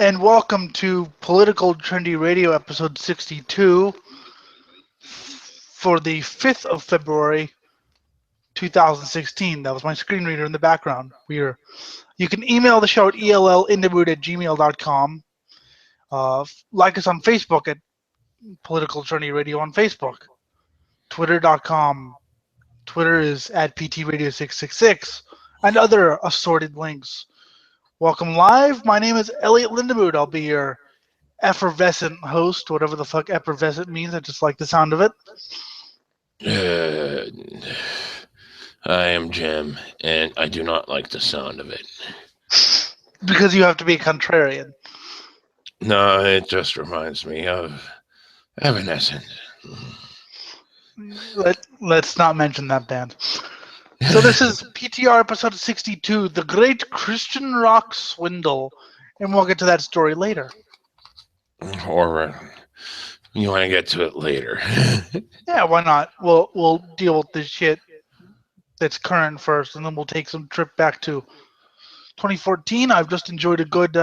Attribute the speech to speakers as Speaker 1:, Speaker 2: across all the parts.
Speaker 1: And welcome to Political Trendy Radio episode 62 for the 5th of February 2016. That was my screen reader in the background. You can email the show at ellindaboot@gmail.com. Like us on Facebook at Political Trendy Radio on Facebook. Twitter.com. Twitter is at PTRadio666 and other assorted links. Welcome live. My name is Elliot Lindemood. I'll be your effervescent host, whatever the fuck effervescent means. I just like the sound of it.
Speaker 2: I am Jim, and I do not like the sound of it.
Speaker 1: Because you have to be a contrarian.
Speaker 2: No, it just reminds me of Evanescence.
Speaker 1: Let's not mention that band. So this is PTR episode 62, The Great Christian Rock Swindle, and we'll get to that story later.
Speaker 2: Or you want to get to it later?
Speaker 1: Yeah, why not? We'll deal with this shit that's current first, and then we'll take some trip back to 2014. I've just enjoyed a good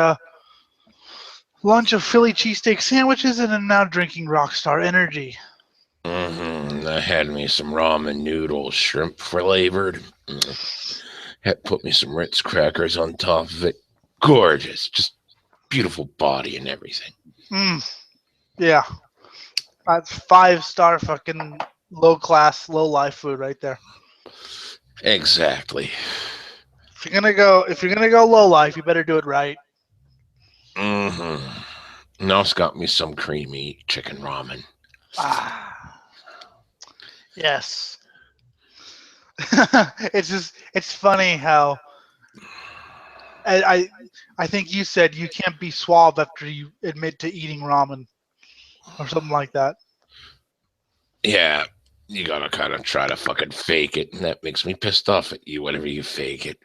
Speaker 1: lunch of Philly cheesesteak sandwiches, and I'm now drinking Rockstar Energy.
Speaker 2: I had me some ramen noodles, shrimp flavored. Had put me some Ritz crackers on top of it. Gorgeous, just beautiful body and everything.
Speaker 1: Yeah, that's 5-star fucking low class, low life food right there.
Speaker 2: Exactly.
Speaker 1: If you're gonna go low life, you better do it right.
Speaker 2: Now it's got me some creamy chicken ramen.
Speaker 1: Yes. It's funny how I think you said you can't be suave after you admit to eating ramen or something like that.
Speaker 2: Yeah, you gotta kind of try to fucking fake it, and that makes me pissed off at you whenever you fake it.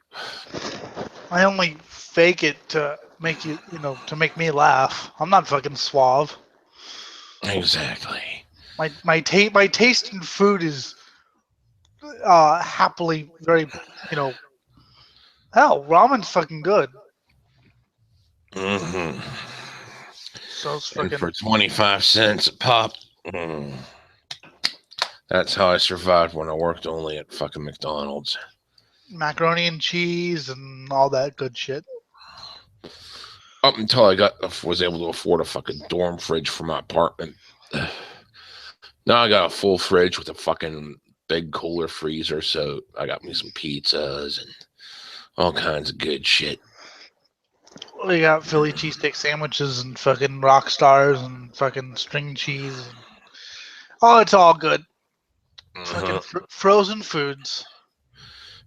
Speaker 1: I only fake it to make to make me laugh. I'm not fucking suave.
Speaker 2: Exactly.
Speaker 1: My taste in food is happily very hell, ramen's fucking good. So it's
Speaker 2: And
Speaker 1: freaking
Speaker 2: for 25 cents a pop, that's how I survived when I worked only at fucking McDonald's.
Speaker 1: macaroni and cheese and all that good shit.
Speaker 2: Up until I was able to afford a fucking dorm fridge for my apartment. Now I got a full fridge with a fucking big cooler freezer, so I got me some pizzas and all kinds of good shit.
Speaker 1: We got Philly cheesesteak sandwiches and fucking rock stars and fucking string cheese. Oh, it's all good. Fucking frozen foods.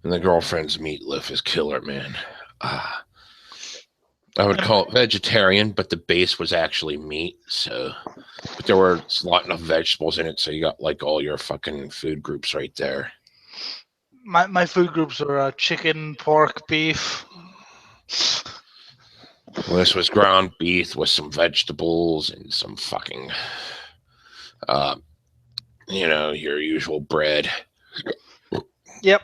Speaker 2: And the girlfriend's meatloaf is killer, man. I would call it vegetarian, but the base was actually meat. But there were a lot enough vegetables in it, so you got like all your fucking food groups right there.
Speaker 1: My food groups are chicken, pork, beef.
Speaker 2: Well, this was ground beef with some vegetables and some fucking, your usual bread.
Speaker 1: Yep,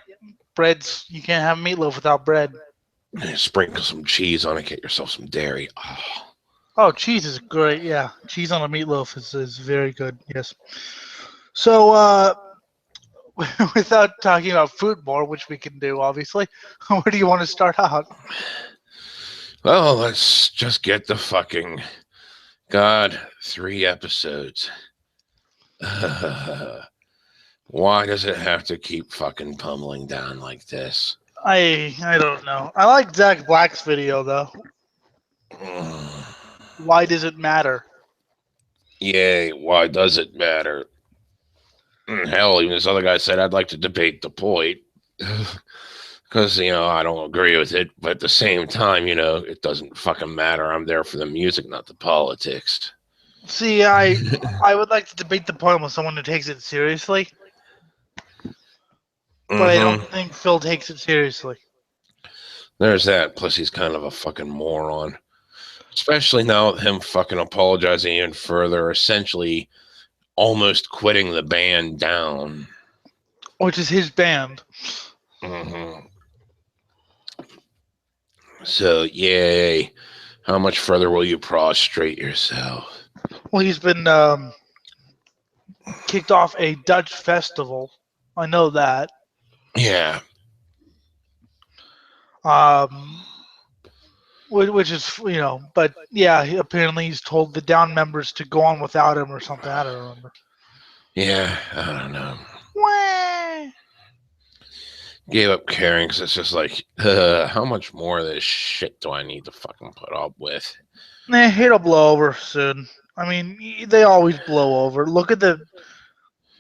Speaker 1: breads. You can't have meatloaf without bread.
Speaker 2: Sprinkle some cheese on it. Get yourself some dairy.
Speaker 1: Oh, cheese is great. Yeah, cheese on a meatloaf is very good. Yes. So, without talking about food more, which we can do, obviously, where do you want to start out?
Speaker 2: Well, let's just get the fucking 3 episodes. Why does it have to keep fucking pummeling down like this?
Speaker 1: I don't know. I like Zach Black's video though. Why does it matter?
Speaker 2: Yay, why does it matter? Hell, even this other guy said I'd like to debate the point. Because, I don't agree with it. But at the same time, it doesn't fucking matter. I'm there for the music, not the politics.
Speaker 1: See, I would like to debate the point with someone who takes it seriously. But I don't think Phil takes it seriously.
Speaker 2: There's that. Plus, he's kind of a fucking moron. Especially now with him fucking apologizing even further, essentially almost quitting the band down.
Speaker 1: Which is his band.
Speaker 2: So, yay. How much further will you prostrate yourself?
Speaker 1: Well, he's been kicked off a Dutch festival. I know that.
Speaker 2: Yeah.
Speaker 1: Which is, but yeah, apparently he's told the down members to go on without him or something. I don't remember.
Speaker 2: Yeah, I don't know.
Speaker 1: Wah!
Speaker 2: Gave up caring because it's just like, how much more of this shit do I need to fucking put up with?
Speaker 1: Nah, it'll blow over soon. I mean, they always blow over. Look at the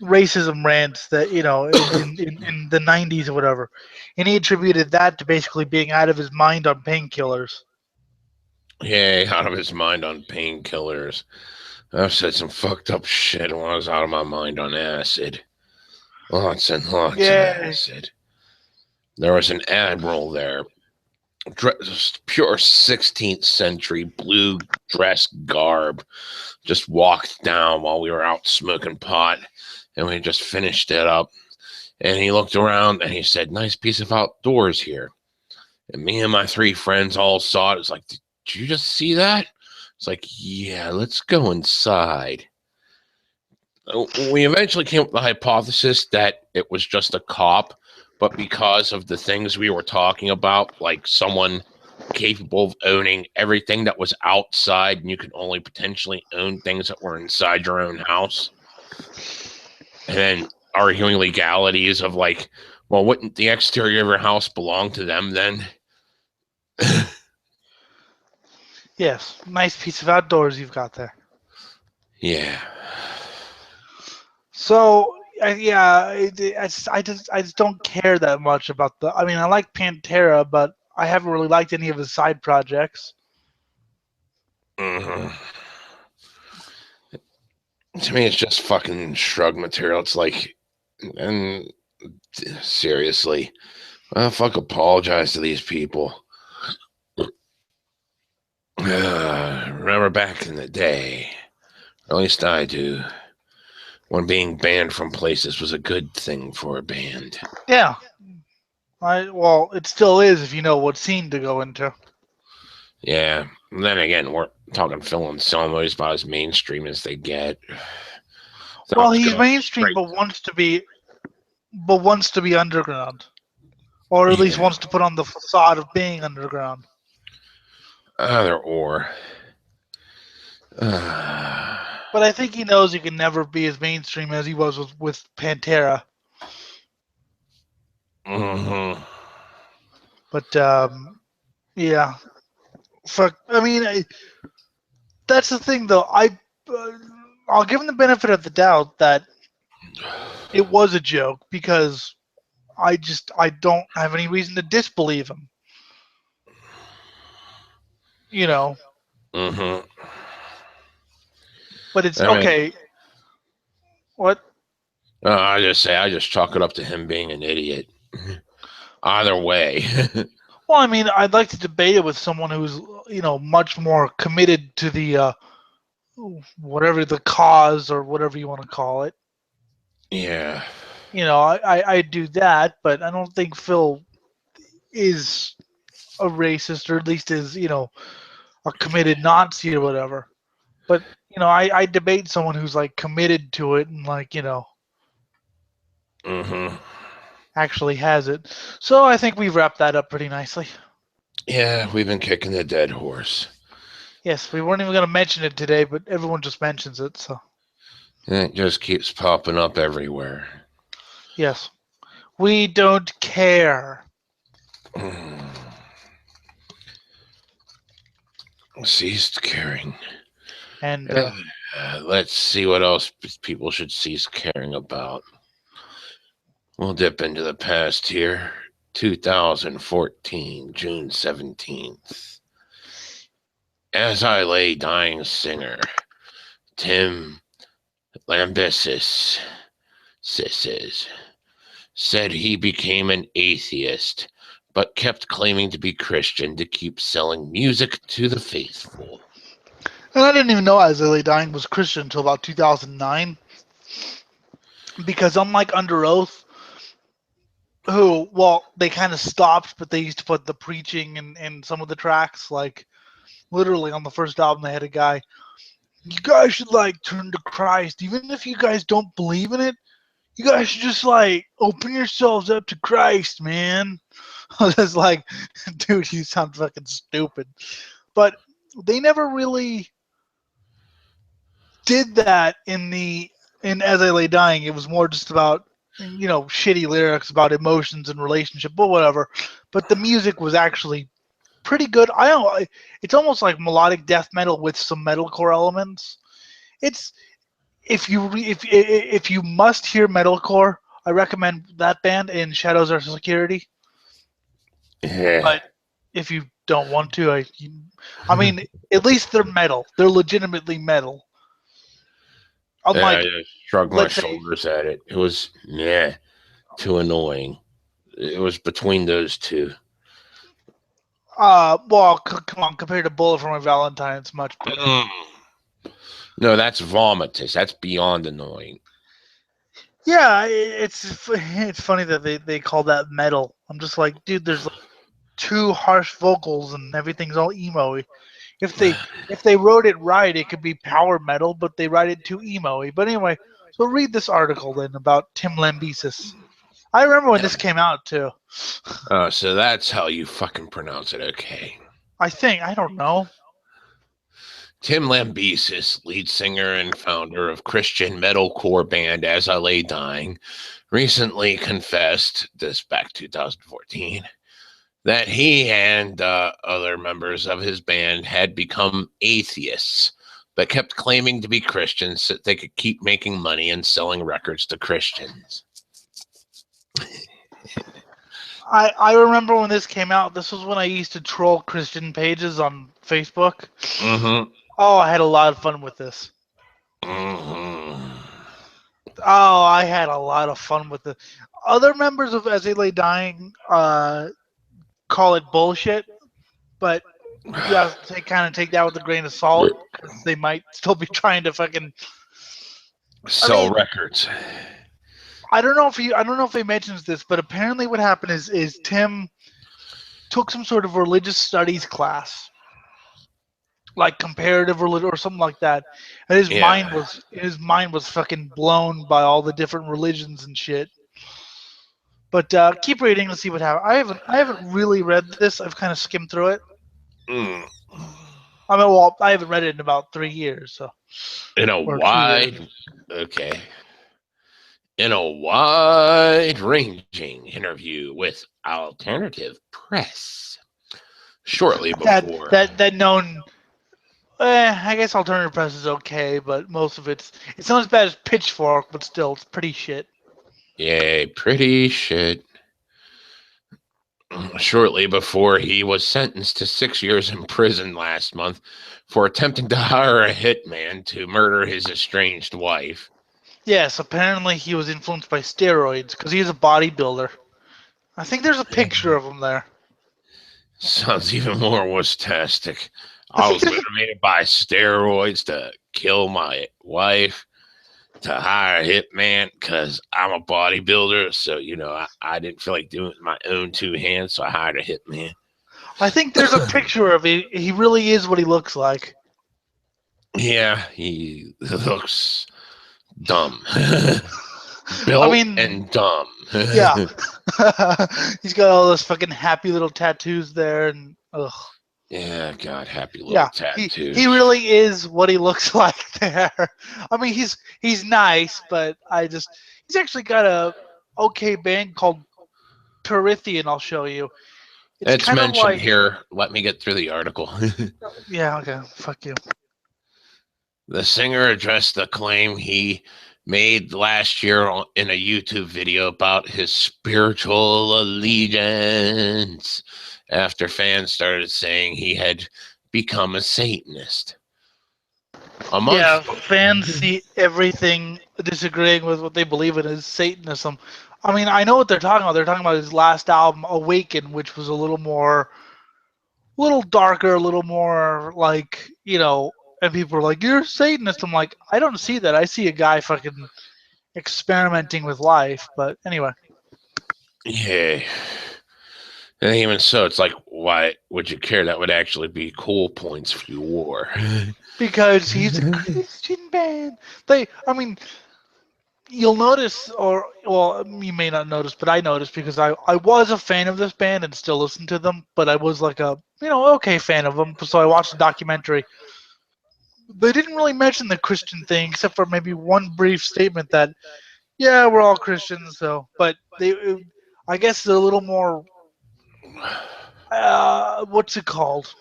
Speaker 1: racism rants that, in the 90s or whatever. And he attributed that to basically being out of his mind on painkillers.
Speaker 2: Yeah, out of his mind on painkillers. I've said some fucked up shit when I was out of my mind on acid. Lots and lots of acid. There was an admiral there, pure 16th century blue dress garb, just walked down while we were out smoking pot, and we just finished it up. And he looked around and he said, "Nice piece of outdoors here." And me and my three friends all saw it. It's like, did you just see that? It's like, yeah, let's go inside. We eventually came up with the hypothesis that it was just a cop, but because of the things we were talking about, like someone capable of owning everything that was outside, and you could only potentially own things that were inside your own house, and then arguing legalities of like, well, wouldn't the exterior of your house belong to them then?
Speaker 1: Yes, nice piece of outdoors you've got there.
Speaker 2: Yeah.
Speaker 1: So I just don't care that much about the. I mean, I like Pantera, but I haven't really liked any of his side projects.
Speaker 2: Mm-hmm. To me, it's just fucking shrug material. It's like, and seriously, fuck, apologize to these people. Remember back in the day, or at least I do, when being banned from places was a good thing for a band.
Speaker 1: Yeah. Well, it still is if you know what scene to go into.
Speaker 2: Yeah. And then again, we're talking Phil Anselmo's about as mainstream as they get.
Speaker 1: Well, he's mainstream, but wants to be underground, or at least wants to put on the facade of being underground.
Speaker 2: Either or.
Speaker 1: But I think he knows he can never be as mainstream as he was with Pantera.
Speaker 2: Mm-hmm.
Speaker 1: But yeah, fuck. I mean, that's the thing, though. I'll give him the benefit of the doubt that it was a joke because I don't have any reason to disbelieve him. You know.
Speaker 2: Mm-hmm.
Speaker 1: But it's okay. What?
Speaker 2: I just chalk it up to him being an idiot. Either way.
Speaker 1: Well, I mean, I'd like to debate it with someone who's, much more committed to the whatever the cause or whatever you want to call it.
Speaker 2: Yeah.
Speaker 1: I do that, but I don't think Phil is a racist, or at least is, a committed Nazi or whatever. But, I debate someone who's like committed to it and like,
Speaker 2: Mm-hmm.
Speaker 1: actually has it. So I think we've wrapped that up pretty nicely.
Speaker 2: Yeah, we've been kicking the dead horse.
Speaker 1: Yes, we weren't even going to mention it today, but everyone just mentions it, so.
Speaker 2: And it just keeps popping up everywhere.
Speaker 1: Yes. We don't care.
Speaker 2: Ceased caring.
Speaker 1: And
Speaker 2: let's see what else people should cease caring about. We'll dip into the past here. 2014, June 17th. As I lay dying singer, Tim Lambesis said he became an atheist, but kept claiming to be Christian to keep selling music to the faithful.
Speaker 1: And I didn't even know As I Lay Dying was Christian until about 2009. Because unlike Under Oath, they kind of stopped, but they used to put the preaching in some of the tracks. Like, Literally on the first album, they had a guy. You guys should like turn to Christ, even if you guys don't believe in it. You guys should just like open yourselves up to Christ, man. I was just like, dude, you sound fucking stupid. But they never really did that in As I Lay Dying. It was more just about shitty lyrics about emotions and relationship, but whatever. But the music was actually pretty good. I don't. It's almost like melodic death metal with some metalcore elements. It's if you must hear metalcore, I recommend that band and Shadows Are Security.
Speaker 2: Yeah.
Speaker 1: But if you don't want to, I mean, at least they're metal. They're legitimately metal. Unlike,
Speaker 2: I shrugged my
Speaker 1: let's say,
Speaker 2: shoulders at it. It was too annoying. It was between those two.
Speaker 1: well, come on, compared to Bullet for My Valentine, it's much better.
Speaker 2: No, that's vomitous. That's beyond annoying.
Speaker 1: Yeah, it's funny that they call that metal. I'm just like, dude, there's like two harsh vocals and everything's all emo. If they wrote it right, it could be power metal, but they write it too emo-y. But anyway, so read this article then about Tim Lambesis. I remember when this came out too.
Speaker 2: Oh, so that's how you fucking pronounce it. Okay.
Speaker 1: I don't know.
Speaker 2: Tim Lambesis, lead singer and founder of Christian metalcore band As I Lay Dying, recently confessed, this back 2014, that he and other members of his band had become atheists, but kept claiming to be Christians so that they could keep making money and selling records to Christians.
Speaker 1: I remember when this came out. This was when I used to troll Christian pages on Facebook.
Speaker 2: Mm-hmm.
Speaker 1: Oh, I had a lot of fun with this.
Speaker 2: Mm-hmm.
Speaker 1: Oh, I had a lot of fun with it. Other members of As They Lay Dying call it bullshit, but you have to kind of take that with a grain of salt because they might still be trying to fucking
Speaker 2: sell records.
Speaker 1: I don't know if he mentions this, but apparently what happened is Tim took some sort of religious studies class, like comparative religion or something like that, and his mind was fucking blown by all the different religions and shit. But keep reading to see what happens. I haven't really read this. I've kind of skimmed through it.
Speaker 2: Mm.
Speaker 1: I mean, well, I haven't read it in about 3 years. So
Speaker 2: In a
Speaker 1: or 2 years.
Speaker 2: wide-ranging interview with Alternative Press shortly before
Speaker 1: That known. I guess alternative press is okay, but most of it's not as bad as Pitchfork, but still, it's pretty shit.
Speaker 2: Yay, pretty shit. Shortly before he was sentenced to 6 years in prison last month for attempting to hire a hitman to murder his estranged wife.
Speaker 1: Yes, apparently he was influenced by steroids because he's a bodybuilder. I think there's a picture of him there.
Speaker 2: Sounds even more worse-tastic. I was motivated by steroids to kill my wife, to hire a hitman because I'm a bodybuilder. So, I didn't feel like doing it with my own 2 hands, so I hired a hitman.
Speaker 1: I think there's a picture of him. He really is what he looks like.
Speaker 2: Yeah, he looks dumb. Built and dumb.
Speaker 1: Yeah. He's got all those fucking happy little tattoos there, and ugh.
Speaker 2: Yeah, God, happy little tattoos.
Speaker 1: He really is what he looks like there. I mean, he's nice, but he's actually got a okay band called Perithian. I'll show you.
Speaker 2: It's mentioned here. Let me get through the article.
Speaker 1: Yeah, okay. Fuck you.
Speaker 2: The singer addressed the claim he made last year in a YouTube video about his spiritual allegiance after fans started saying he had become a Satanist.
Speaker 1: Fans see everything disagreeing with what they believe in as Satanism. I mean, I know what they're talking about. They're talking about his last album, Awaken, which was a little darker, a little more like, and people are like, you're a Satanist. I'm like, I don't see that. I see a guy fucking experimenting with life. But anyway.
Speaker 2: Yeah. And even so, it's like, why would you care? That would actually be cool points if you wore.
Speaker 1: Because he's a Christian band. I mean, you'll notice, or well, you may not notice, but I noticed because I was a fan of this band and still listen to them, but I was like a okay fan of them. So I watched the documentary. They didn't really mention the Christian thing except for maybe one brief statement that yeah, we're all Christians. So, but I guess they're a little more what's it called?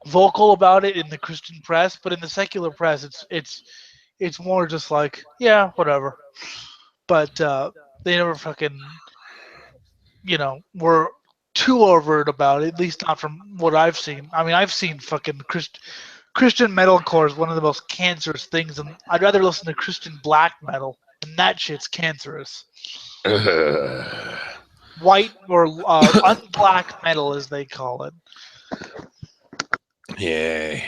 Speaker 1: Vocal about it in the Christian press, but in the secular press, it's more just like yeah, whatever. But they never fucking were too overt about it. At least not from what I've seen. I mean, I've seen fucking Christian metalcore is one of the most cancerous things, and I'd rather listen to Christian black metal, and that shit's cancerous. White or unblack metal, as they call it.
Speaker 2: Yeah.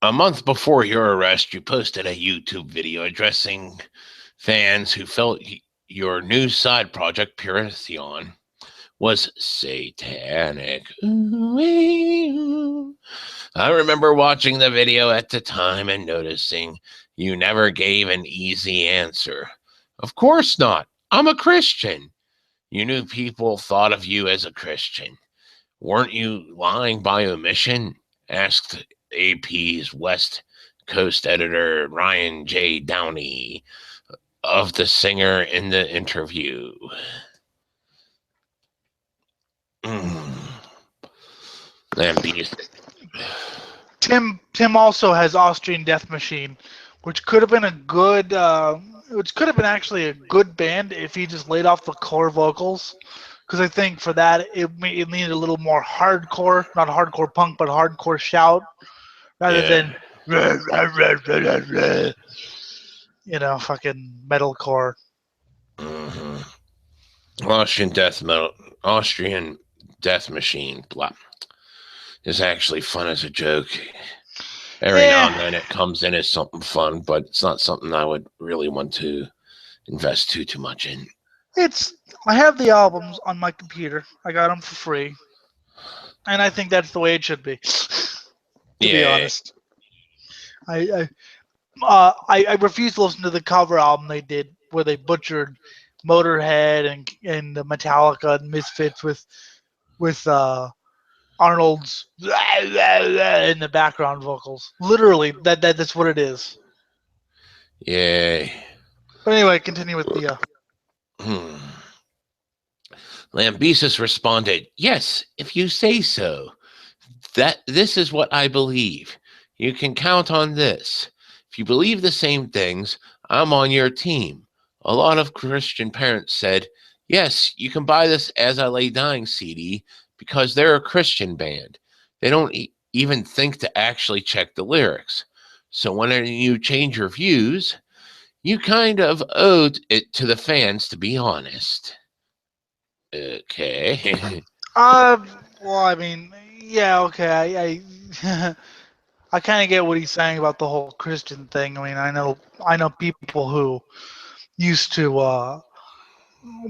Speaker 2: A month before your arrest, you posted a YouTube video addressing fans who felt your new side project, Pyretheon, was satanic. I remember watching the video at the time and noticing you never gave an easy answer. Of course not. I'm a Christian. You knew people thought of you as a Christian. Weren't you lying by omission? Asked AP's West Coast editor Ryan J. Downey of the singer in the interview.
Speaker 1: Tim also has Austrian Death Machine, which could have been actually a good band if he just laid off the core vocals. Because I think for that it needed a little more hardcore, not hardcore punk, but hardcore shout, rather than fucking metalcore.
Speaker 2: Mm-hmm. Austrian Death Machine, blah, is actually fun as a joke. Every now and then it comes in as something fun, but it's not something I would really want to invest too much in.
Speaker 1: I have the albums on my computer. I got them for free, and I think that's the way it should be. To be honest, I refuse to listen to the cover album they did where they butchered Motorhead and Metallica and Misfits with Arnold's in the background vocals. Literally, that's what it is.
Speaker 2: Yay.
Speaker 1: But anyway, continue with the.
Speaker 2: Lambesis responded, "Yes, if you say so. This is what I believe. You can count on this. If you believe the same things, I'm on your team." A lot of Christian parents said, "Yes, you can buy this As I Lay Dying CD because they're a Christian band. They don't even think to actually check the lyrics. So when you change your views, you kind of owed it to the fans, to be honest." Okay.
Speaker 1: Well, I mean, yeah, okay. I kind of get what he's saying about the whole Christian thing. I mean, I know people who used to,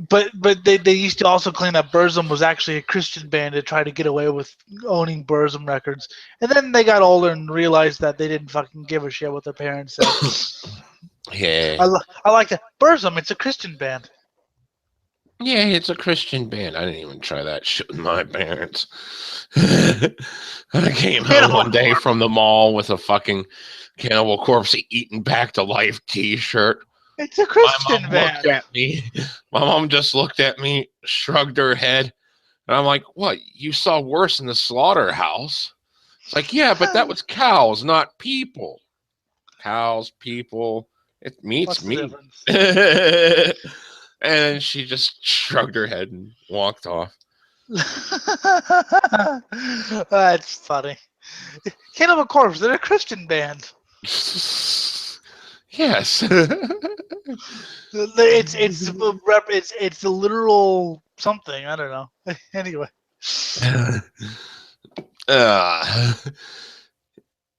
Speaker 1: but they used to also claim that Burzum was actually a Christian band to try to get away with owning Burzum records, and then they got older and realized that they didn't fucking give a shit what their parents said.
Speaker 2: Yeah.
Speaker 1: I like that Burzum. It's a Christian band.
Speaker 2: Yeah, it's a Christian band. I didn't even try that shit with my parents. I came home one day from the mall with a fucking Cannibal Corpse Eaten Back to Life t-shirt.
Speaker 1: It's a Christian
Speaker 2: band.
Speaker 1: band.
Speaker 2: Looked at me. My mom just looked at me, shrugged her head, and I'm like, "What? You saw worse in the slaughterhouse?" It's like, "Yeah, but that was cows, not people. Cows, people. It meets meat." And then she just shrugged her head and walked off.
Speaker 1: That's funny. Cannibal Corpse, they're a Christian band.
Speaker 2: Yes.
Speaker 1: It's a literal something. I don't know. Anyway.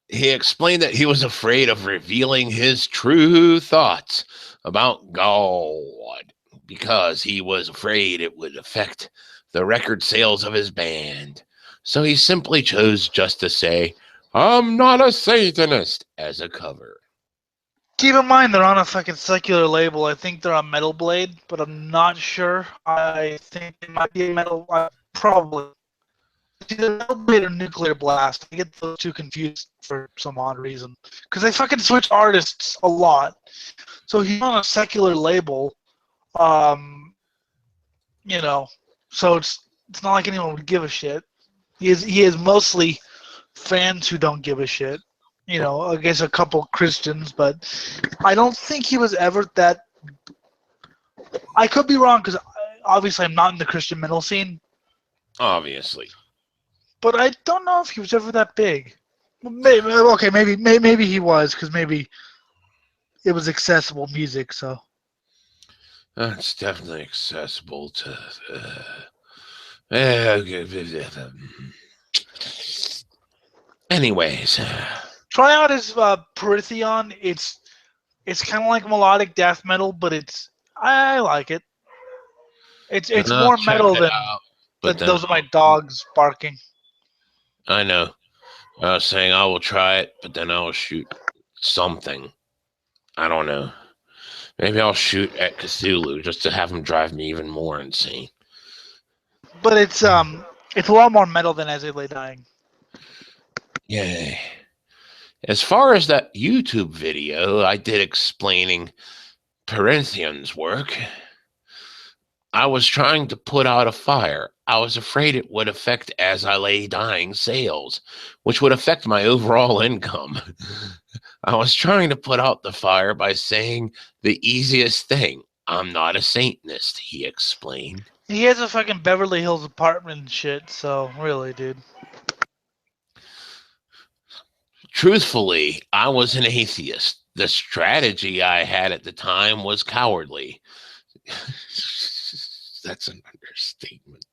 Speaker 2: He explained that he was afraid of revealing his true thoughts about God because he was afraid it would affect the record sales of his band. So he simply chose just to say, "I'm not a Satanist," as a cover.
Speaker 1: Keep in mind they're on a fucking secular label. I think they're on Metal Blade, but I'm not sure. I think it might be a Metal. Probably. It's either Metal Blade or Nuclear Blast. I get those two confused for some odd reason. Because they fucking switch artists a lot. So he's on a secular label. You know, so it's not like anyone would give a shit. He is mostly fans who don't give a shit. You know, I guess a couple Christians, but I don't think he was ever that. I could be wrong because obviously I'm not in the Christian metal scene,
Speaker 2: Obviously.
Speaker 1: but I don't know if he was ever that big. Maybe okay, maybe he was because maybe it was accessible music. So
Speaker 2: It's definitely accessible to. Anyways,
Speaker 1: try out his Perytheon. It's kind of like melodic death metal, but I like it. It's
Speaker 2: I'll
Speaker 1: more
Speaker 2: check
Speaker 1: metal
Speaker 2: it
Speaker 1: than
Speaker 2: out. But then
Speaker 1: those are my dogs barking.
Speaker 2: I know. I was saying I will try it, but then I'll shoot something. I don't know. Maybe I'll shoot at Cthulhu just to have him drive me even more insane.
Speaker 1: But it's a lot more metal than As I Lay Dying.
Speaker 2: Yay. As far as that YouTube video I did explaining Perinthian's work, I was trying to put out a fire. I was afraid it would affect As I Lay Dying sales, which would affect my overall income. I was trying to put out the fire by saying the easiest thing. I'm not a Satanist, he explained.
Speaker 1: He has a fucking Beverly Hills apartment and shit, so really, dude.
Speaker 2: Truthfully, I was an atheist. The strategy I had at the time was cowardly. That's an understatement.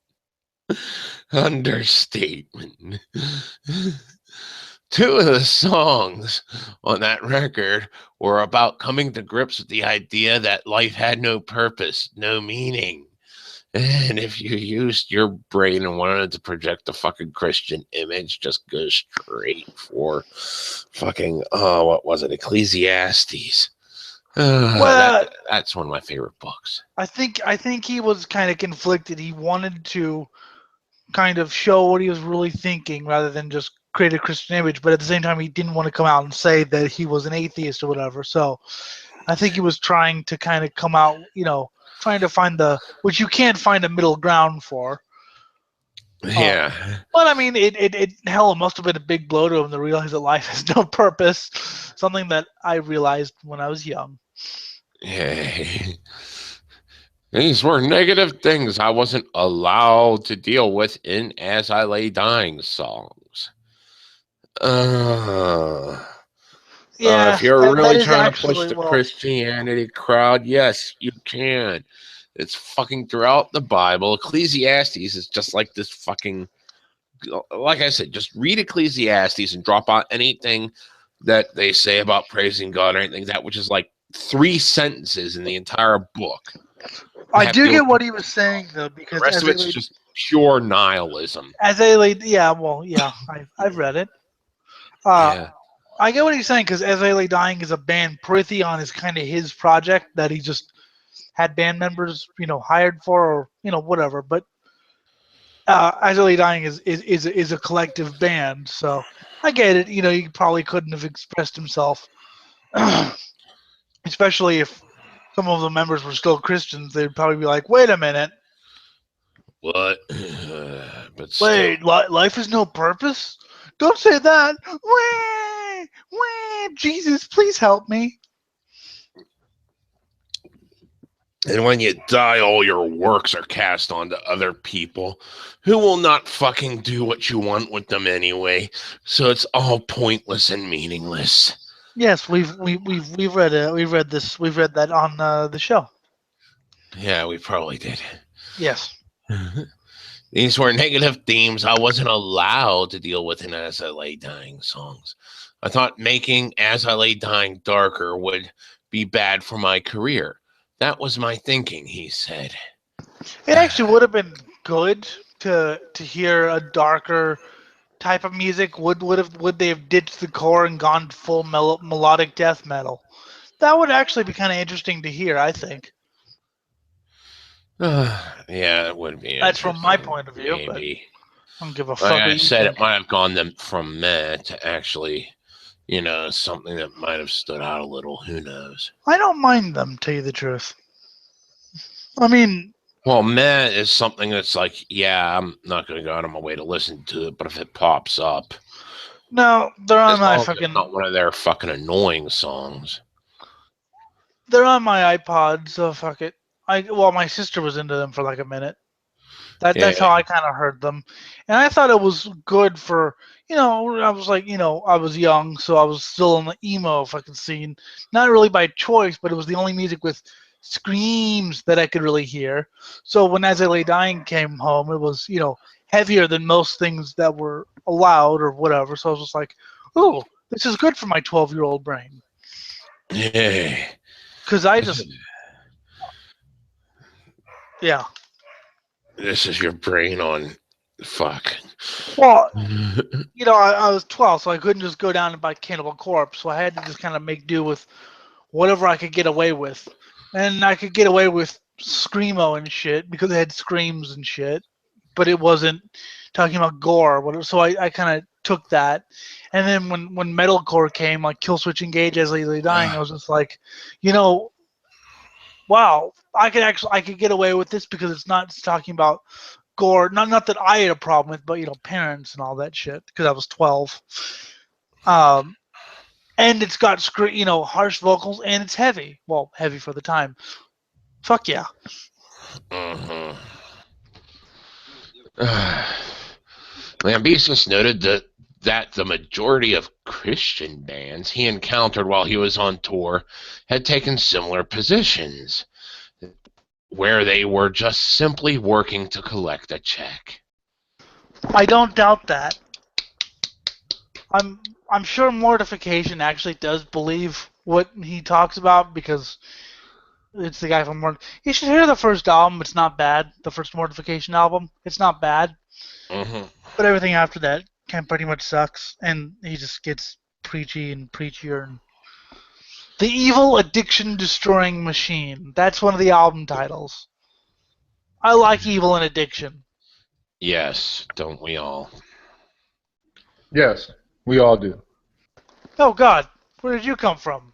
Speaker 2: Understatement. Two of the songs on that record were about coming to grips with the idea that life had no purpose, no meaning. And if you used your brain and wanted to project a fucking Christian image, just go straight for fucking, what was it, Ecclesiastes. That's one of my favorite books.
Speaker 1: I think he was kind of conflicted. He wanted to kind of show what he was really thinking rather than just create a Christian image, but at the same time he didn't want to come out and say that he was an atheist or whatever. So I think he was trying to kind of come out, trying to find which you can't find a middle ground for.
Speaker 2: Yeah.
Speaker 1: But I mean, it must have been a big blow to him to realize that life has no purpose. Something that I realized when I was young.
Speaker 2: Yeah. These were negative things I wasn't allowed to deal with in As I Lay Dying songs. If you're really trying to push the Christianity crowd, yes, you can. It's fucking throughout the Bible. Ecclesiastes is just like this fucking, like I said, just read Ecclesiastes and drop out anything that they say about praising God or anything that, which is like 3 sentences in the entire book.
Speaker 1: I do get what he was saying though, because
Speaker 2: the rest of it's just pure nihilism.
Speaker 1: I've read it. I get what he's saying because As I Lay Dying is a band. Perytheon is kind of his project that he just had band members, hired for, or whatever. But As I Lay Dying is a collective band, so I get it. He probably couldn't have expressed himself, especially if some of the members were still Christians. They'd probably be like, "Wait a minute,
Speaker 2: what?
Speaker 1: Wait, life has no purpose? Don't say that. Jesus, please help me."
Speaker 2: And when you die, all your works are cast onto other people who will not fucking do what you want with them anyway. So it's all pointless and meaningless.
Speaker 1: Yes, we've read it. We've read this. We've read that on the show.
Speaker 2: Yeah, we probably did.
Speaker 1: Yes.
Speaker 2: These were negative themes I wasn't allowed to deal with in As I Lay Dying songs. I thought making As I Lay Dying darker would be bad for my career. That was my thinking, he said.
Speaker 1: It actually would have been good to hear a darker type of music? Would they have ditched the core and gone full melodic death metal? That would actually be kind of interesting to hear, I think.
Speaker 2: Yeah, it would be
Speaker 1: That's from my
Speaker 2: interesting.
Speaker 1: point of view, but
Speaker 2: Maybe.
Speaker 1: I don't give a
Speaker 2: Like
Speaker 1: fuck
Speaker 2: I
Speaker 1: what you
Speaker 2: said,
Speaker 1: think.
Speaker 2: it might have gone from meh to actually, something that might have stood out a little. Who knows?
Speaker 1: I don't mind them, tell you the truth. I mean,
Speaker 2: Well, meh is something that's like, yeah, I'm not going to go out of my way to listen to it, but if it pops up,
Speaker 1: no, they're on
Speaker 2: as
Speaker 1: my
Speaker 2: long as it's
Speaker 1: fucking,
Speaker 2: not one of their fucking annoying songs.
Speaker 1: they're on my iPod, so fuck it. Well, my sister was into them for like a minute.
Speaker 2: Yeah.
Speaker 1: That's how I kind of heard them, and I thought it was good for I was like I was young, so I was still in the emo fucking scene, not really by choice, but it was the only music with screams that I could really hear. So when As I Lay Dying came home, it was heavier than most things that were allowed or whatever. So I was just like, ooh, this is good for my 12-year-old brain,
Speaker 2: Yeah.
Speaker 1: because I just yeah.
Speaker 2: This is your brain on fuck.
Speaker 1: Well, I was 12, so I couldn't just go down and buy Cannibal Corpse. So I had to just kind of make do with whatever I could get away with. And I could get away with Screamo and shit because it had screams and shit. But it wasn't talking about gore or whatever. So I kind of took that. And then when metalcore came, like Killswitch Engage, As Legally Dying, I was just like, wow, I could get away with this because it's not talking about gore. Not that I had a problem with, but parents and all that shit because I was 12. And it's got harsh vocals and it's heavy. Well, heavy for the time. Fuck yeah.
Speaker 2: Mm-hmm. Lambesis noted that the majority of Christian bands he encountered while he was on tour had taken similar positions, where they were just simply working to collect a check.
Speaker 1: I don't doubt that. I'm sure Mortification actually does believe what he talks about because it's the guy from You should hear the first album. It's not bad. The first Mortification album. It's not bad.
Speaker 2: Mm-hmm.
Speaker 1: But everything after that pretty much sucks, and he just gets preachy and preachier. And The Evil Addiction Destroying Machine. That's one of the album titles. I like Evil and Addiction.
Speaker 2: Yes, don't we all?
Speaker 3: Yes, we all do.
Speaker 1: Oh God, where did you come from?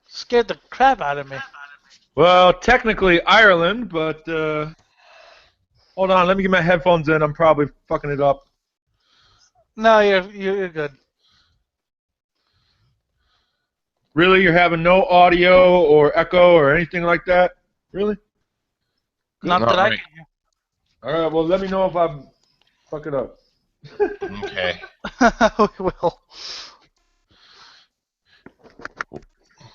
Speaker 1: Scared the crap out of me.
Speaker 3: Well, technically Ireland, but hold on, let me get my headphones in. I'm probably fucking it up.
Speaker 1: No, you're good.
Speaker 3: Really? You're having no audio or echo or anything like that? Really?
Speaker 1: Not that I can hear.
Speaker 3: All right, well, let me know if I fuck it up.
Speaker 2: Okay.
Speaker 1: We will.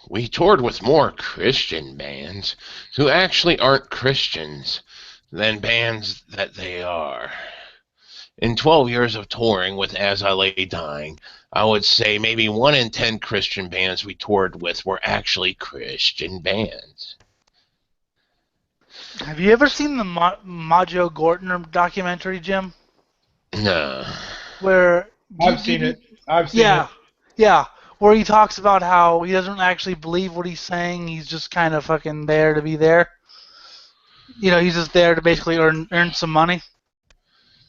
Speaker 2: We toured with more Christian bands who actually aren't Christians than bands that they are. In 12 years of touring with As I Lay Dying, I would say maybe 1 in 10 Christian bands we toured with were actually Christian bands.
Speaker 1: Have you ever seen the Majo Gortner documentary, Jim?
Speaker 2: No.
Speaker 1: Where
Speaker 3: I've seen it. I've seen it.
Speaker 1: Yeah. Where he talks about how he doesn't actually believe what he's saying. He's just kind of fucking there to be there. He's just there to basically earn some money.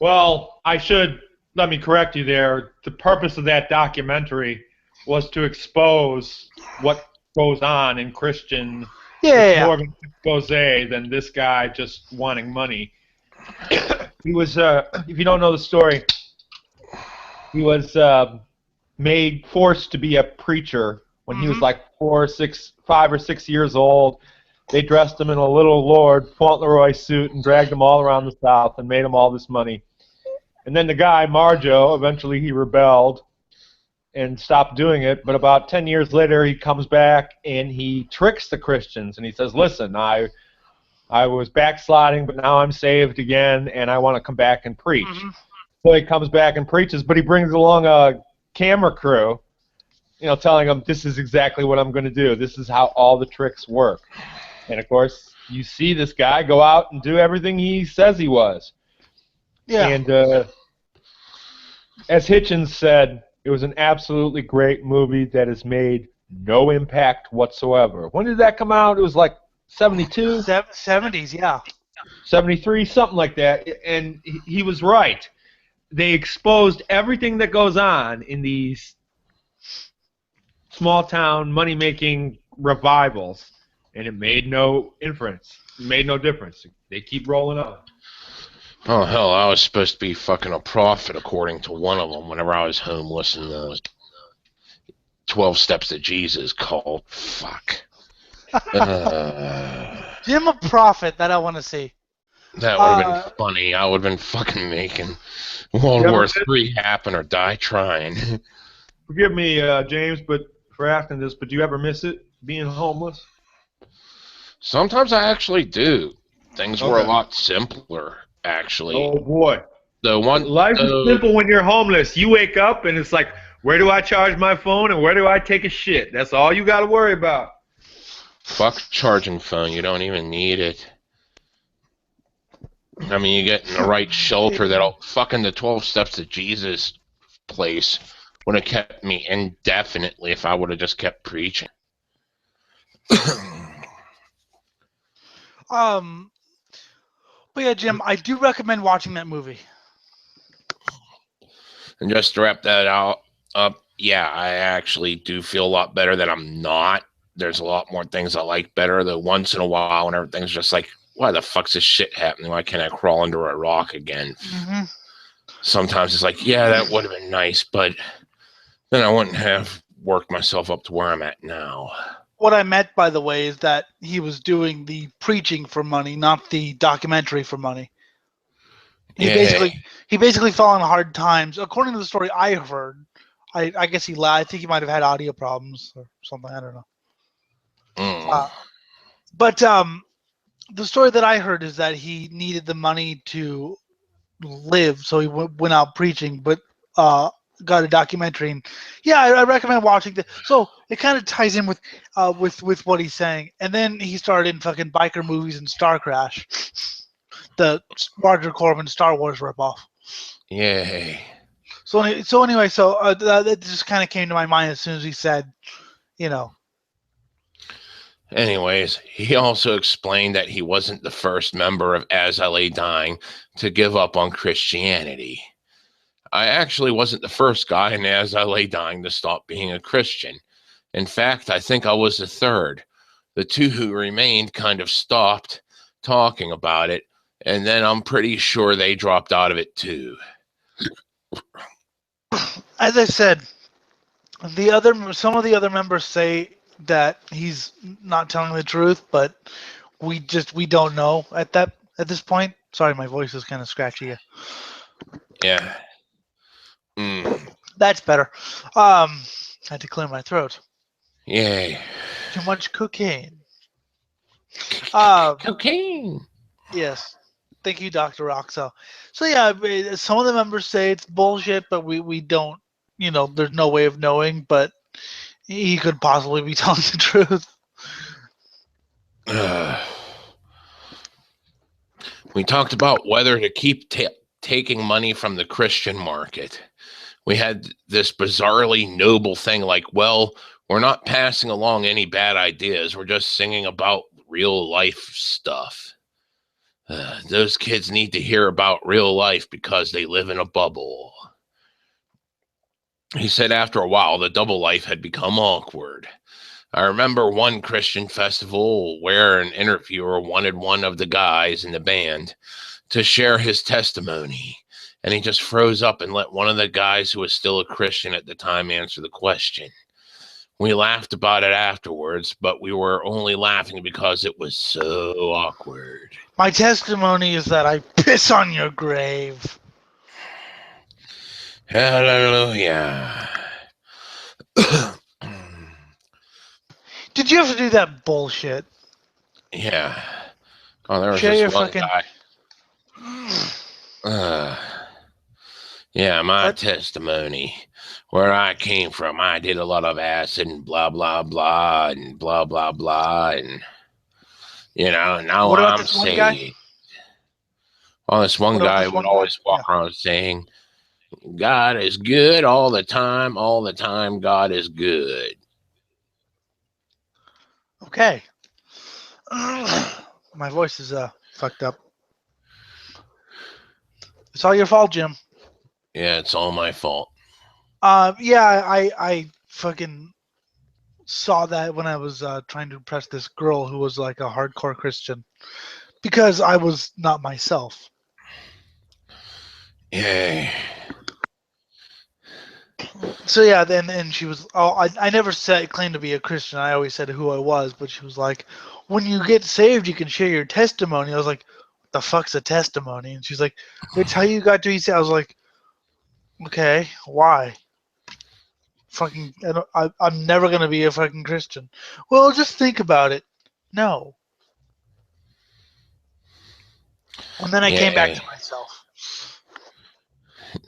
Speaker 3: Well, let me correct you there. The purpose of that documentary was to expose what goes on in Christian. It's more of an expose than this guy just wanting money. He was, if you don't know the story, he was forced to be a preacher when he was like 5 or 6 years old. They dressed him in a little Lord Fauntleroy suit and dragged him all around the South and made him all this money. And then the guy, Marjo, eventually he rebelled and stopped doing it. But about 10 years later, he comes back and he tricks the Christians. And he says, listen, I was backsliding, but now I'm saved again, and I want to come back and preach. Mm-hmm. So he comes back and preaches, but he brings along a camera crew, telling them, this is exactly what I'm going to do. This is how all the tricks work. And, of course, you see this guy go out and do everything he says he was.
Speaker 1: Yeah.
Speaker 3: And as Hitchens said, it was an absolutely great movie that has made no impact whatsoever. When did that come out? It was like 72?
Speaker 1: 70s, yeah.
Speaker 3: 73, something like that. And he was right. They exposed everything that goes on in these small-town money-making revivals, and it made no difference. It made no difference. They keep rolling on.
Speaker 2: Oh, hell, I was supposed to be fucking a prophet according to one of them whenever I was home listening to 12 Steps to Jesus called. Fuck.
Speaker 1: Jim a prophet, that I want to see.
Speaker 2: That would have been funny. I would have been fucking making World War III happen or die trying.
Speaker 3: Forgive me, James, but for asking this, but do you ever miss it, being homeless?
Speaker 2: Sometimes I actually do. Things were a lot simpler, actually.
Speaker 3: Oh, boy. Life is simple when you're homeless. You wake up and it's like, where do I charge my phone and where do I take a shit? That's all you got to worry about.
Speaker 2: Fuck charging phone. You don't even need it. I mean, you get in the right shelter that'll fucking the 12 Steps to Jesus place would have kept me indefinitely if I would have just kept preaching.
Speaker 1: But yeah, Jim, I do recommend watching that movie.
Speaker 2: And just to wrap that up, yeah, I actually do feel a lot better that I'm not. There's a lot more things I like better. Though once in a while, when everything's just like, why the fuck's this shit happening? Why can't I crawl under a rock again? Mm-hmm. Sometimes it's like, yeah, that would have been nice, but then I wouldn't have worked myself up to where I'm at now.
Speaker 1: What I meant, by the way, is that he was doing the preaching for money, not the documentary for money. He basically fell on hard times. According to the story I heard, I guess he lied. I think he might have had audio problems or something. I don't know. But the story that I heard is that he needed the money to live, so he went out preaching, but got a documentary. And yeah, I recommend watching it. So it kind of ties in with what he's saying. And then he started in fucking biker movies and Star Crash, the Roger Corman Star Wars ripoff.
Speaker 2: Yay.
Speaker 1: So anyway, that just kind of came to my mind as soon as he said, you know.
Speaker 2: Anyways, he also explained that he wasn't the first member of As I Lay Dying to give up on Christianity. I actually wasn't the first guy in As I Lay Dying to stop being a Christian. In fact, I think I was the third. The two who remained kind of stopped talking about it, and then I'm pretty sure they dropped out of it too.
Speaker 1: As I said, some of the other members say that he's not telling the truth, but we don't know at this point. Sorry, my voice is kind of scratchy.
Speaker 2: Yeah.
Speaker 1: That's better. Had to clear my throat.
Speaker 2: Yay.
Speaker 1: Too much cocaine.
Speaker 2: Cocaine.
Speaker 1: Yes. Thank you, Dr. Roxo. So yeah, some of the members say it's bullshit, but we don't, there's no way of knowing, but he could possibly be telling the truth.
Speaker 2: We talked about whether to keep taking money from the Christian market. We had this bizarrely noble thing like, well, we're not passing along any bad ideas. We're just singing about real life stuff. Those kids need to hear about real life because they live in a bubble. He said after a while, the double life had become awkward. I remember one Christian festival where an interviewer wanted one of the guys in the band to share his testimony, and he just froze up and let one of the guys who was still a Christian at the time answer the question. We laughed about it afterwards, but we were only laughing because it was so awkward.
Speaker 1: My testimony is that I piss on your grave.
Speaker 2: Hallelujah.
Speaker 1: Did you have to do that bullshit?
Speaker 2: Yeah. Oh, there was
Speaker 1: Share
Speaker 2: this one guy. Yeah, my testimony. Where I came from, I did a lot of acid and blah, blah, blah, and blah, blah, blah. And You know, now
Speaker 1: What about
Speaker 2: I'm
Speaker 1: this one guy?
Speaker 2: saved. Well, this one guy would always walk around saying, God is good all the time, God is good.
Speaker 1: Okay. My voice is fucked up. It's all your fault, Jim.
Speaker 2: Yeah, it's all my fault.
Speaker 1: Yeah, I fucking saw that when I was trying to impress this girl who was like a hardcore Christian because I was not myself.
Speaker 2: Yeah.
Speaker 1: So yeah, then she was. Oh, I never claimed to be a Christian. I always said who I was, but she was like, "When you get saved, you can share your testimony." I was like, "What the fuck's a testimony?" And she's like, "It's how you got to be saved." I was like, "Okay, why?" Fucking, I'm never gonna be a fucking Christian. Well, just think about it. No. And then I came back to myself.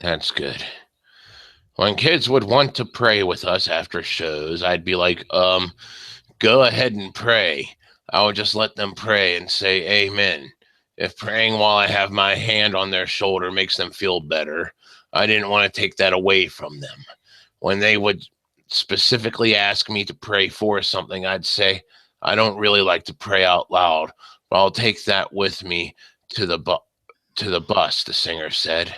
Speaker 2: That's good. When kids would want to pray with us after shows, I'd be like, go ahead and pray. I would just let them pray and say amen. If praying while I have my hand on their shoulder makes them feel better, I didn't want to take that away from them. When they would specifically ask me to pray for something, I'd say, I don't really like to pray out loud, but I'll take that with me to the bus, the singer said.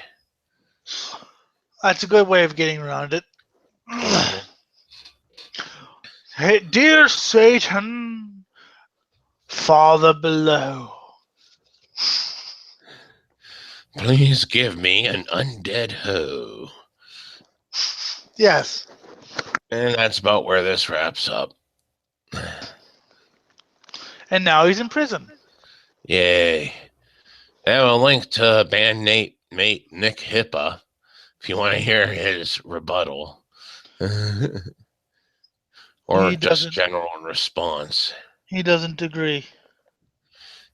Speaker 1: That's a good way of getting around it. Hey, dear Satan, Father below,
Speaker 2: please give me an undead hoe.
Speaker 1: Yes.
Speaker 2: And that's about where this wraps up.
Speaker 1: And now he's in prison.
Speaker 2: Yay. I have a link to bandmate Nick Hippa if you want to hear his rebuttal. Or just general response.
Speaker 1: He doesn't agree.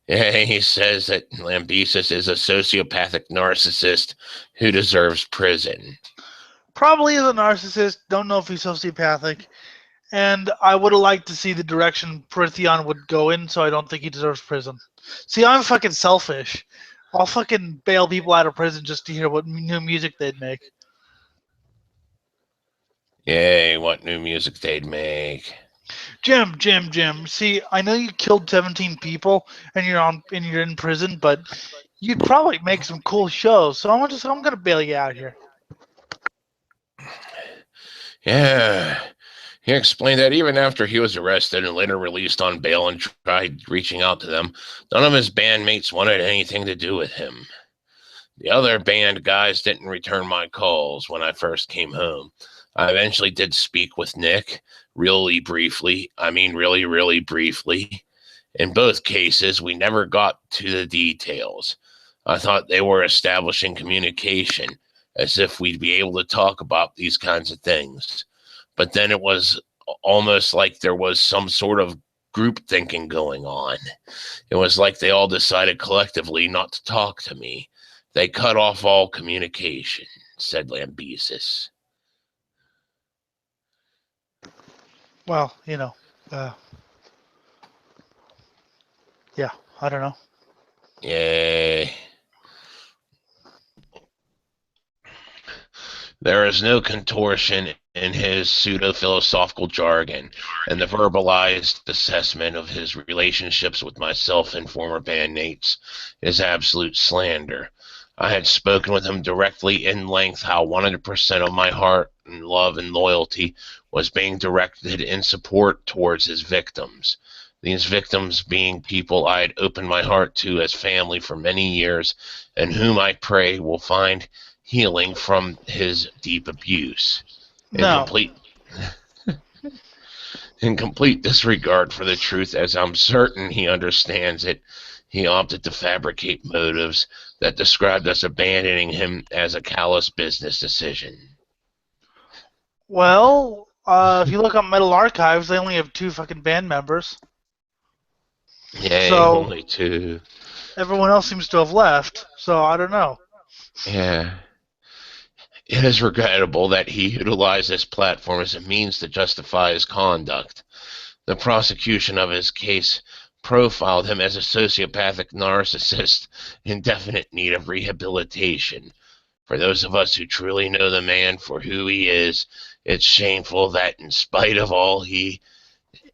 Speaker 2: Yeah, he says that Lambesis is a sociopathic narcissist who deserves prison.
Speaker 1: Probably is a narcissist. Don't know if he's sociopathic. And I would have liked to see the direction Prithion would go in, so I don't think he deserves prison. See, I'm fucking selfish. I'll fucking bail people out of prison just to hear what new music they'd make.
Speaker 2: Yay, what new music they'd make.
Speaker 1: Jim. See, I know you killed 17 people and you're in prison, but you'd probably make some cool shows. So I'm gonna bail you out here.
Speaker 2: Yeah. He explained that even after he was arrested and later released on bail and tried reaching out to them, none of his bandmates wanted anything to do with him. The other band guys didn't return my calls when I first came home. I eventually did speak with Nick, really briefly. I mean, really, really briefly. In both cases, we never got to the details. I thought they were establishing communication, as if we'd be able to talk about these kinds of things. But then it was almost like there was some sort of group thinking going on. It was like they all decided collectively not to talk to me. They cut off all communication, said Lambesis.
Speaker 1: Well, yeah, I don't know.
Speaker 2: Yay. There is no contortion in his pseudo-philosophical jargon, and the verbalized assessment of his relationships with myself and former bandmates is absolute slander. I had spoken with him directly in length how 100% of my heart and love and loyalty was being directed in support towards his victims. These victims being people I had opened my heart to as family for many years and whom I pray will find healing from his deep abuse. In complete disregard for the truth, as I'm certain he understands it, he opted to fabricate motives that described us abandoning him as a callous business decision.
Speaker 1: Well, if you look up Metal Archives, they only have 2 fucking band members.
Speaker 2: Yeah, so, only 2.
Speaker 1: Everyone else seems to have left, so I don't know.
Speaker 2: Yeah. It is regrettable that he utilized this platform as a means to justify his conduct. The prosecution of his case profiled him as a sociopathic narcissist in definite need of rehabilitation. For those of us who truly know the man for who he is, it's shameful that in spite of all, he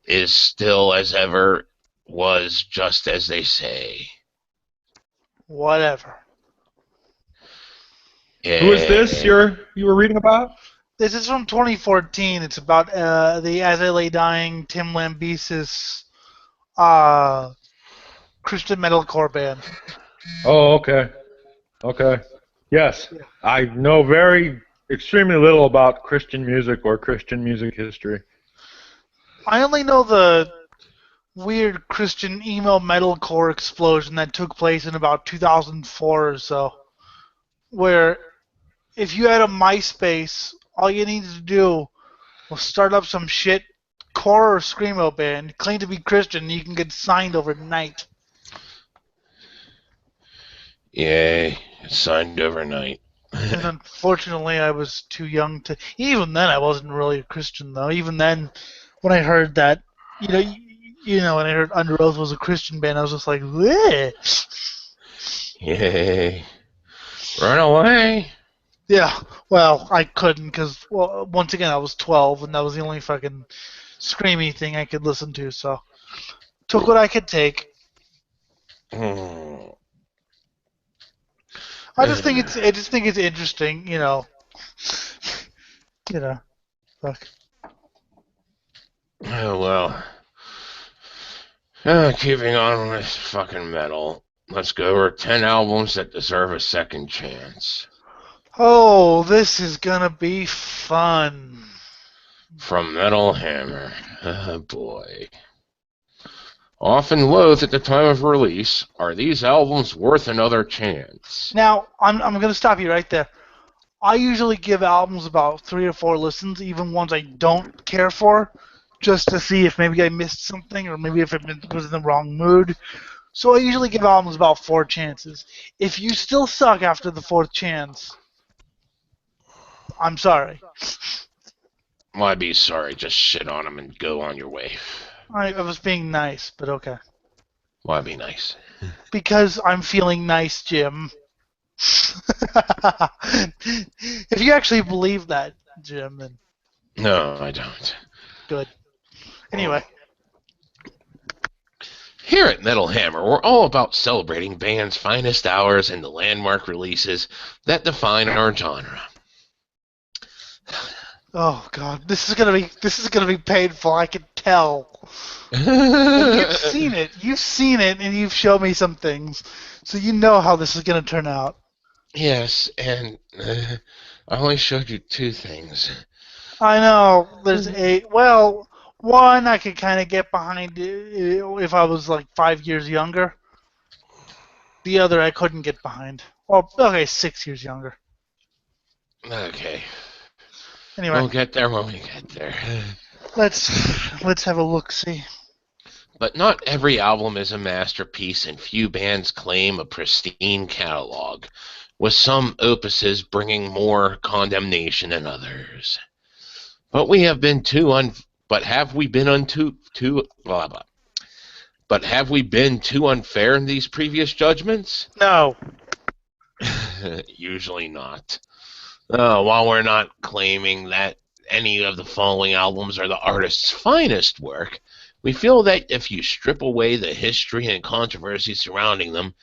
Speaker 2: is still as ever was, just as they say.
Speaker 1: Whatever.
Speaker 2: Yeah.
Speaker 3: Who is this you were reading about?
Speaker 1: This is from 2014. It's about the As I Lay Dying Tim Lambesis Christian metalcore band.
Speaker 3: Oh, okay. Okay. Yes.
Speaker 1: Yeah.
Speaker 3: I know extremely little about Christian music or Christian music history.
Speaker 1: I only know the weird Christian emo metalcore explosion that took place in about 2004 or so, where if you had a MySpace, all you needed to do was start up some shit core or screamo band, claim to be Christian, and you can get signed overnight.
Speaker 2: Yeah, signed overnight.
Speaker 1: And unfortunately, I was too young to. Even then, I wasn't really a Christian, though. Even then, when I heard that, when I heard Under Oath was a Christian band, I was just like, bleh.
Speaker 2: Yay. Run away.
Speaker 1: Yeah, well, I couldn't because, once again, I was 12, and that was the only fucking screamy thing I could listen to. So, took what I could take. I just think it's interesting, fuck.
Speaker 2: Oh, well. Keeping on with fucking metal. Let's go over 10 albums that deserve a second chance.
Speaker 1: Oh, this is gonna be fun.
Speaker 2: From Metal Hammer. Oh, boy. Often loathed at the time of release, are these albums worth another chance?
Speaker 1: Now, I'm gonna stop you right there. I usually give albums about 3 or 4 listens, even ones I don't care for, just to see if maybe I missed something or maybe if it was in the wrong mood. So I usually give albums about 4 chances. If you still suck after the 4th chance, I'm sorry.
Speaker 2: Why be sorry? Just shit on them and go on your way.
Speaker 1: I was being nice, but okay.
Speaker 2: Why be nice?
Speaker 1: Because I'm feeling nice, Jim. If you actually believe that, Jim, then
Speaker 2: No, I don't.
Speaker 1: good. Anyway.
Speaker 2: Here at Metal Hammer, we're all about celebrating bands' finest hours and the landmark releases that define our genre.
Speaker 1: Oh God, this is gonna be painful. I can tell. And you've seen it, and you've shown me some things, so you know how this is gonna turn out.
Speaker 2: Yes, and I only showed you 2 things.
Speaker 1: I know. There's one I could kind of get behind if I was like 5 years younger. The other I couldn't get behind. Well, okay, 6 years younger.
Speaker 2: Okay.
Speaker 1: Anyway,
Speaker 2: We'll get there when we get there.
Speaker 1: let's have a look-see.
Speaker 2: But not every album is a masterpiece, and few bands claim a pristine catalog, with some opuses bringing more condemnation than others. But have we been too unfair in these previous judgments?
Speaker 1: No.
Speaker 2: Usually not. While we're not claiming that any of the following albums are the artist's finest work, we feel that if you strip away the history and controversy surrounding them,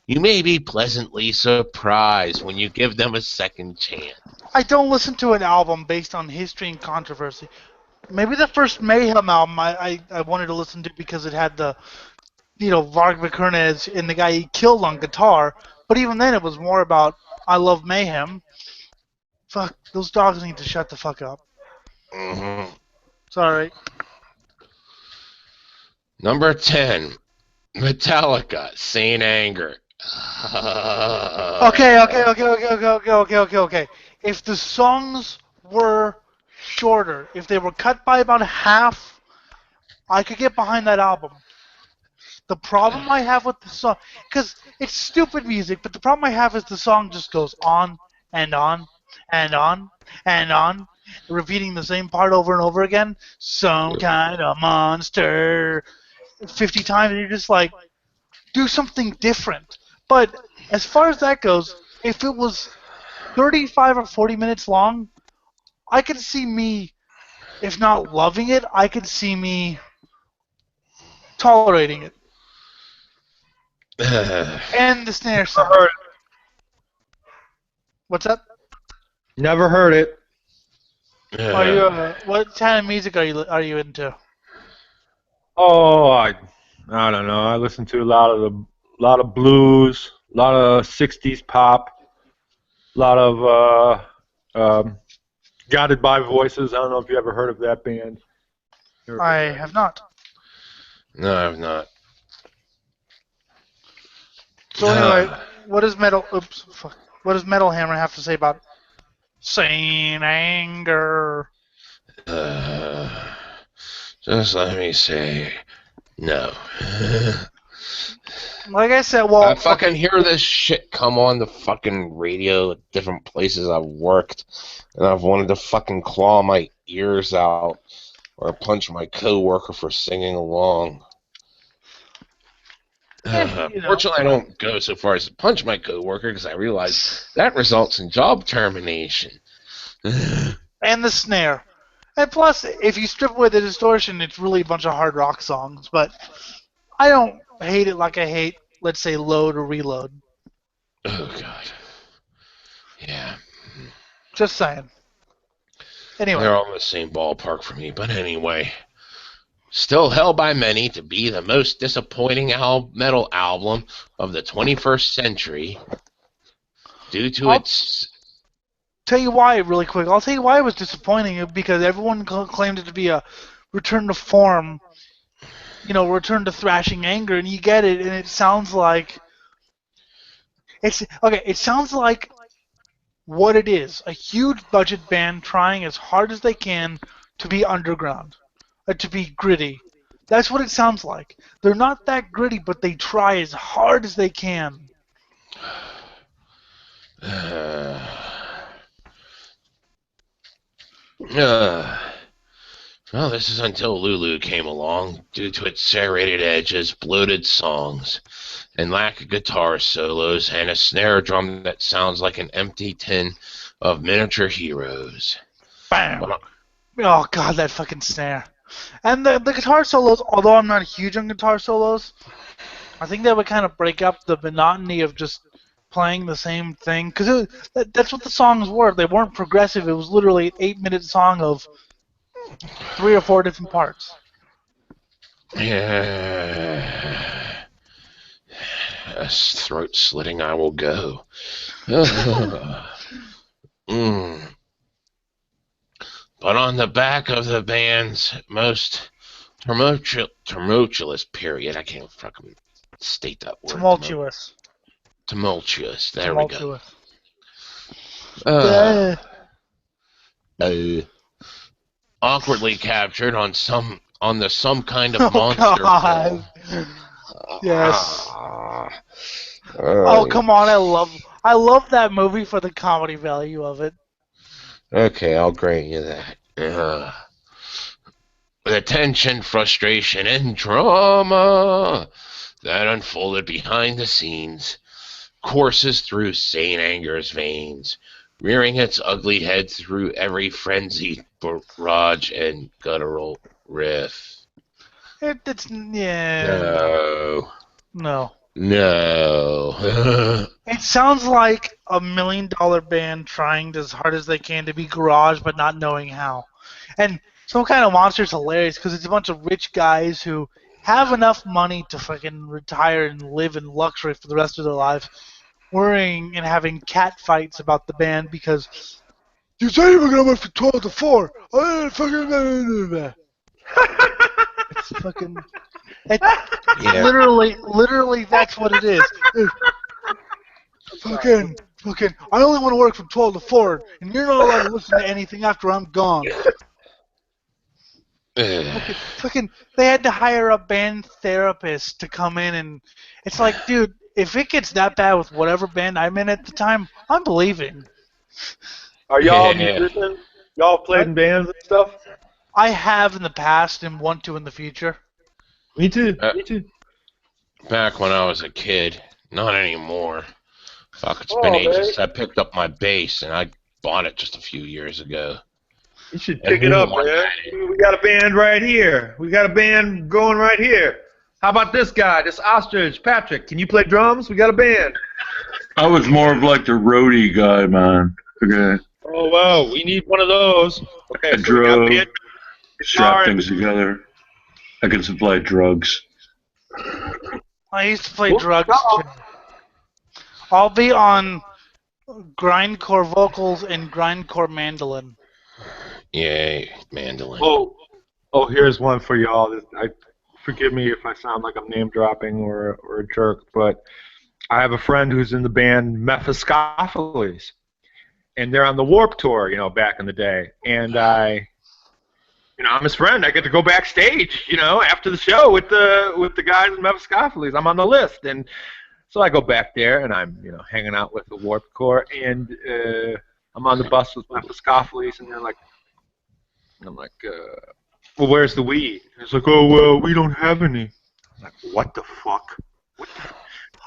Speaker 2: you may be pleasantly surprised when you give them a second chance.
Speaker 1: I don't listen to an album based on history and controversy. Maybe the first Mayhem album I wanted to listen to because it had the, Varg Vikernes and the guy he killed on guitar. But even then, it was more about I love Mayhem. Fuck, those dogs need to shut the fuck up.
Speaker 2: Mm-hmm.
Speaker 1: Sorry.
Speaker 2: Number 10, Metallica, Saint Anger.
Speaker 1: Okay. If the songs were shorter, if they were cut by about half, I could get behind that album. The problem I have with the song, because it's stupid music, but the problem I have is the song just goes on and on and on and on, repeating the same part over and over again. Some kind of monster. 50 times, and you're just like, do something different. But as far as that goes, if it was 35 or 40 minutes long, I could see me, if not loving it, I could see me tolerating it. And the snare sound.
Speaker 3: Never heard it.
Speaker 1: What's that?
Speaker 3: Never heard it.
Speaker 1: Are you? What kind of music are you into?
Speaker 3: Oh, I don't know. I listen to a lot of blues, a lot of '60s pop, a lot of Guided by Voices. I don't know if you ever heard of that band.
Speaker 1: I have not.
Speaker 2: No, I've not.
Speaker 1: So anyway, what does Metal? Oops, fuck. What does Metal Hammer have to say about Saint Anger?
Speaker 2: Just let me say, no.
Speaker 1: Like I said, well,
Speaker 2: I fucking hear this shit come on the fucking radio at different places I've worked, and I've wanted to fucking claw my ears out or punch my coworker for singing along. Fortunately, I don't go so far as to punch my coworker because I realize that results in job termination.
Speaker 1: And the snare. And plus, if you strip away the distortion, it's really a bunch of hard rock songs. But I don't hate it like I hate, let's say, Load or Reload.
Speaker 2: Oh, God. Yeah.
Speaker 1: Just saying. Anyway.
Speaker 2: They're all in the same ballpark for me. But anyway. Still held by many to be the most disappointing metal album of the 21st century due to its...
Speaker 1: Tell you why really quick. I'll tell you why it was disappointing, because everyone claimed it to be a return to form, return to thrashing anger, and you get it, and it sounds like... It sounds like what it is. A huge budget band trying as hard as they can to be underground. To be gritty. That's what it sounds like. They're not that gritty, but they try as hard as they can.
Speaker 2: Well, this is until Lulu came along, due to its serrated edges, bloated songs, and lack of guitar solos, and a snare drum that sounds like an empty tin of miniature heroes.
Speaker 1: Bam! Oh, God, that fucking snare. And the guitar solos, although I'm not huge on guitar solos, I think that would kind of break up the monotony of just playing the same thing. Because that's what the songs were. They weren't progressive. It was literally an 8-minute song of 3 or 4 different parts.
Speaker 2: Yeah. As throat slitting I will go. But on the back of the band's most tumultuous period, I can't fucking state that word. Tumultuous. There we go. Awkwardly captured on some kind of monster.
Speaker 1: God. Yes. Oh, come on! I love that movie for the comedy value of it.
Speaker 2: Okay, I'll grant you that. The tension, frustration, and drama that unfolded behind the scenes courses through Saint Anger's veins, rearing its ugly head through every frenzied barrage and guttural riff.
Speaker 1: It's No. It sounds like a $1 million band trying as hard as they can to be garage, but not knowing how. And Some Kind of Monster is hilarious because it's a bunch of rich guys who have enough money to fucking retire and live in luxury for the rest of their lives, worrying and having cat fights about the band because you said you were gonna work from 12 to 4. It's fucking. Literally, that's what it is. Fucking. I only want to work from 12 to 4, and you're not allowed to listen to anything after I'm gone. Fucking. They had to hire a band therapist to come in, and it's like, dude, if it gets that bad with whatever band I'm in at the time, I'm believing.
Speaker 3: Are y'all musicians? Y'all played in bands and stuff?
Speaker 1: I have in the past and want to in the future.
Speaker 3: Me too. Me too.
Speaker 2: Back when I was a kid. Not anymore. Fuck, it's been ages since I picked up my bass, and I bought it just a few years ago.
Speaker 3: You should pick it up, man. We got a band right here. We got a band going right here. How about this guy, this ostrich, Patrick? Can you play drums? We got a band.
Speaker 4: I was more of like the roadie guy, man. Okay.
Speaker 3: Oh, wow. We need one of those. Okay,
Speaker 4: I drove, strap things together. I can supply drugs.
Speaker 1: I used to play drugs, too. I'll be on grindcore vocals and grindcore mandolin.
Speaker 2: Yay, mandolin.
Speaker 3: Oh, here's one for y'all. Forgive me if I sound like I'm name dropping or a jerk, but I have a friend who's in the band Mephistopheles, and they're on the Warped Tour, back in the day. And I'm his friend. I get to go backstage, after the show with the guys in Mephistopheles. I'm on the list, and so I go back there, and I'm hanging out with the Warped Tour, and I'm on the bus with Mephistopheles, and they're like, I'm like, well, where's the weed? It's like, oh, well, we don't have any. I'm like, what the fuck?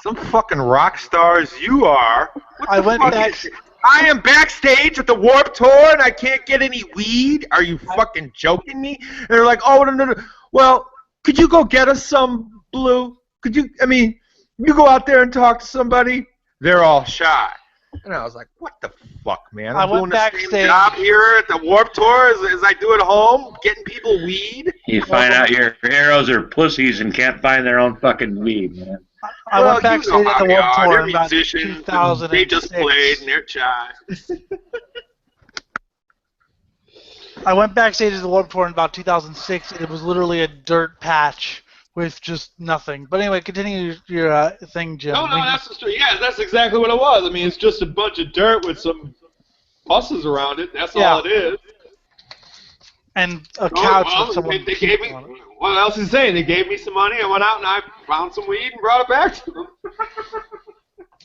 Speaker 3: Some fucking rock stars you are. I am backstage at the Warped Tour and I can't get any weed? Are you fucking joking me? And they're like, oh, no. Well, could you go get us some, Blue? You go out there and talk to somebody? They're all shy. And I was like, what the fuck, man? I'm doing the same job here at the Warped Tour as I do at home, getting people weed.
Speaker 4: You find out your heroes are pussies and can't find their own fucking weed, man.
Speaker 1: I went backstage at the Warped Tour in about 2006.
Speaker 3: They just played and they're shy.
Speaker 1: I went backstage at the Warped Tour in about 2006, and it was literally a dirt patch with just nothing. But anyway, continue your thing, Jim.
Speaker 3: No, that's exactly what it was. It's just a bunch of dirt with some buses around it. That's all it is.
Speaker 1: And a couch with someone.
Speaker 3: They gave me. What else is saying? They gave me some money. I went out and I found some weed and brought it back to them.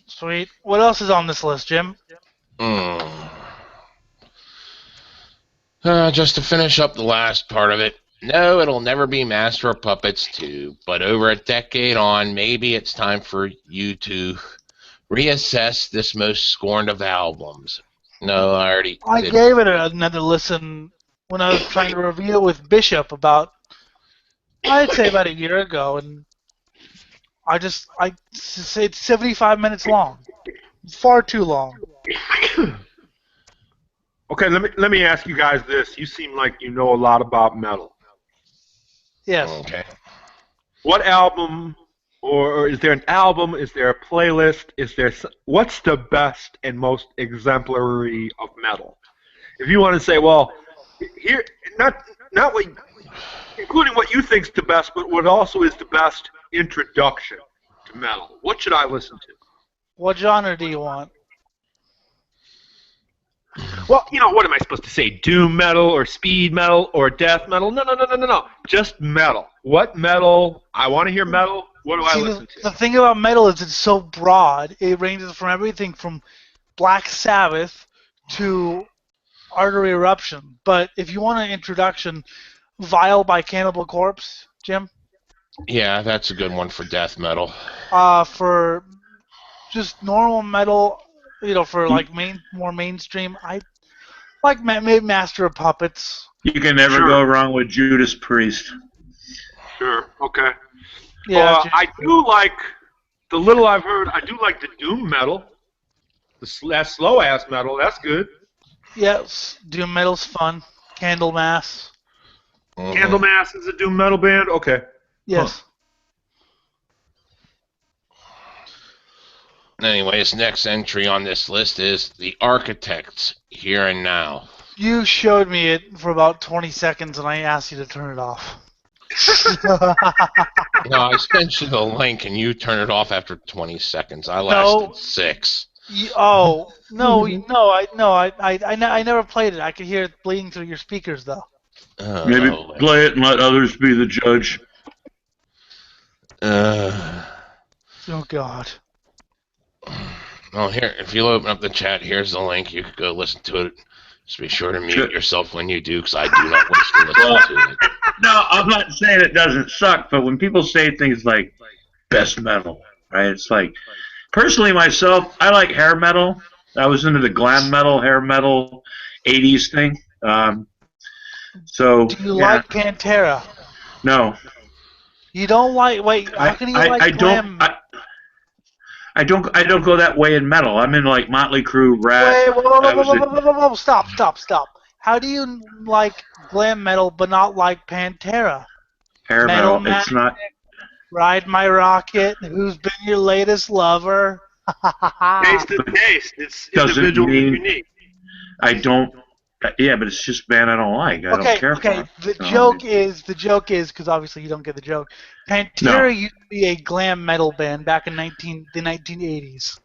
Speaker 1: Sweet. What else is on this list, Jim?
Speaker 2: Just to finish up the last part of it. No, it'll never be Master of Puppets 2, but over a decade on, maybe it's time for you to reassess this most scorned of albums. No, I
Speaker 1: gave it another listen when I was trying to review it with Bishop I'd say about a year ago, and I say it's 75 minutes long. Far too long.
Speaker 3: Okay, let me ask you guys this. You seem like you know a lot about metal.
Speaker 1: Yes.
Speaker 2: Okay.
Speaker 3: What album, or is there an album? Is there a playlist? What's the best and most exemplary of metal? If you want to say, well, here, not what, including what you think's the best, but what also is the best introduction to metal. What should I listen to?
Speaker 1: What genre do you want?
Speaker 3: Well, what am I supposed to say? Doom metal or speed metal or death metal? No. Just metal. What metal? I want to hear metal. What do I listen to?
Speaker 1: The thing about metal is it's so broad. It ranges from everything from Black Sabbath to Artery Eruption. But if you want an introduction, Vile by Cannibal Corpse, Jim?
Speaker 2: Yeah, that's a good one for death metal.
Speaker 1: For just normal metal, for like more mainstream, I like maybe Master of Puppets.
Speaker 4: You can never go wrong with Judas Priest.
Speaker 3: Sure. Okay.
Speaker 1: Yeah.
Speaker 3: I do like the little I've heard. I do like the doom metal. That slow ass metal. That's good.
Speaker 1: Yes, doom metal's fun. Candlemass.
Speaker 3: Candlemass is a doom metal band. Okay.
Speaker 1: Yes.
Speaker 2: Anyways, next entry on this list is The Architects, Here and Now.
Speaker 1: You showed me it for about 20 seconds, and I asked you to turn it off.
Speaker 2: No, I sent you the link, and you turned it off after 20 seconds. I lasted 6.
Speaker 1: I never played it. I could hear it bleeding through your speakers, though.
Speaker 4: Maybe play it and let others be the judge.
Speaker 1: Oh, God.
Speaker 2: Well, here, if you open up the chat, here's the link. You could go listen to it Just be sure to mute yourself when you do, because I do not wish to listen to it.
Speaker 4: No, I'm not saying it doesn't suck, but when people say things like best metal, right? It's like, personally myself, I like hair metal. I was into the glam metal, hair metal, 80s thing.
Speaker 1: Do you like Pantera?
Speaker 4: No.
Speaker 1: You don't like? Wait, how can you like glam?
Speaker 4: I don't go that way in metal. I'm in like Motley Crue, Rat.
Speaker 1: Wait, whoa, stop. How do you like glam metal but not like Pantera?
Speaker 4: Hair metal. It's
Speaker 1: Magic,
Speaker 4: not.
Speaker 1: Ride My Rocket. Who's been your latest lover?
Speaker 3: Taste to taste. It's individual and unique.
Speaker 4: I don't. Yeah, but it's just band I don't like. I don't care for it.
Speaker 1: The joke is because obviously you don't get the joke. Pantera used to be a glam metal band back in the 1980s.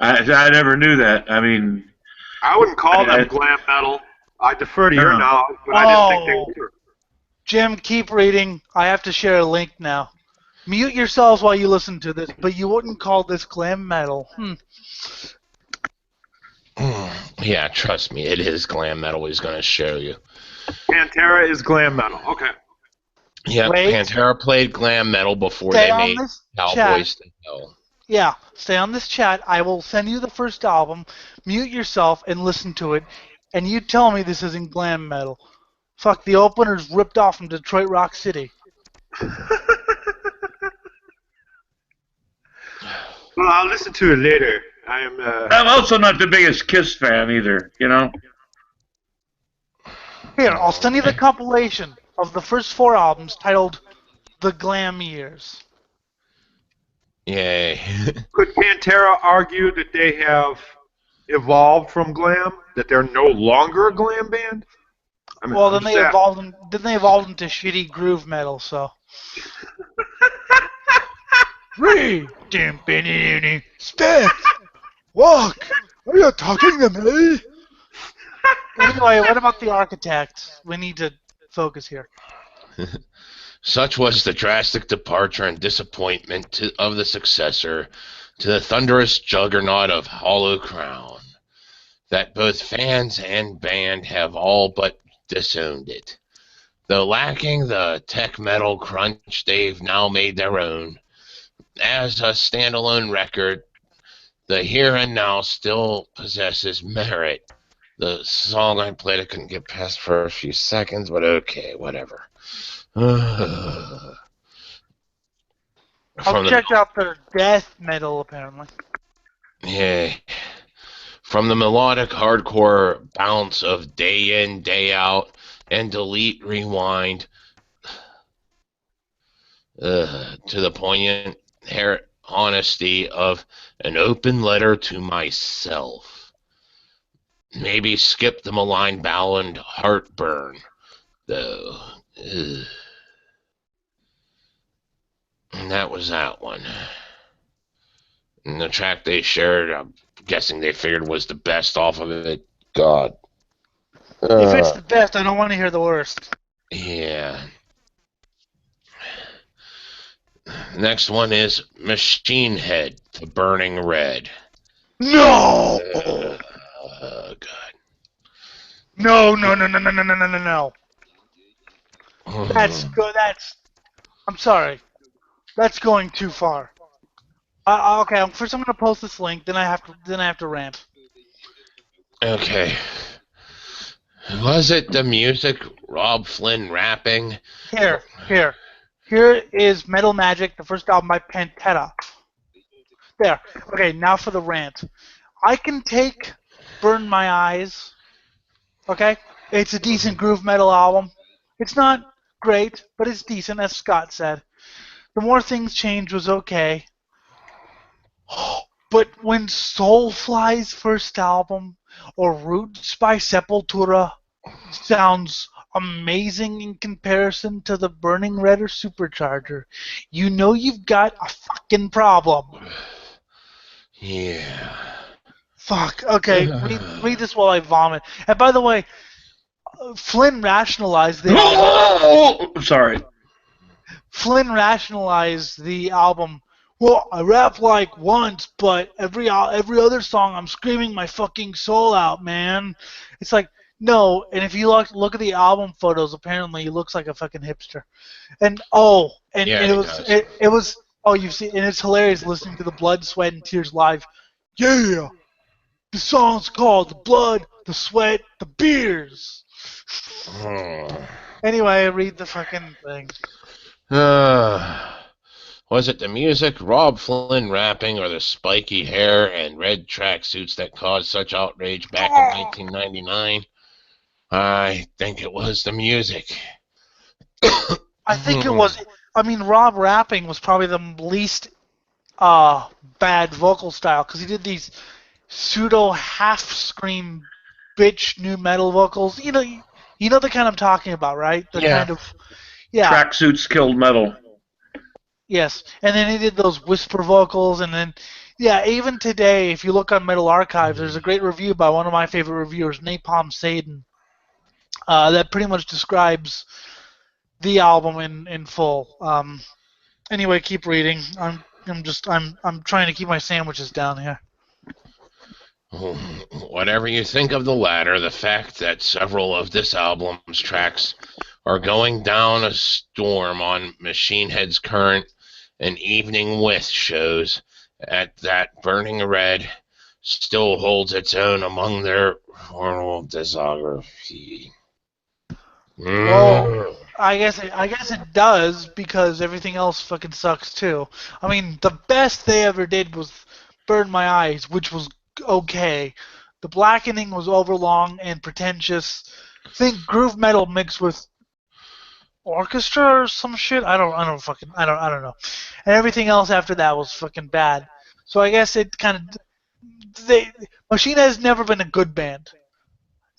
Speaker 4: I never knew that. I mean,
Speaker 3: I wouldn't call them glam metal. I defer to your knowledge, but I didn't think they were.
Speaker 1: Jim, keep reading. I have to share a link now. Mute yourselves while you listen to this, but you wouldn't call this glam metal.
Speaker 2: Yeah, trust me, it is glam metal. He's going to show you.
Speaker 3: Pantera is glam metal. Okay.
Speaker 2: Yeah, Pantera played glam metal before they made Cowboys to Hell.
Speaker 1: Yeah, stay on this chat. I will send you the first album. Mute yourself and listen to it, and you tell me this isn't glam metal. Fuck, the opener's ripped off from Detroit Rock City.
Speaker 3: Well, I'll listen to it later.
Speaker 4: I'm also not the biggest Kiss fan either, you know?
Speaker 1: Here, I'll send you the compilation of the first 4 albums titled The Glam Years.
Speaker 2: Yay.
Speaker 3: Could Pantera argue that they have evolved from glam? That they're no longer a glam band? I mean,
Speaker 1: well, then they evolved into shitty groove metal, so. 3, step, walk. Are you talking to me? Anyway, what about the Architect? We need to focus here.
Speaker 2: Such was the drastic departure and disappointment of the successor to the thunderous juggernaut of Hollow Crown, that both fans and band have all but disowned it. Though lacking the tech metal crunch they've now made their own, as a standalone record, the Here and Now still possesses merit. The song I played I couldn't get past for a few seconds, but okay, whatever.
Speaker 1: I'll check out their death metal, apparently.
Speaker 2: Yeah. From the melodic hardcore bounce of day in, day out, and delete, rewind, to the poignant honesty of an open letter to myself. Maybe skip the malign ballad Heartburn, though. And that was that one. And the track they shared, I'm guessing they figured was the best off of it. God.
Speaker 1: If it's the best, I don't want to hear the worst.
Speaker 2: Yeah. Next one is Machine Head, The Burning Red.
Speaker 1: No!
Speaker 2: God.
Speaker 1: No. That's good. I'm sorry. That's going too far. Okay, first I'm gonna post this link, then I have to rant.
Speaker 2: Okay. Was it the music, Rob Flynn rapping?
Speaker 1: Here is Metal Magic, the first album by Pantera. There. Okay, now for the rant. I can take Burn My Eyes. Okay? It's a decent groove metal album. It's not great, but it's decent, as Scott said. The More Things Change was okay. But when Soulfly's first album, or Roots by Sepultura, sounds amazing in comparison to the Burning Red or Supercharger, you know you've got a fucking problem.
Speaker 2: Yeah.
Speaker 1: Fuck. Okay, read this while I vomit. And by the way, Flynn rationalized the album.
Speaker 4: Sorry.
Speaker 1: Flynn rationalized the album well, I rap like once, but every other song I'm screaming my fucking soul out, man. It's like, no, and if you look at the album photos, apparently he looks like a fucking hipster. And
Speaker 2: Yeah,
Speaker 1: and it was you've seen, and it's hilarious listening to the Blood, Sweat and Tears live. Yeah. The song's called The Blood, the Sweat, the Beers. Anyway, read the fucking thing.
Speaker 2: Was it the music, Rob Flynn rapping, or the spiky hair and red tracksuits that caused such outrage back in 1999? I think it was the music.
Speaker 1: I think it was. I mean, Rob rapping was probably the least bad vocal style because he did these pseudo half scream bitch new metal vocals. You know the kind I'm talking about, right? The kind of
Speaker 4: tracksuits killed metal.
Speaker 1: Yes, and then he did those whisper vocals, and then even today, if you look on Metal Archives, there's a great review by one of my favorite reviewers, Napalm Saden, that pretty much describes the album in full. Anyway, keep reading. I'm trying to keep my sandwiches down here.
Speaker 2: Whatever you think of the latter, the fact that several of this album's tracks are going down a storm on Machine Head's current and Evening With shows at that Burning Red still holds its own among their formal discography.
Speaker 1: Well, I guess it does because everything else fucking sucks too. I mean, the best they ever did was Burn My Eyes, which was okay. The Blackening was overlong and pretentious. Think groove metal mixed with orchestra or some shit. I don't know. And everything else after that was fucking bad. So I guess it kind of Machine has never been a good band.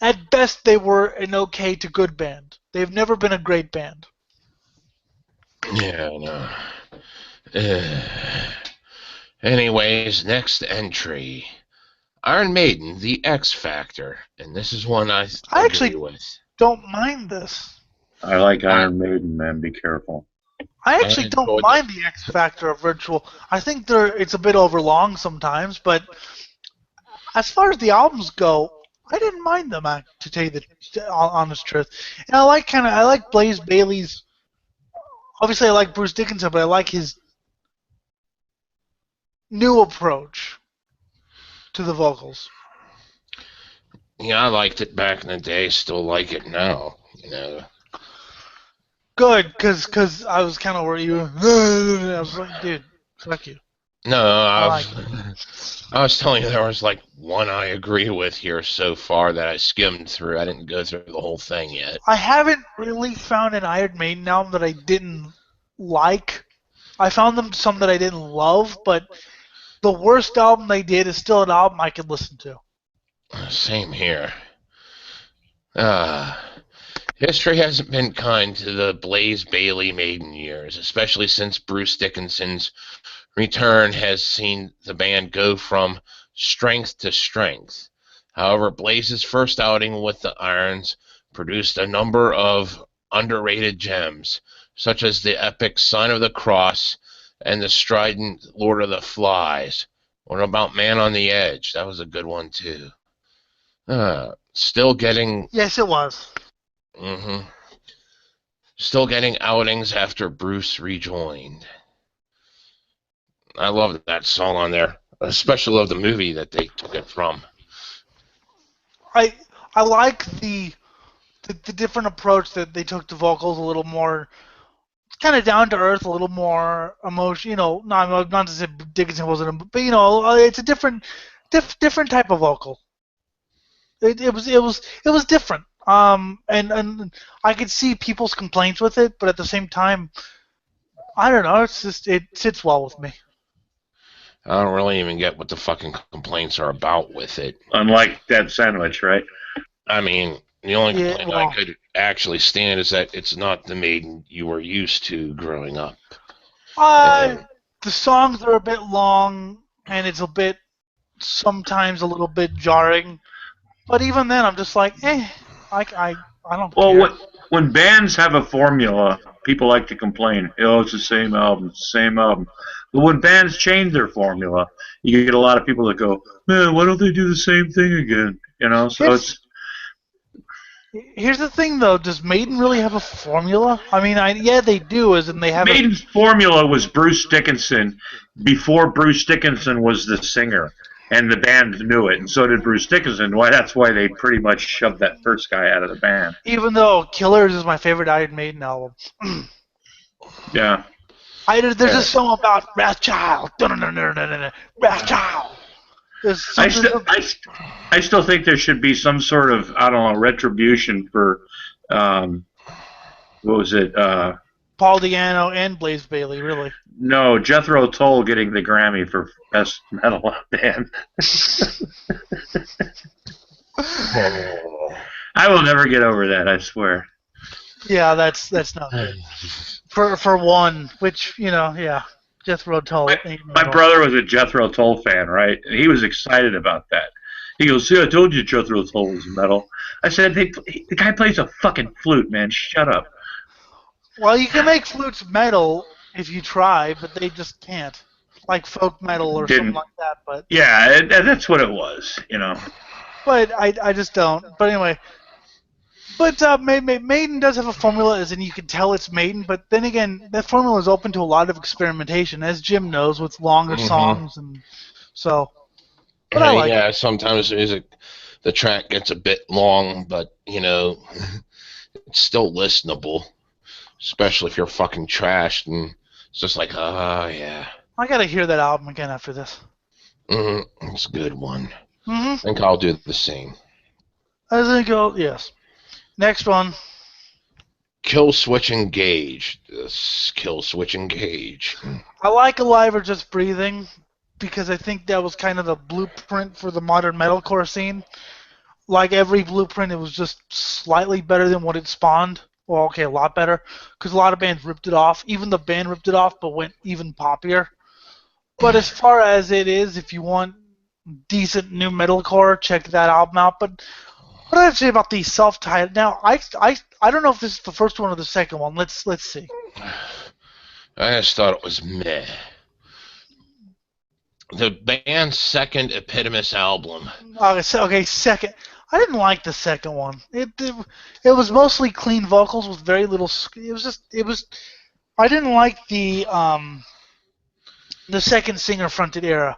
Speaker 1: At best, they were an okay to good band. They've never been a great band.
Speaker 2: Yeah, no. Anyways, next entry. Iron Maiden, The X Factor. And this is one I
Speaker 1: actually
Speaker 2: agree with.
Speaker 1: Don't mind this.
Speaker 4: I like Iron Maiden, man. Be careful.
Speaker 1: I actually don't mind the X Factor of Virtual. I think it's a bit overlong sometimes, but as far as the albums go, I didn't mind them, to tell you the honest truth. And I like Blaze Bailey's. Obviously, I like Bruce Dickinson, but I like his new approach to the vocals.
Speaker 2: Yeah, I liked it back in the day. Still like it now. You know.
Speaker 1: Good, because I was kind of worried you. I was like, dude, fuck you.
Speaker 2: No, I was telling you there was like one I agree with here so far that I skimmed through. I didn't go through the whole thing yet.
Speaker 1: I haven't really found an Iron Maiden album that I didn't like. I found some that I didn't love, but the worst album they did is still an album I could listen to.
Speaker 2: Same here. History hasn't been kind to the Blaze Bailey Maiden years, especially since Bruce Dickinson's return has seen the band go from strength to strength. However, Blaze's first outing with the Irons produced a number of underrated gems, such as the epic Sign of the Cross and the strident Lord of the Flies. What about Man on the Edge? That was a good one, too. Still getting...
Speaker 1: Yes, it was.
Speaker 2: Still getting outings after Bruce rejoined. I love that song on there. I especially love the movie that they took it from.
Speaker 1: I like the different approach that they took to vocals, a little more kind of down to earth, a little more emotion. You know, not to say Dickinson wasn't, but you know, it's a different type of vocal. It was different. And I could see people's complaints with it, but at the same time, I don't know. It's just it sits well with me.
Speaker 2: I don't really even get what the fucking complaints are about with it.
Speaker 4: Unlike Dead Sandwich, right?
Speaker 2: I mean, the only complaint I could actually stand is that it's not the Maiden you were used to growing up.
Speaker 1: The songs are a bit long, and it's sometimes a little bit jarring. But even then, I'm just like, I don't care.
Speaker 4: Well, when bands have a formula, people like to complain. Oh, it's the same album, But when bands change their formula, you get a lot of people that go, man, why don't they do the same thing again? You know, so
Speaker 1: Here's the thing, though. Does Maiden really have a formula? I mean, yeah, they do, as in they have
Speaker 4: Maiden's formula was Bruce Dickinson before Bruce Dickinson was the singer, and the band knew it, and so did Bruce Dickinson. That's why they pretty much shoved that first guy out of the band.
Speaker 1: Even though Killers is my favorite Iron Maiden album.
Speaker 4: Yeah.
Speaker 1: There's a song about Wrathchild. Wrathchild.
Speaker 4: I still think there should be some sort of, I don't know, retribution for, what was it?
Speaker 1: Paul Di'Anno and Blaze Bayley, really.
Speaker 4: No, Jethro Tull getting the Grammy for Best Metal Band. I will never get over that, I swear.
Speaker 1: Yeah, that's not good. For one, which, yeah. Jethro Tull.
Speaker 4: My brother was a Jethro Tull fan, right? And he was excited about that. He goes, "See, I told you Jethro Tull was metal." I said, the guy plays a fucking flute, man. Shut up.
Speaker 1: Well, you can make flutes metal if you try, but they just can't. Like folk metal or something like that. But
Speaker 4: yeah, that's what it was,
Speaker 1: But I just don't. But anyway. But Maiden does have a formula, as in you can tell it's Maiden, but then again, that formula is open to a lot of experimentation, as Jim knows, with longer songs, and so. But I like it.
Speaker 2: Sometimes the track gets a bit long, but, it's still listenable, especially if you're fucking trashed, and it's just like, yeah.
Speaker 1: I gotta hear that album again after this.
Speaker 2: It's a good one. I think I'll do the same.
Speaker 1: I think yes. Next one.
Speaker 2: Kill Switch Engage. Kill Switch Engage.
Speaker 1: I like Alive or Just Breathing because I think that was kind of the blueprint for the modern metalcore scene. Like every blueprint, it was just slightly better than what it spawned. Well, okay, a lot better, because a lot of bands ripped it off. Even the band ripped it off, but went even poppier. But as far as it is, if you want decent new metalcore, check that album out. But what did I say about the self-titled? Now, I don't know if this is the first one or the second one. Let's see.
Speaker 2: I just thought it was meh. The band's second Epitomus album.
Speaker 1: Okay, second. I didn't like the second one. It was mostly clean vocals with very little. I didn't like the second singer fronted era.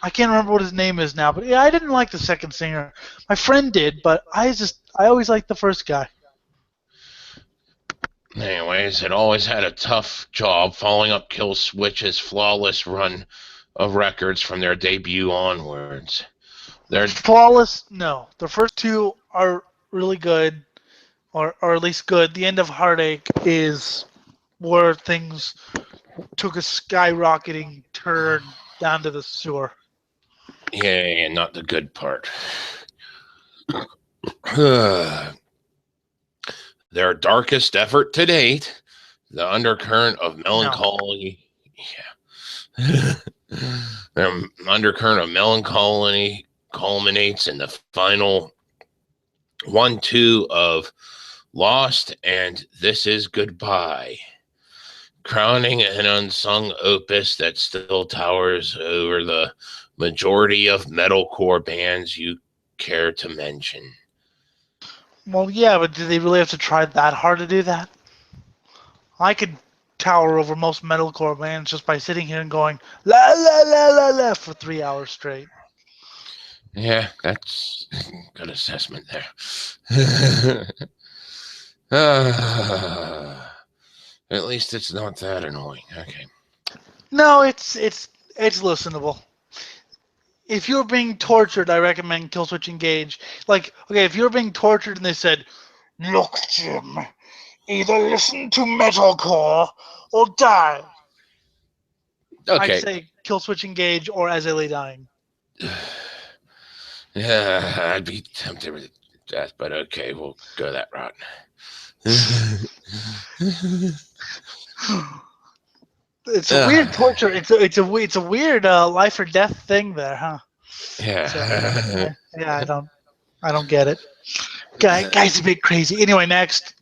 Speaker 1: I can't remember what his name is now, but yeah, I didn't like the second singer. My friend did, but I always liked the first guy.
Speaker 2: Anyways, it always had a tough job following up Kill Switch's flawless run of records from their debut onwards. They're
Speaker 1: flawless? No. The first two are really good, or at least good. The End of Heartache is where things took a skyrocketing turn down to the sewer.
Speaker 2: Yeah, not the good part. Their darkest effort to date, the undercurrent of melancholy. No. Yeah. Their undercurrent of melancholy culminates in the final 1-2 of Lost and This Is Goodbye, crowning an unsung opus that still towers over the majority of metalcore bands you care to mention.
Speaker 1: Well, yeah, but do they really have to try that hard to do that? I could tower over most metalcore bands just by sitting here and going la la la la la for 3 hours straight.
Speaker 2: Yeah, that's a good assessment there. At least it's not that annoying. Okay.
Speaker 1: No, it's listenable. If you're being tortured, I recommend Killswitch Engage. Like, okay, if you're being tortured and they said, "Look, Jim, either listen to metalcore or die,"
Speaker 2: okay,
Speaker 1: I'd say Killswitch Engage or As I Lay Dying.
Speaker 2: Yeah, I'd be tempted with death, but okay, we'll go that route.
Speaker 1: It's a weird torture. It's a weird life or death thing there, huh?
Speaker 2: Yeah.
Speaker 1: So, yeah, I don't get it. Guy's a bit crazy. Anyway, next.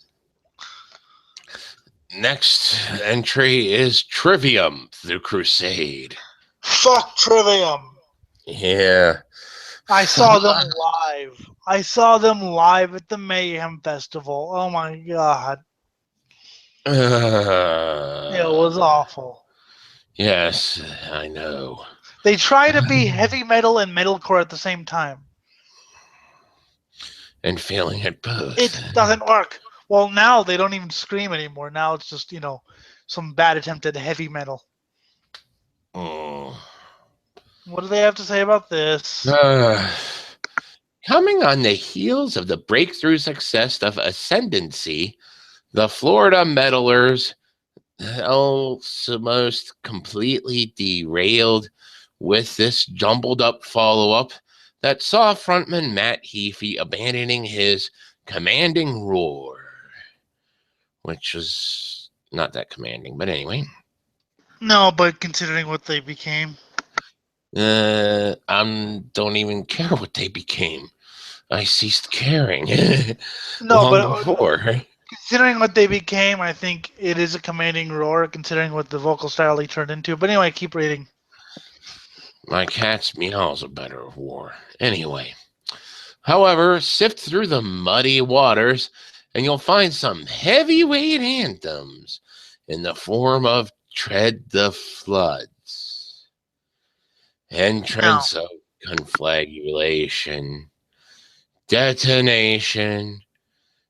Speaker 2: Next entry is Trivium, the Crusade.
Speaker 1: Fuck Trivium.
Speaker 2: Yeah.
Speaker 1: I saw them live. I saw them live at the Mayhem Festival. Oh my god. It was awful.
Speaker 2: Yes, I know.
Speaker 1: They try to be heavy metal and metalcore at the same time.
Speaker 2: And failing at both.
Speaker 1: It doesn't work. Well, now they don't even scream anymore. Now it's just, some bad attempt at heavy metal.
Speaker 2: Oh.
Speaker 1: What do they have to say about this?
Speaker 2: Coming on the heels of the breakthrough success of Ascendancy, the Florida metalers almost completely derailed with this jumbled up follow-up that saw frontman Matt Heafy abandoning his commanding roar, which was not that commanding, but anyway.
Speaker 1: No, but considering what they became.
Speaker 2: I don't even care what they became. I ceased caring before.
Speaker 1: Considering what they became, I think it is a commanding roar, considering what the vocal style he turned into. But anyway, keep reading.
Speaker 2: My cat's meow's a better war. Anyway. However, sift through the muddy waters, and you'll find some heavyweight anthems in the form of Tread the Floods, Entrance of Conflagration, Detonation,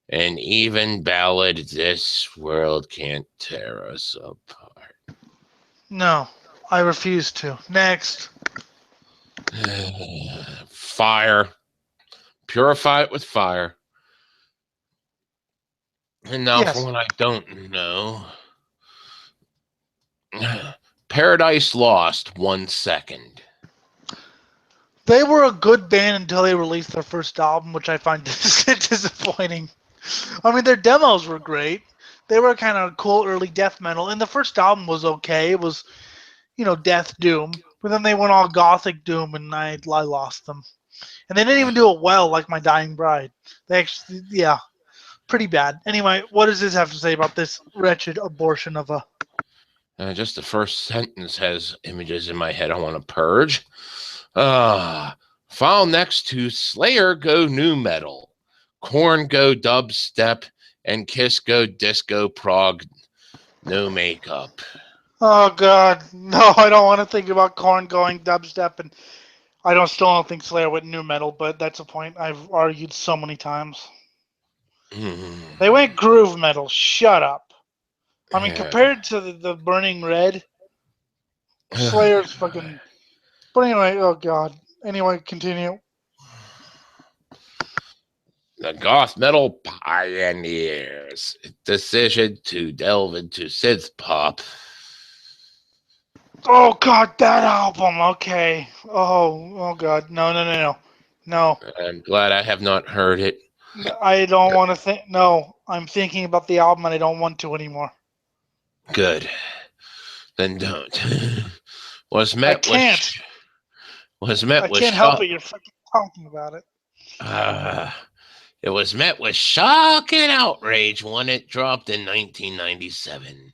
Speaker 2: and even ballad This World Can't Tear Us Apart.
Speaker 1: No, I refuse to. Next.
Speaker 2: Fire. Purify it with fire. And now for what I don't know. Paradise Lost, 1 second.
Speaker 1: They were a good band until they released their first album, which I find disappointing. I mean, their demos were great. They were kind of cool early death metal, and the first album was okay. It was, death doom. But then they went all gothic doom, and I lost them. And they didn't even do it well, like My Dying Bride. They actually, pretty bad. Anyway, what does this have to say about this wretched abortion of a...
Speaker 2: Just the first sentence has images in my head I want to purge. File next to Slayer go new metal, Korn go dubstep, and Kiss go disco prog, no makeup.
Speaker 1: Oh God, no! I don't want to think about Korn going dubstep, and I still don't think Slayer went new metal. But that's a point I've argued so many times. They went groove metal. Shut up. I mean, compared to the Burning Red, Slayer's fucking... But anyway, oh God. Anyway, continue.
Speaker 2: The goth metal pioneers' decision to delve into synth pop.
Speaker 1: Oh God, that album. Okay. Oh God. No.
Speaker 2: I'm glad I have not heard it.
Speaker 1: I don't want to think. No, I'm thinking about the album and I don't want to anymore.
Speaker 2: Good. Then don't.
Speaker 1: I can't help it. You're fucking talking about it.
Speaker 2: It was met with shock and outrage when it dropped in 1997.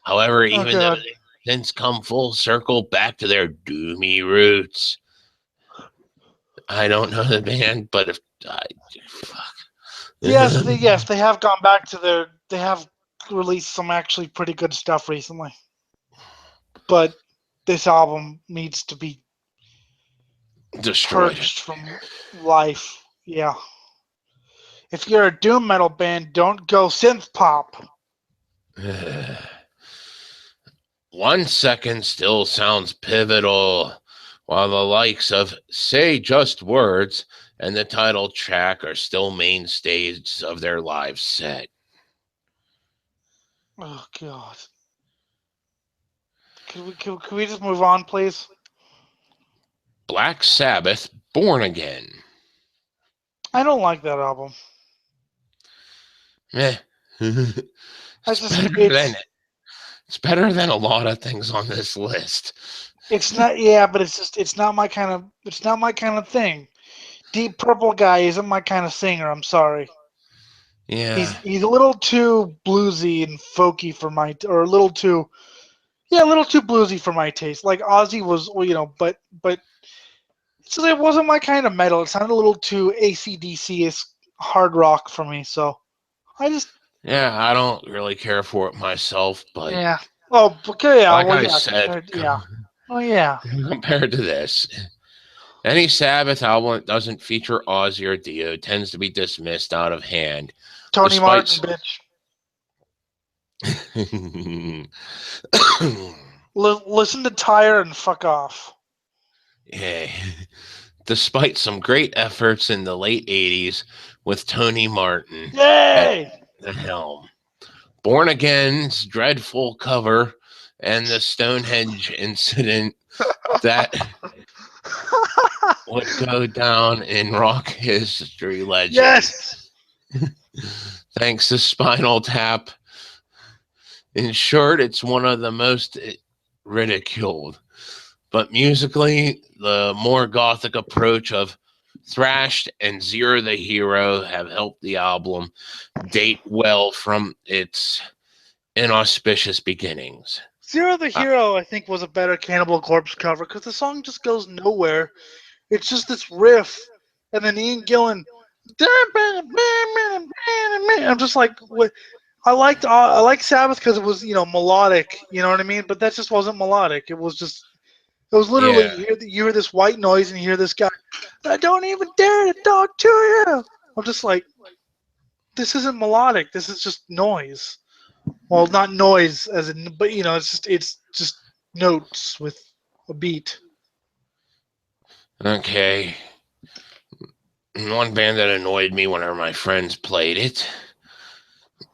Speaker 2: However, even though they've since come full circle back to their doomy roots. I don't know the band, but fuck.
Speaker 1: Yes, they have gone back to their... They have released some actually pretty good stuff recently. But this album needs to be
Speaker 2: destroyed,
Speaker 1: purged from life. Yeah. If you're a doom metal band, don't go synth pop.
Speaker 2: 1 second still sounds pivotal, while the likes of Say Just Words and the title track are still mainstays of their live set.
Speaker 1: Oh God. Can we just move on, please?
Speaker 2: Black Sabbath, Born Again.
Speaker 1: I don't like that album.
Speaker 2: It's better than a lot of things on this list.
Speaker 1: It's not, but it's not my kind of thing. Deep Purple guy isn't my kind of singer. I'm sorry.
Speaker 2: Yeah.
Speaker 1: He's a little too bluesy and folky for or a little too bluesy for my taste. Like Ozzy was, but it wasn't my kind of metal. It sounded a little too AC/DC-ish hard rock for me. So I just
Speaker 2: I don't really care for it myself, but
Speaker 1: yeah. Oh, okay, yeah.
Speaker 2: like
Speaker 1: Well,
Speaker 2: I
Speaker 1: yeah.
Speaker 2: said,
Speaker 1: Yeah. Oh, yeah.
Speaker 2: compared to this, any Sabbath album that doesn't feature Ozzy or Dio tends to be dismissed out of hand.
Speaker 1: Tony Martin, bitch. Listen to Tyre and fuck off.
Speaker 2: Yeah. Despite some great efforts in the late 80s with Tony Martin
Speaker 1: Yay!
Speaker 2: at the helm. Born Again's dreadful cover and the Stonehenge incident that would go down in rock history legend.
Speaker 1: Yes!
Speaker 2: Thanks to Spinal Tap. In short, it's one of the most ridiculed. But musically, the more gothic approach of Thrashed and Zero the Hero have helped the album date well from its inauspicious beginnings.
Speaker 1: Zero the Hero, I think, was a better Cannibal Corpse cover because the song just goes nowhere. It's just this riff, and then Ian Gillan. I'm just like, what? I liked Sabbath because it was melodic, you know what I mean? But that just wasn't melodic. It was literally you hear this white noise and you hear this guy. I don't even dare to talk to you. I'm just like, this isn't melodic. This is just noise. Well, not noise as in, but it's just notes with a beat.
Speaker 2: Okay. One band that annoyed me whenever my friends played it,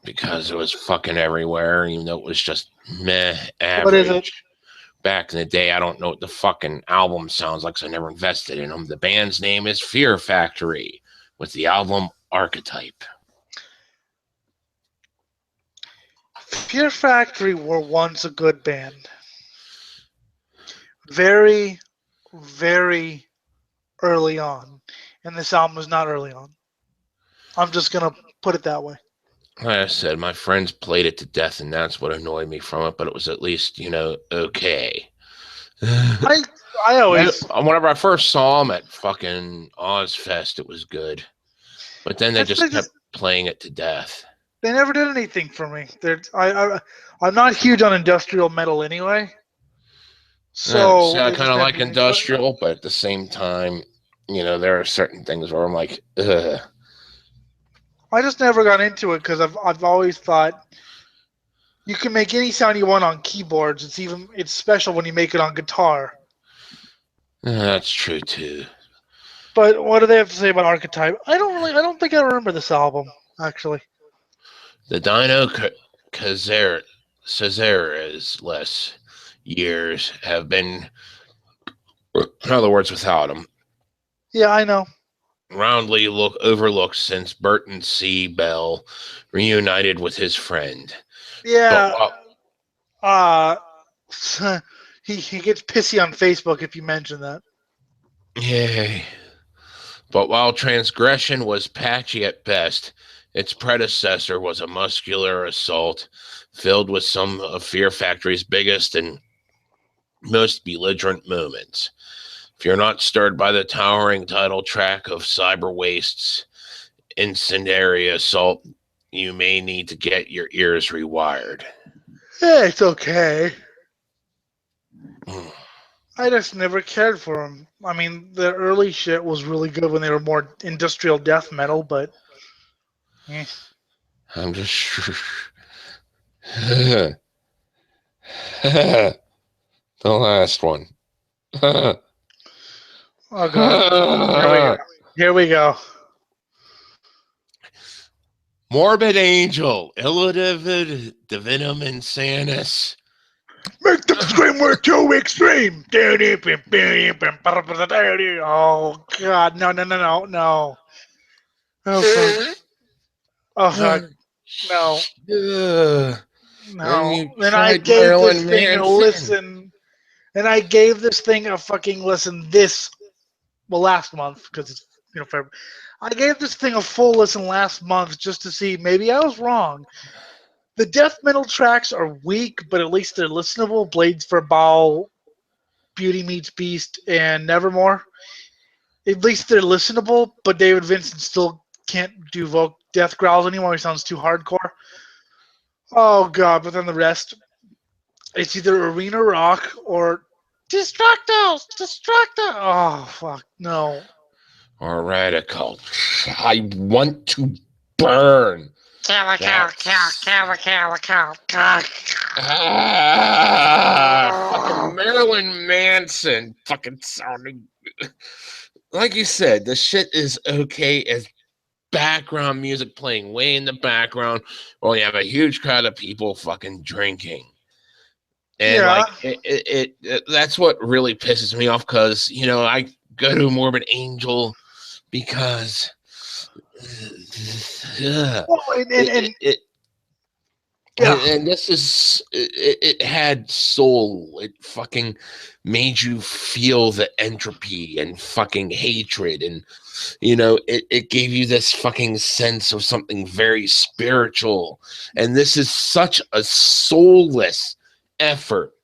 Speaker 2: because it was fucking everywhere, even though it was just meh, average.
Speaker 1: What is it?
Speaker 2: Back in the day, I don't know what the fucking album sounds like, so I never invested in them. The band's name is Fear Factory, with the album Archetype.
Speaker 1: Fear Factory were once a good band. Very, very early on. And this album was not early on. I'm just going to put it that way.
Speaker 2: Like I said, my friends played it to death, and that's what annoyed me from it, but it was at least, okay.
Speaker 1: I always...
Speaker 2: Whenever I first saw them at fucking Ozfest, it was good. But then they just kept playing it to death.
Speaker 1: They never did anything for me. I'm not huge on industrial metal anyway. So
Speaker 2: I kind of like industrial, but at the same time, there are certain things where I'm like, ugh.
Speaker 1: I just never got into it because I've always thought you can make any sound you want on keyboards. It's special when you make it on guitar.
Speaker 2: That's true too.
Speaker 1: But what do they have to say about Archetype? I don't think I remember this album actually.
Speaker 2: The Dino Cazares less years have been, in other words, without him.
Speaker 1: Yeah, I know.
Speaker 2: Roundly overlooked since Burton C. Bell reunited with his friend.
Speaker 1: Yeah. He gets pissy on Facebook if you mention that.
Speaker 2: Yay. But while Transgression was patchy at best, its predecessor was a muscular assault filled with some of Fear Factory's biggest and most belligerent moments. If you're not stirred by the towering title track of Cyber Waste's incendiary assault, you may need to get your ears rewired.
Speaker 1: Yeah, it's okay. I just never cared for them. I mean, the early shit was really good when they were more industrial death metal, but...
Speaker 2: I'm just... the last one.
Speaker 1: Oh, God. Here we go.
Speaker 2: Morbid Angel, Illidivin Divinum Insanus.
Speaker 1: Make them scream, we're too extreme. Oh, God. No. Oh, fuck. Oh, fuck. No. No. And I gave this thing a listen. And I gave this thing a fucking listen last month because it's for. I gave this thing a full listen last month just to see. Maybe I was wrong. The death metal tracks are weak, but at least they're listenable. Blades for Baal, Beauty Meets Beast, and Nevermore. At least they're listenable, but David Vincent still can't do death growls anymore. He sounds too hardcore. Oh god! But then the rest, it's either arena rock or Destructos. Oh fuck no!
Speaker 2: Or radical. I want to burn.
Speaker 5: Fucking
Speaker 2: Marilyn Manson fucking sounding. Like you said, the shit is okay as background music playing way in the background while you have a huge crowd of people fucking drinking. And like it that's what really pisses me off, because I go to Morbid Angel because and this is it had soul. It fucking made you feel the entropy and fucking hatred, and it gave you this fucking sense of something very spiritual. And this is such a soulless effort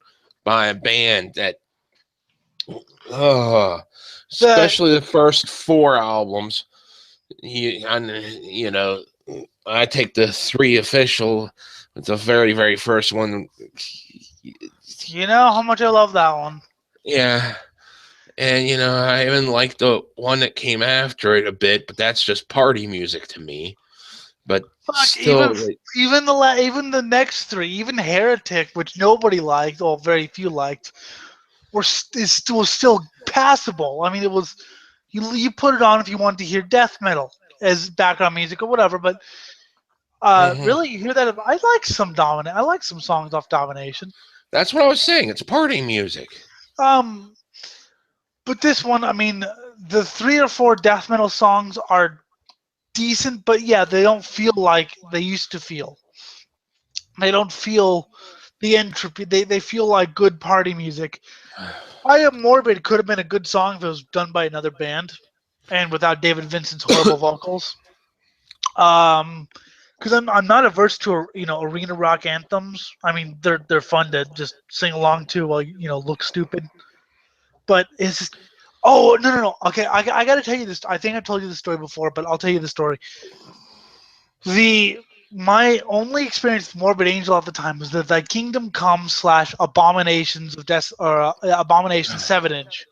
Speaker 2: by a band that especially the first 4 albums. I take the 3 official. The very, very first one.
Speaker 1: You know how much I love that one.
Speaker 2: Yeah. And, I even like the one that came after it a bit, but that's just party music to me. But still,
Speaker 1: even the next 3, even Heretic, which nobody liked, or very few liked, was still passable. I mean, it was you put it on if you wanted to hear death metal as background music or whatever, but really, you hear that? I like some songs off Domination.
Speaker 2: That's what I was saying. It's party music.
Speaker 1: But this one, I mean, the 3 or 4 death metal songs are decent, but yeah, they don't feel like they used to feel. They don't feel the entropy. They feel like good party music. I Am Morbid could have been a good song if it was done by another band and without David Vincent's horrible vocals. Because I'm not averse to arena rock anthems. I mean, they're fun to just sing along to while look stupid. But it's just, no. Okay, I got to tell you this. I think I told you the story before, but I'll tell you the story. My only experience with Morbid Angel at the time was the Kingdom Come / Abominations of Death, or Abomination 7-inch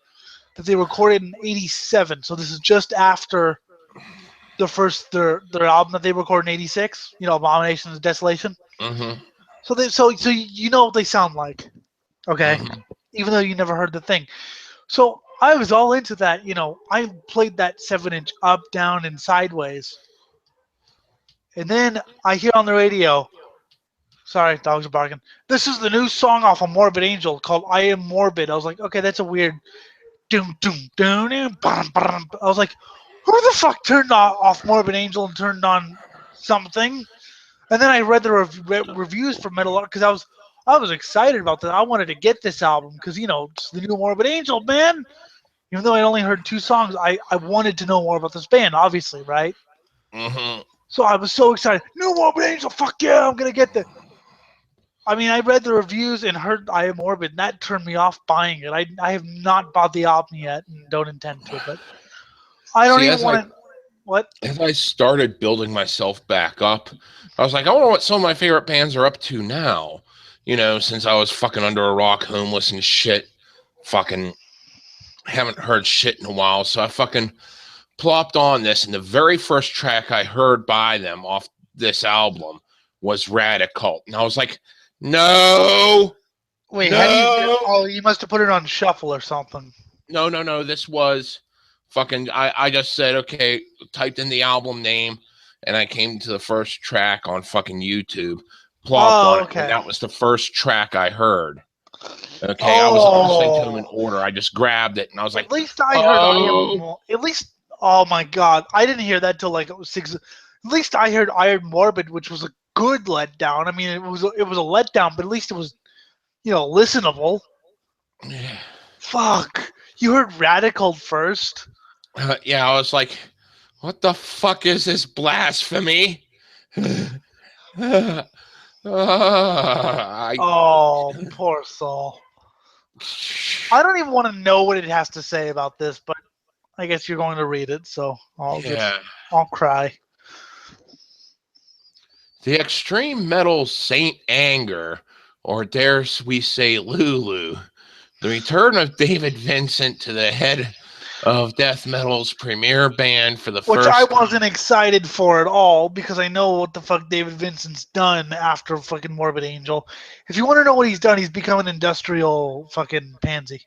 Speaker 1: that they recorded in '87. So this is just after the first their album that they recorded in '86, Abominations of Desolation.
Speaker 2: Mm-hmm.
Speaker 1: So you know what they sound like, okay?
Speaker 2: Mm-hmm.
Speaker 1: Even though you never heard the thing. So I was all into that. I played that 7-inch up, down, and sideways. And then I hear on the radio, sorry, dogs are barking. This is the new song off of Morbid Angel called "I Am Morbid." I was like, okay, that's a weird. I was like, who the fuck turned off Morbid Angel and turned on something? And then I read the reviews for Metal Art, because I was excited about that. I wanted to get this album because it's the new Morbid Angel, man. Even though I only heard 2 songs, I wanted to know more about this band, obviously, right?
Speaker 2: Mm-hmm.
Speaker 1: So I was so excited. New Morbid Angel, fuck yeah, I'm gonna get this. I mean, I read the reviews and heard I Am Morbid, and that turned me off buying it. I have not bought the album yet and don't intend to, but I don't even want to. What?
Speaker 2: As I started building myself back up, I was like, I wonder what some of my favorite bands are up to now. Since I was fucking under a rock, homeless and shit, fucking haven't heard shit in a while. So I fucking plopped on this, and the very first track I heard by them off this album was Radical. And I was like, no.
Speaker 1: Wait,
Speaker 2: no.
Speaker 1: How do you must have put it on shuffle or something.
Speaker 2: No. This was fucking, I just said, okay, typed in the album name, and I came to the first track on fucking YouTube, plopped on it, and that was the first track I heard. Okay, I was listening to them in order. I just grabbed it, and I was like,
Speaker 1: at least I heard at least, oh my god, I didn't hear that till like it was 6. At least I heard Iron Morbid, which was a good letdown. I mean, it was a letdown, but at least it was, listenable.
Speaker 2: Yeah.
Speaker 1: Fuck, you heard Radical first.
Speaker 2: Yeah, I was like, what the fuck is this blasphemy?
Speaker 1: Oh, poor soul. I don't even want to know what it has to say about this, but I guess you're going to read it, so I'll cry.
Speaker 2: The extreme metal Saint Anger, or dare we say Lulu, the return of David Vincent to the head of death metal's premier band for the
Speaker 1: Which
Speaker 2: first
Speaker 1: I wasn't excited for at all, because I know what the fuck David Vincent's done after fucking Morbid Angel. If you want to know what he's done, he's become an industrial fucking pansy.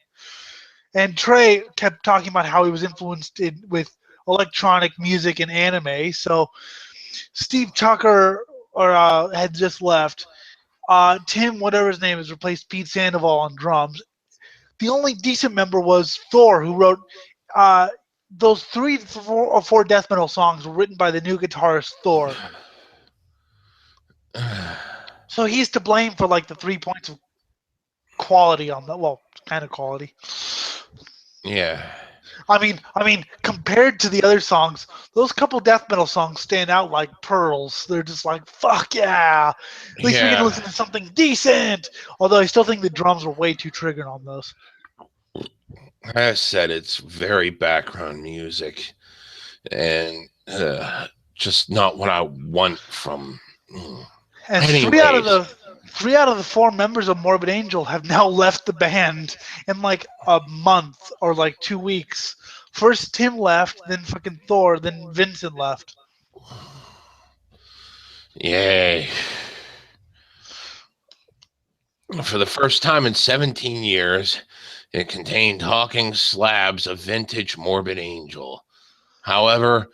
Speaker 1: And Trey kept talking about how he was influenced with electronic music and anime. So Steve Tucker had just left. Tim, whatever his name is, replaced Pete Sandoval on drums. The only decent member was Thor, who wrote those 3 or 4 death metal songs were written by the new guitarist Thor. So he's to blame for like the 3 points of quality on that. Well, kind of quality.
Speaker 2: Yeah.
Speaker 1: I mean, compared to the other songs, those couple death metal songs stand out like pearls. They're just like, fuck yeah! At least we can listen to something decent. Although I still think the drums were way too triggered on those.
Speaker 2: I said it's very background music, and just not what I want from.
Speaker 1: And three out of the 4 members of Morbid Angel have now left the band in like a month or like 2 weeks. First Tim left, then fucking Thor, then Vincent left.
Speaker 2: Yay. For the first time in 17 years, it contained talking slabs of vintage Morbid Angel. However,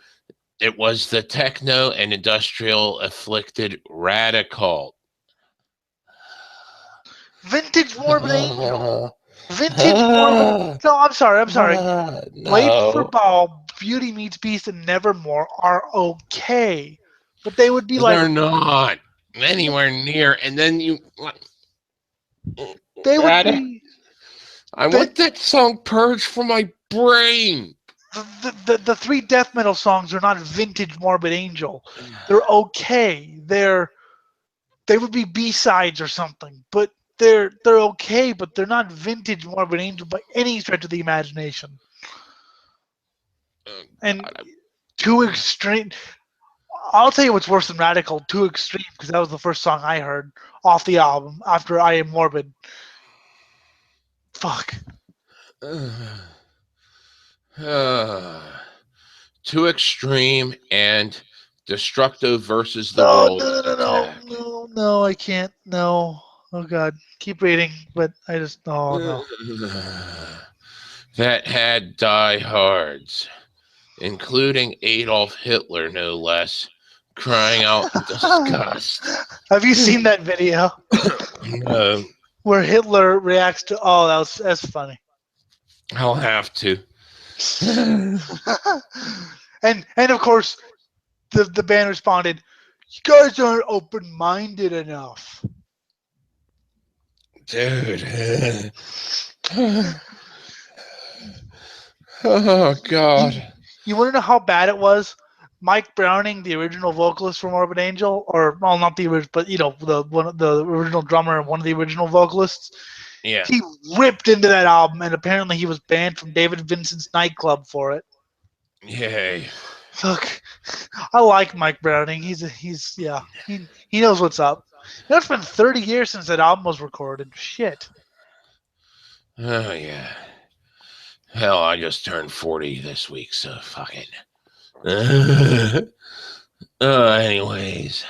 Speaker 2: it was the techno and industrial afflicted radical.
Speaker 1: Vintage Morbid Angel. Vintage Morbid. No, I'm sorry.
Speaker 2: No.
Speaker 1: Wait for Ball, Beauty Meets Beast, and Nevermore are okay, but they would be like
Speaker 2: they're not anywhere near. And then
Speaker 1: they would be.
Speaker 2: I want that song purged from my brain.
Speaker 1: The 3 death metal songs are not vintage Morbid Angel. They're okay. They would be B-sides or something, but they're okay, but they're not vintage Morbid Angel by any stretch of the imagination. And Too Extreme. I'll tell you what's worse than Radical, Too Extreme, because that was the first song I heard off the album after I Am Morbid. Fuck.
Speaker 2: Too Extreme and Destructo versus the World.
Speaker 1: No, I can't. No. Oh, God. Keep reading, but I just... no.
Speaker 2: That had diehards, including Adolf Hitler, no less, crying out in disgust.
Speaker 1: Have you seen that video?
Speaker 2: No.
Speaker 1: Where Hitler reacts to... Oh, that's funny.
Speaker 2: I'll have to.
Speaker 1: and of course, the band responded, "You guys aren't open-minded enough."
Speaker 2: Dude. Oh, God.
Speaker 1: You want to know how bad it was? Mike Browning, the original vocalist for Morbid Angel, or, well, not the original, but, the original drummer and one of the original vocalists,
Speaker 2: yeah,
Speaker 1: he ripped into that album, and apparently he was banned from David Vincent's nightclub for it.
Speaker 2: Yay.
Speaker 1: Look, I like Mike Browning. He knows what's up. It's been 30 years since that album was recorded. Shit.
Speaker 2: Oh, yeah. Hell, I just turned 40 this week, so fuck it. Anyways.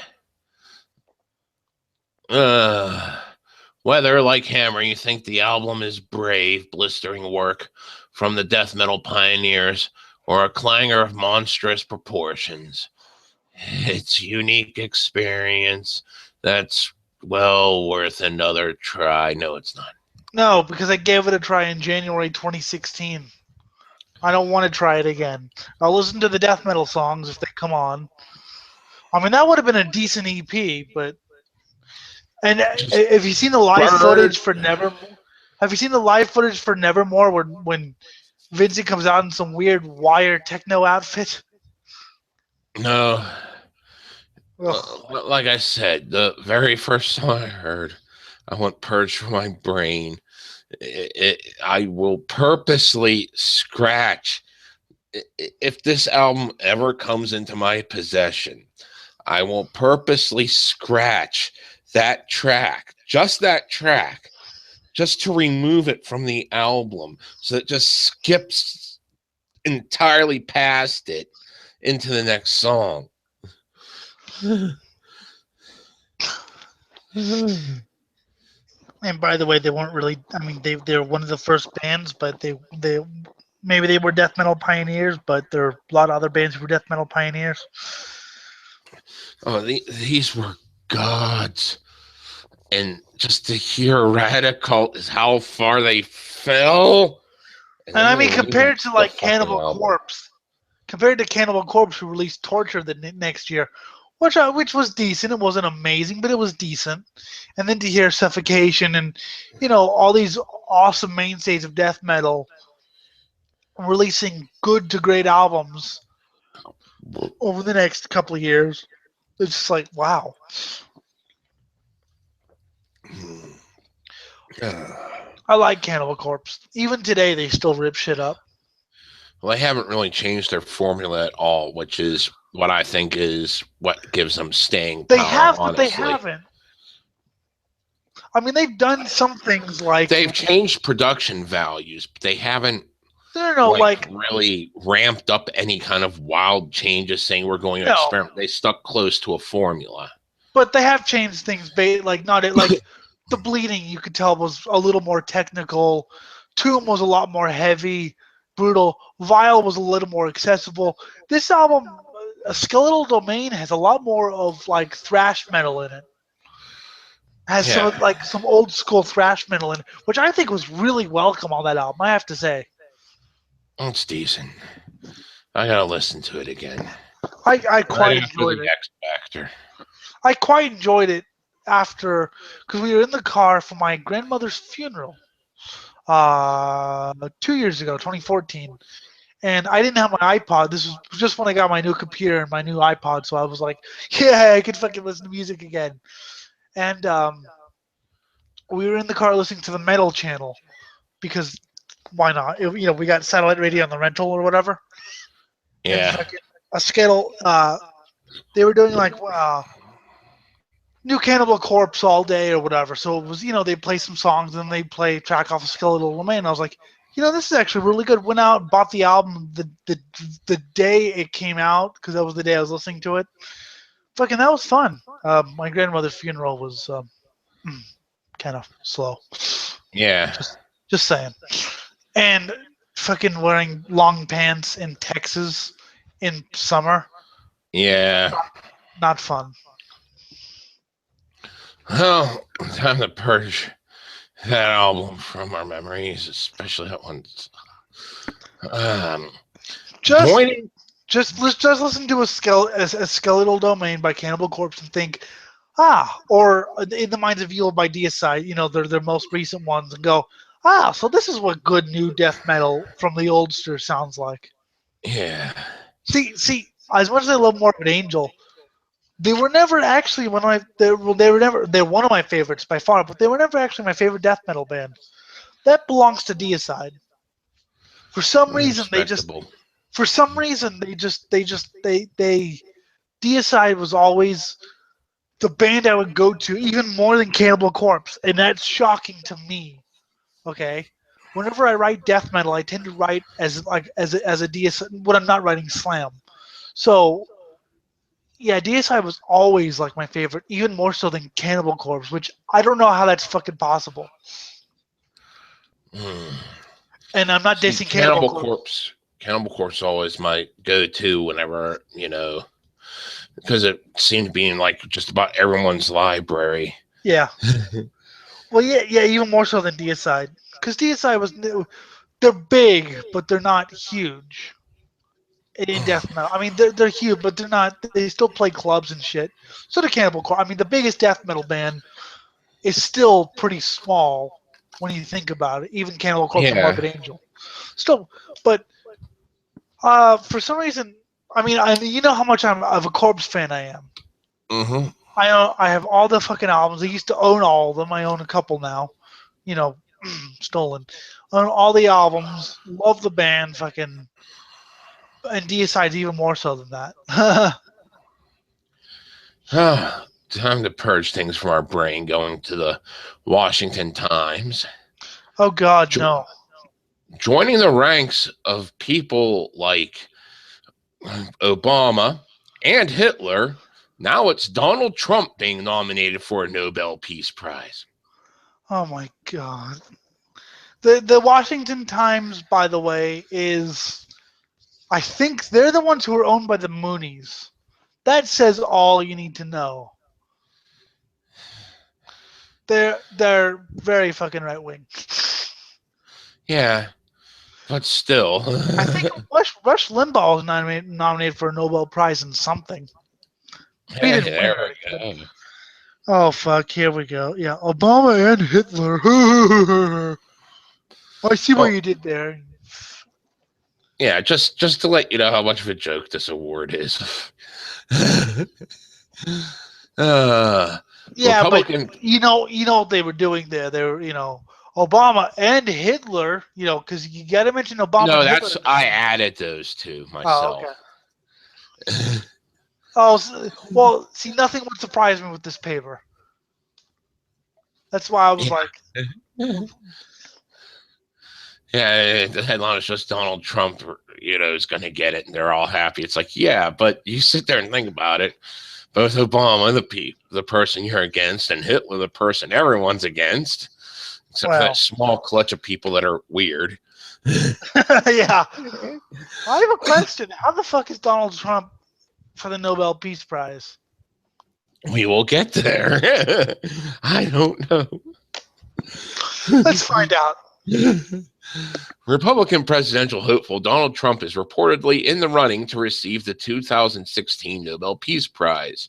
Speaker 2: Whether, like Hammer, you think the album is brave, blistering work from the death metal pioneers, or a clangor of monstrous proportions, it's a unique experience that's well worth another try. No, it's not.
Speaker 1: No, because I gave it a try in January 2016. I don't want to try it again. I'll listen to the death metal songs if they come on. I mean, that would have been a decent EP, but... And have you seen the live footage for Nevermore? Have you seen the live footage for Nevermore when Vincent comes out in some weird wire techno outfit.
Speaker 2: No.
Speaker 1: Ugh.
Speaker 2: Like I said, the very first song I heard, I want Purge from my brain. I will purposely scratch. If this album ever comes into my possession, I will purposely scratch that track, just to remove it from the album, so it just skips entirely past it into the next song.
Speaker 1: And by the way, they weren't really. I mean, they're one of the first bands, but they maybe they were death metal pioneers, but there are a lot of other bands who were death metal pioneers.
Speaker 2: Oh, these were gods. And just to hear Radical is how far they fell.
Speaker 1: And I mean, compared to like Cannibal Corpse, who released Torture the next year, which was decent. It wasn't amazing, but it was decent. And then to hear Suffocation and all these awesome mainstays of death metal releasing good to great albums over the next couple of years, it's just like wow. I like Cannibal Corpse. Even today, they still rip shit up.
Speaker 2: Well, they haven't really changed their formula at all, which is what I think is what gives them staying power.
Speaker 1: They have,
Speaker 2: honestly.
Speaker 1: But they haven't. I mean, they've done some things like
Speaker 2: they've changed production values, but they haven't.
Speaker 1: Like
Speaker 2: really ramped up any kind of wild changes, saying we're going to experiment. They stuck close to a formula.
Speaker 1: But they have changed things. Like the Bleeding, you could tell, was a little more technical. Tomb was a lot more heavy, brutal. Vile was a little more accessible. This album, A Skeletal Domain, has a lot more of like thrash metal in it. Has some old school thrash metal in it, which I think was really welcome on that album, I have to say.
Speaker 2: It's decent. I gotta listen to it again.
Speaker 1: I quite enjoyed it.
Speaker 2: X Factor.
Speaker 1: I quite enjoyed it because we were in the car for my grandmother's funeral 2 years ago, 2014, and I didn't have my iPod. This was just when I got my new computer and my new iPod, so I was like, yeah, I could fucking listen to music again. And we were in the car listening to the metal channel because why not? We got satellite radio on the rental or whatever.
Speaker 2: Yeah.
Speaker 1: A skittle. They were doing like New Cannibal Corpse all day or whatever. So it was, they play some songs and they play track off of Skeletal Domain. I was like, this is actually really good. Went out and bought the album the day it came out because that was the day I was listening to it. Fucking, that was fun. My grandmother's funeral was kind of slow.
Speaker 2: Yeah.
Speaker 1: Just saying. And fucking wearing long pants in Texas in summer.
Speaker 2: Yeah.
Speaker 1: Not fun.
Speaker 2: Well, time to purge that album from our memories, especially that one.
Speaker 1: Just listen to a Skeletal Domain by Cannibal Corpse and think, or In the Minds of Evil by Deicide, they're their most recent ones, and go, so this is what good new death metal from the oldster sounds like.
Speaker 2: Yeah.
Speaker 1: See, as much as I love Morbid Angel, they were never actually they're one of my favorites by far, but they were never actually my favorite death metal band. That belongs to Deicide. For some reason, Deicide was always the band I would go to, even more than Cannibal Corpse, and that's shocking to me. Okay, whenever I write death metal, I tend to write as a Deicide when I'm not writing slam. So, yeah, Deicide was always like my favorite, even more so than Cannibal Corpse, which I don't know how that's fucking possible. And I'm not dissing Cannibal Corpse.
Speaker 2: Cannibal Corpse is always my go-to whenever, because it seemed to be in like just about everyone's library.
Speaker 1: Yeah. Well, yeah, even more so than Deicide, because Deicide they're big, but they're not huge. In death metal, I mean, they're huge, but they're not. They still play clubs and shit. So the Cannibal Corpse. I mean, the biggest death metal band is still pretty small when you think about it. Even Cannibal Corpse and Morbid Angel. Still, but for some reason, I mean, you know how much of a Corpse fan I am.
Speaker 2: Mm-hmm.
Speaker 1: I have all the fucking albums. I used to own all of them. I own a couple now. You know, stolen. Own all the albums. Love the band. Fucking. And Deicide's even more so than that.
Speaker 2: Time to purge things from our brain, going to the Washington Times.
Speaker 1: Oh, God, no.
Speaker 2: Joining the ranks of people like Obama and Hitler, now it's Donald Trump being nominated for a Nobel Peace Prize.
Speaker 1: Oh, my God. The Washington Times, by the way, is... I think they're the ones who are owned by the Moonies. That says all you need to know. They're very fucking right wing.
Speaker 2: Yeah, but still.
Speaker 1: I think Rush Limbaugh was nominated for a Nobel Prize in something. He didn't win it. Oh fuck! Here we go. Yeah, Obama and Hitler. I see what you did there.
Speaker 2: Yeah, just to let you know how much of a joke this award is.
Speaker 1: Yeah,
Speaker 2: Republican...
Speaker 1: but you know what they were doing there. They were, Obama and Hitler. Because you got to mention Obama.
Speaker 2: No,
Speaker 1: and
Speaker 2: that's
Speaker 1: Hitler.
Speaker 2: I added those two myself.
Speaker 1: Oh, okay. Well, see, nothing would surprise me with this paper. That's why I was like.
Speaker 2: Yeah, the headline is just Donald Trump, is going to get it, and they're all happy. It's like, yeah, but you sit there and think about it. Both Obama, the person you're against, and Hitler, the person everyone's against, except for that small clutch of people that are weird.
Speaker 1: Yeah. I have a question. How the fuck is Donald Trump for the Nobel Peace Prize?
Speaker 2: We will get there. I don't know.
Speaker 1: Let's find out.
Speaker 2: Republican presidential hopeful Donald Trump is reportedly in the running to receive the 2016 Nobel Peace Prize.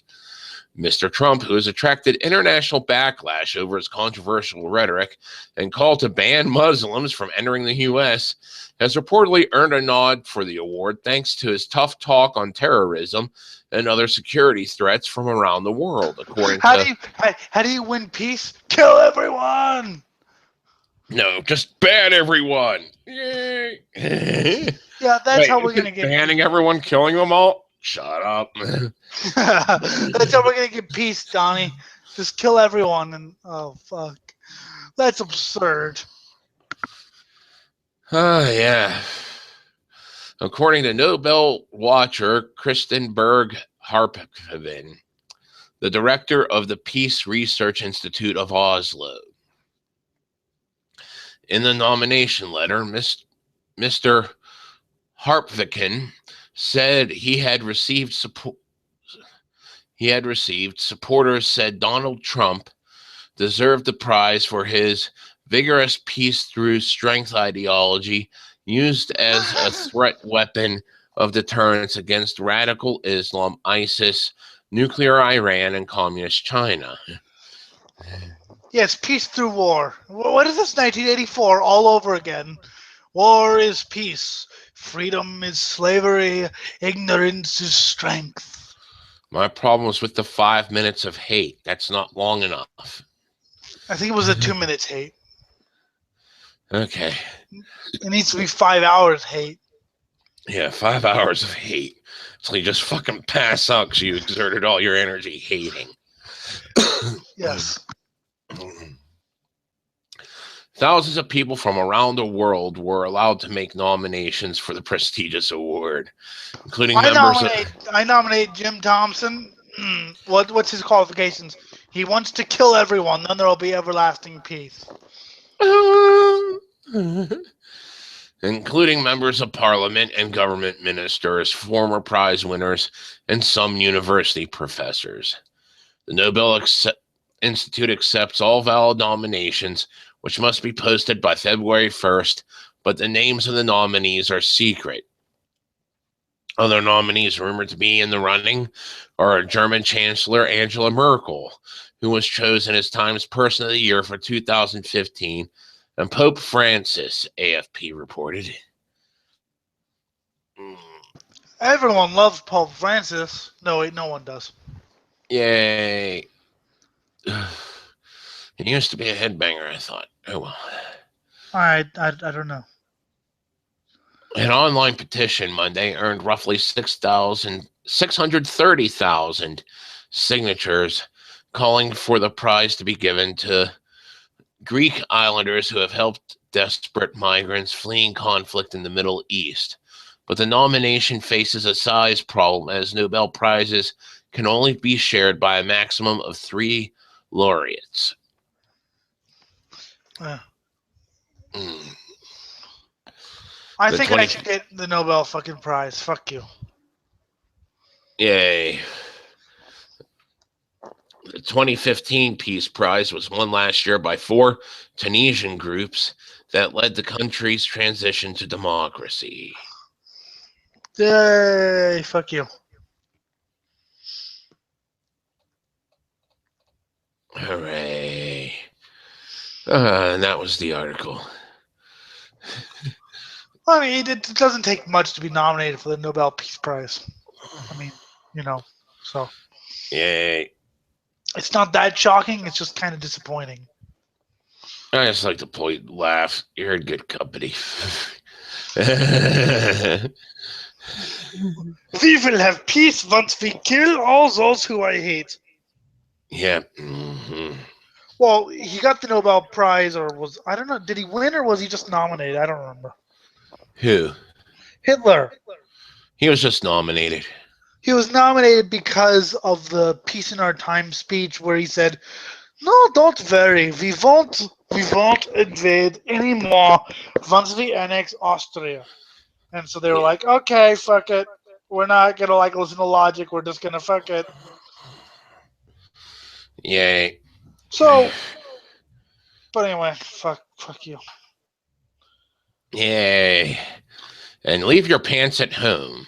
Speaker 2: Mr. Trump, who has attracted international backlash over his controversial rhetoric and call to ban Muslims from entering the U.S., has reportedly earned a nod for the award thanks to his tough talk on terrorism and other security threats from around the world. According to
Speaker 1: how do you win peace? Kill everyone.
Speaker 2: No, just ban everyone. Yay.
Speaker 1: Yeah, that's how we're going to get
Speaker 2: banning everyone, killing them all. Shut up.
Speaker 1: That's how we're going to get peace, Donnie. Just kill everyone. And oh, fuck. That's absurd.
Speaker 2: Oh, yeah. According to Nobel watcher Kristen Berg-Harpven, the director of the Peace Research Institute of Oslo. In the nomination letter, Mr. Harpviken said he had received support. Supporters said Donald Trump deserved the prize for his vigorous peace through strength ideology used as a threat weapon of deterrence against radical Islam, ISIS, nuclear Iran, and communist China.
Speaker 1: Yes, peace through war. What is this, 1984 all over again? War is peace. Freedom is slavery. Ignorance is strength.
Speaker 2: My problem was with the 5 minutes of hate. That's not long enough.
Speaker 1: I think it was a 2 minutes hate.
Speaker 2: Okay.
Speaker 1: It needs to be 5 hours hate.
Speaker 2: Yeah, 5 hours of hate. So you just fucking pass out because you exerted all your energy hating.
Speaker 1: Yes.
Speaker 2: Thousands of people from around the world were allowed to make nominations for the prestigious award, including
Speaker 1: I nominate Jim Thompson. What's his qualifications? He wants to kill everyone, then there will be everlasting peace.
Speaker 2: Including members of parliament and government ministers, former prize winners, and some university professors. The Nobel Institute accepts all valid nominations, which must be posted by February 1st, but the names of the nominees are secret. Other nominees rumored to be in the running are German Chancellor Angela Merkel, who was chosen as Times Person of the Year for 2015, and Pope Francis, AFP reported.
Speaker 1: Everyone loves Pope Francis. No, wait, no one does.
Speaker 2: Yay. He used to be a headbanger, I thought. Oh, well.
Speaker 1: I don't know.
Speaker 2: An online petition Monday earned roughly 630,000 signatures calling for the prize to be given to Greek islanders who have helped desperate migrants fleeing conflict in the Middle East. But the nomination faces a size problem as Nobel Prizes can only be shared by a maximum of 3 laureates.
Speaker 1: I think I should get the Nobel fucking prize. Fuck you.
Speaker 2: Yay. The 2015 Peace Prize was won last year by 4 Tunisian groups that led the country's transition to democracy.
Speaker 1: Yay, fuck you.
Speaker 2: Hooray. And that was the article.
Speaker 1: I mean, it doesn't take much to be nominated for the Nobel Peace Prize. I mean, so.
Speaker 2: Yay.
Speaker 1: It's not that shocking. It's just kind of disappointing.
Speaker 2: I just like to laugh. You're in good company.
Speaker 1: We will have peace once we kill all those who I hate.
Speaker 2: Yeah. Mm-hmm.
Speaker 1: Well, he got the Nobel Prize, or I don't know, did he win or was he just nominated? I don't remember.
Speaker 2: Who?
Speaker 1: Hitler.
Speaker 2: He was just nominated.
Speaker 1: He was nominated because of the Peace in Our Time speech where he said, "No, don't worry, we won't invade anymore once we annex Austria." And so they were like, "Okay, fuck it. We're not gonna listen to logic. We're just gonna fuck it."
Speaker 2: Yay.
Speaker 1: So, but anyway, fuck you.
Speaker 2: Yay. And leave your pants at home.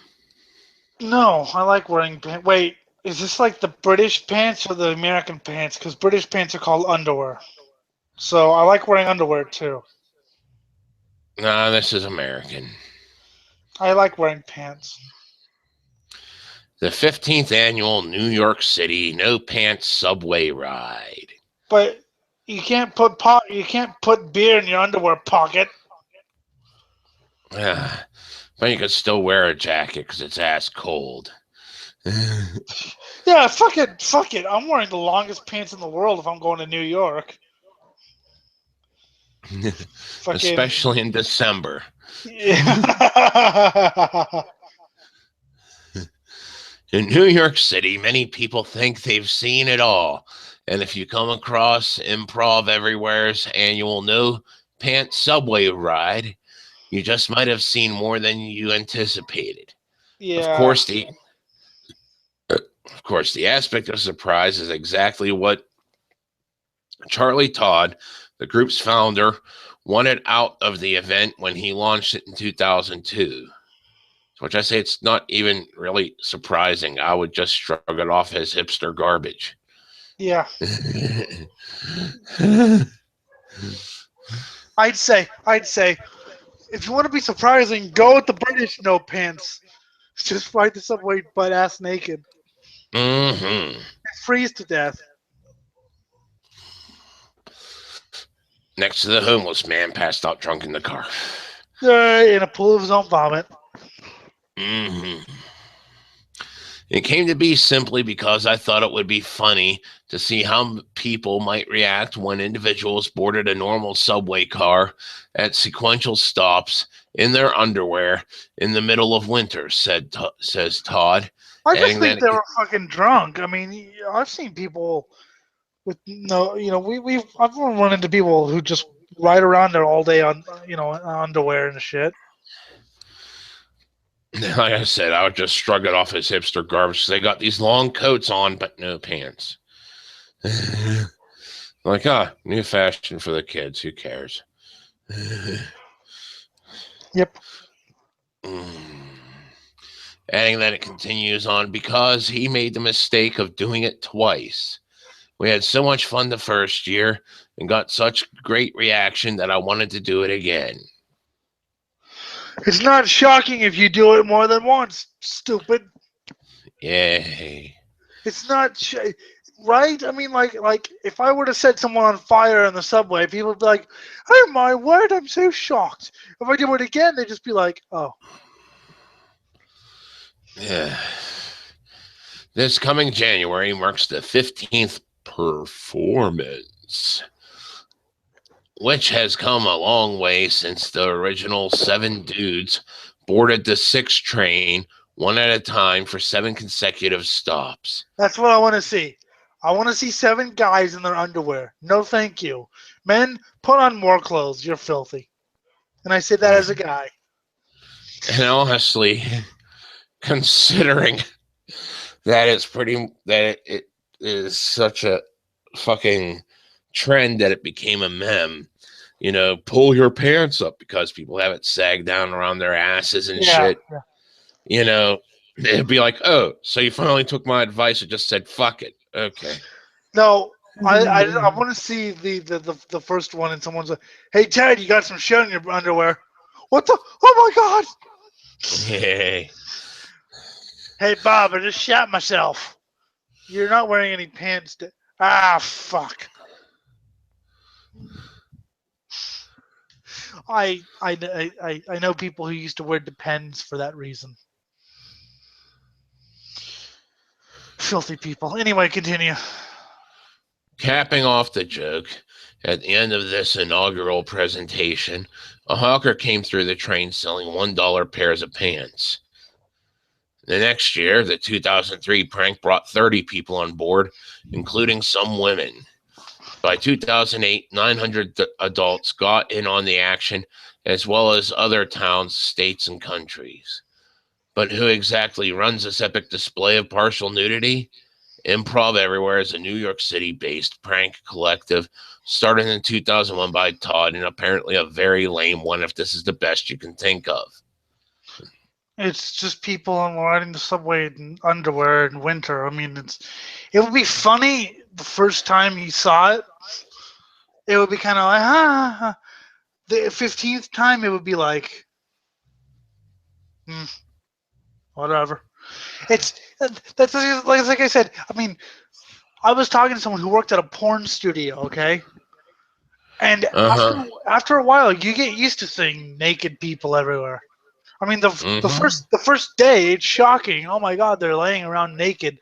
Speaker 1: No, I like wearing pants. Wait, is this like the British pants or the American pants? Because British pants are called underwear. So I like wearing underwear too.
Speaker 2: No, this is American.
Speaker 1: I like wearing pants.
Speaker 2: The 15th annual New York City No Pants Subway Ride.
Speaker 1: But you can't put beer in your underwear pocket.
Speaker 2: But you can still wear a jacket because it's ass cold.
Speaker 1: Yeah, fuck it. I'm wearing the longest pants in the world if I'm going to New York.
Speaker 2: Especially in December.
Speaker 1: Yeah.
Speaker 2: In New York City, many people think they've seen it all. And if you come across Improv Everywhere's annual No Pants Subway Ride, you just might have seen more than you anticipated.
Speaker 1: Yeah.
Speaker 2: Of course, the aspect of surprise is exactly what Charlie Todd, the group's founder, wanted out of the event when he launched it in 2002. Which I say it's not even really surprising. I would just shrug it off as hipster garbage.
Speaker 1: Yeah. I'd say, if you want to be surprising, go with the British no pants. Just ride the subway butt ass naked.
Speaker 2: Mm-hmm.
Speaker 1: And freeze to death.
Speaker 2: Next to the homeless man passed out drunk in the car.
Speaker 1: In a pool of his own vomit.
Speaker 2: Mm-hmm. It came to be simply because I thought it would be funny to see how people might react when individuals boarded a normal subway car at sequential stops in their underwear in the middle of winter, says Todd.
Speaker 1: I just think they were fucking drunk. I mean, I've seen people with I've run into people who just ride around there all day on underwear and shit.
Speaker 2: Like I said, I would just shrug it off as hipster garbage. They got these long coats on, but no pants. Like, new fashion for the kids. Who cares?
Speaker 1: Yep.
Speaker 2: Adding that it continues on because he made the mistake of doing it twice. We had so much fun the first year. and got such great reaction that I wanted to do it again.
Speaker 1: It's not shocking if you do it more than once, stupid.
Speaker 2: Yay.
Speaker 1: It's not right. I mean, like if I were to set someone on fire in the subway, people would be like, "Oh my word, I'm so shocked." If I do it again, they'd just be like, "Oh."
Speaker 2: Yeah. This coming January marks the 15th performance, which has come a long way since the original 7 dudes boarded the 6 train one at a time for 7 consecutive stops.
Speaker 1: That's what I want to see. I want to see 7 guys in their underwear. No, thank you. Men, put on more clothes. You're filthy. And I say that as a guy.
Speaker 2: And honestly, considering that it is such a fucking trend that it became a meme, you know, pull your pants up because people have it sagged down around their asses and shit.
Speaker 1: Yeah.
Speaker 2: You know, it'd be like, oh, so you finally took my advice and just said, fuck it. Okay.
Speaker 1: No, I want to see the first one and someone's like, "Hey, Ted, you got some shit in your underwear." What the? Oh, my God.
Speaker 2: Hey.
Speaker 1: Hey, Bob, I just shot myself. You're not wearing any pants. Fuck. I know people who used to wear Depends for that reason. Filthy people. Anyway, continue.
Speaker 2: Capping off the joke, at the end of this inaugural presentation, a hawker came through the train selling $1 pairs of pants. The next year, the 2003 prank brought 30 people on board, including some women. By 2008, 900 adults got in on the action, as well as other towns, states, and countries. But who exactly runs this epic display of partial nudity? Improv Everywhere is a New York City-based prank collective started in 2001 by Todd, and apparently a very lame one if this is the best you can think of.
Speaker 1: It's just people riding the subway in underwear in winter. I mean, it would be funny the first time you saw it. It would be kind of like, ha. The 15th time, it would be like, whatever. It's that's like I said. I mean, I was talking to someone who worked at a porn studio, okay? And after a while, you get used to seeing naked people everywhere. I mean, the first day, it's shocking. Oh my God, they're laying around naked.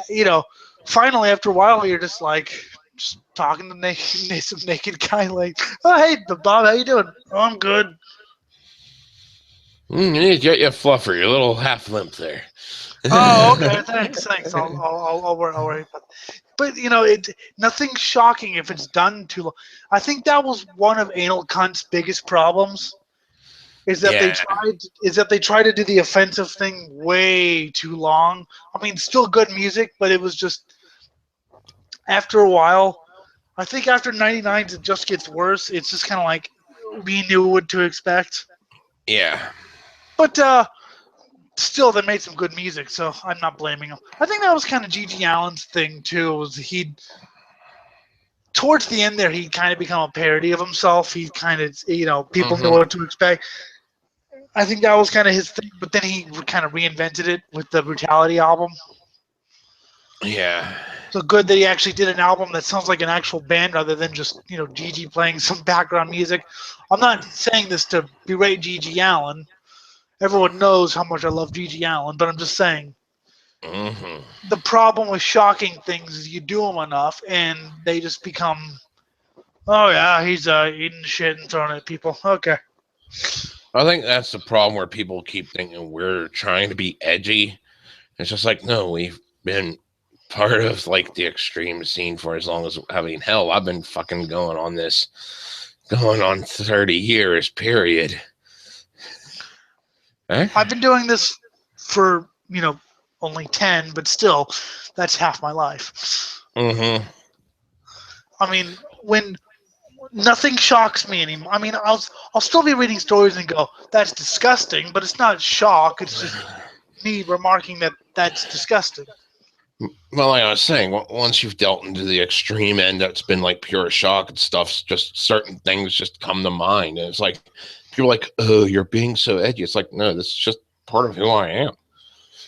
Speaker 1: You know, finally, after a while, you're just like talking to some naked guy, like, "Oh, hey, Bob, how you doing?" "Oh, I'm good."
Speaker 2: You need to get you a fluffer. You're a little half limp there.
Speaker 1: Oh, okay. Thanks. I'll worry about it. But you know, nothing's shocking if it's done too long. I think that was one of Anal Cunt's biggest problems. Is that they tried to do the offensive thing way too long. I mean, still good music, but it was just after a while. I think after 99, it just gets worse. It's just kind of like we knew what to expect.
Speaker 2: Yeah.
Speaker 1: But still, they made some good music, so I'm not blaming them. I think that was kind of G.G. Allen's thing too. Was towards the end there, he'd kind of become a parody of himself. He kind of, people knew what to expect. I think that was kind of his thing, but then he kind of reinvented it with the Brutality album.
Speaker 2: Yeah.
Speaker 1: So good that he actually did an album that sounds like an actual band rather than just, Gigi playing some background music. I'm not saying this to berate G.G. Allen. Everyone knows how much I love G.G. Allen, but I'm just saying. The problem with shocking things is you do them enough and they just become, oh yeah, he's eating shit and throwing it at people. Okay.
Speaker 2: I think that's the problem where people keep thinking we're trying to be edgy. It's just like, no, we've been part of like the extreme scene for as long as hell. I've been fucking going on 30 years, period.
Speaker 1: I've been doing this for, only 10, but still, that's half my life. I mean, when nothing shocks me anymore. I mean, I'll still be reading stories and go, that's disgusting, but it's not shock. It's just me remarking that that's disgusting.
Speaker 2: Well, like I was saying, once you've dealt into the extreme end, that's been like pure shock and stuff. Just certain things just come to mind, and it's like people are like, "Oh, you're being so edgy." It's like, no, this is just part of who I am.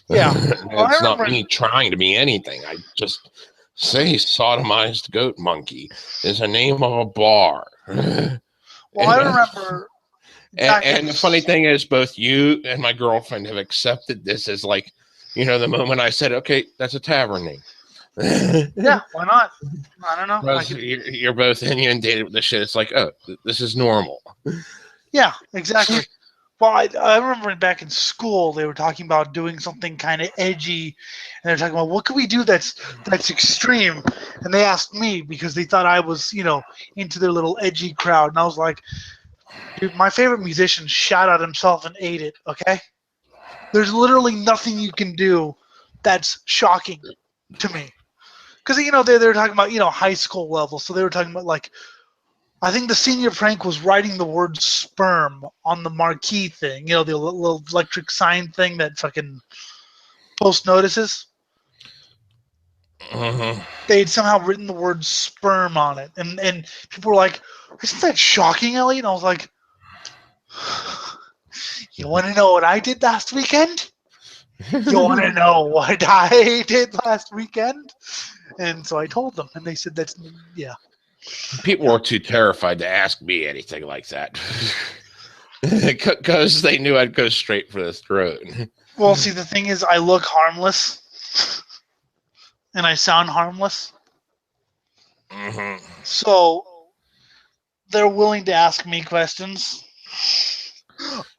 Speaker 1: Yeah,
Speaker 2: It's not me trying to be anything. I just say sodomized goat monkey is the name of a bar.
Speaker 1: Well, I remember.
Speaker 2: And the funny thing is, both you and my girlfriend have accepted this as like, the moment I said, okay, that's a tavern name.
Speaker 1: Yeah, why not? I don't know.
Speaker 2: You're both inundated with this shit. It's like, oh, this is normal.
Speaker 1: Yeah, exactly. Well, I remember back in school, they were talking about doing something kind of edgy, and they're talking about what could we do that's extreme. And they asked me because they thought I was, into their little edgy crowd, and I was like, dude, my favorite musician shot at himself and ate it. Okay, there's literally nothing you can do that's shocking to me. Because they're talking about high school level, so they were talking about like, I think the senior prank was writing the word sperm on the marquee thing, the little electric sign thing that fucking post notices. They'd somehow written the word sperm on it, and people were like, "Isn't that shocking, Ellie?" And I was like, "You want to know what I did last weekend? You want to know what I did last weekend?" And so I told them, and they said, "That's yeah."
Speaker 2: People were too terrified to ask me anything like that because they knew I'd go straight for the throat.
Speaker 1: Well, see, the thing is, I look harmless and I sound harmless.
Speaker 2: Mm-hmm.
Speaker 1: So they're willing to ask me questions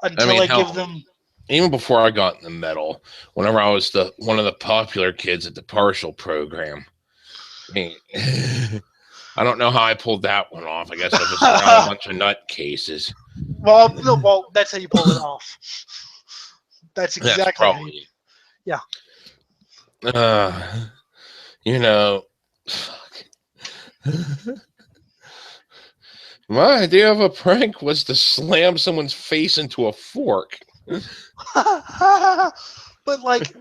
Speaker 1: until I give them.
Speaker 2: Even before I got in the metal, whenever I was one of the popular kids at the partial program, I don't know how I pulled that one off. I guess I was around a bunch of nutcases.
Speaker 1: Well, no, that's how you pull it off. That's exactly how you, yeah.
Speaker 2: Fuck. My idea of a prank was to slam someone's face into a fork.
Speaker 1: But like,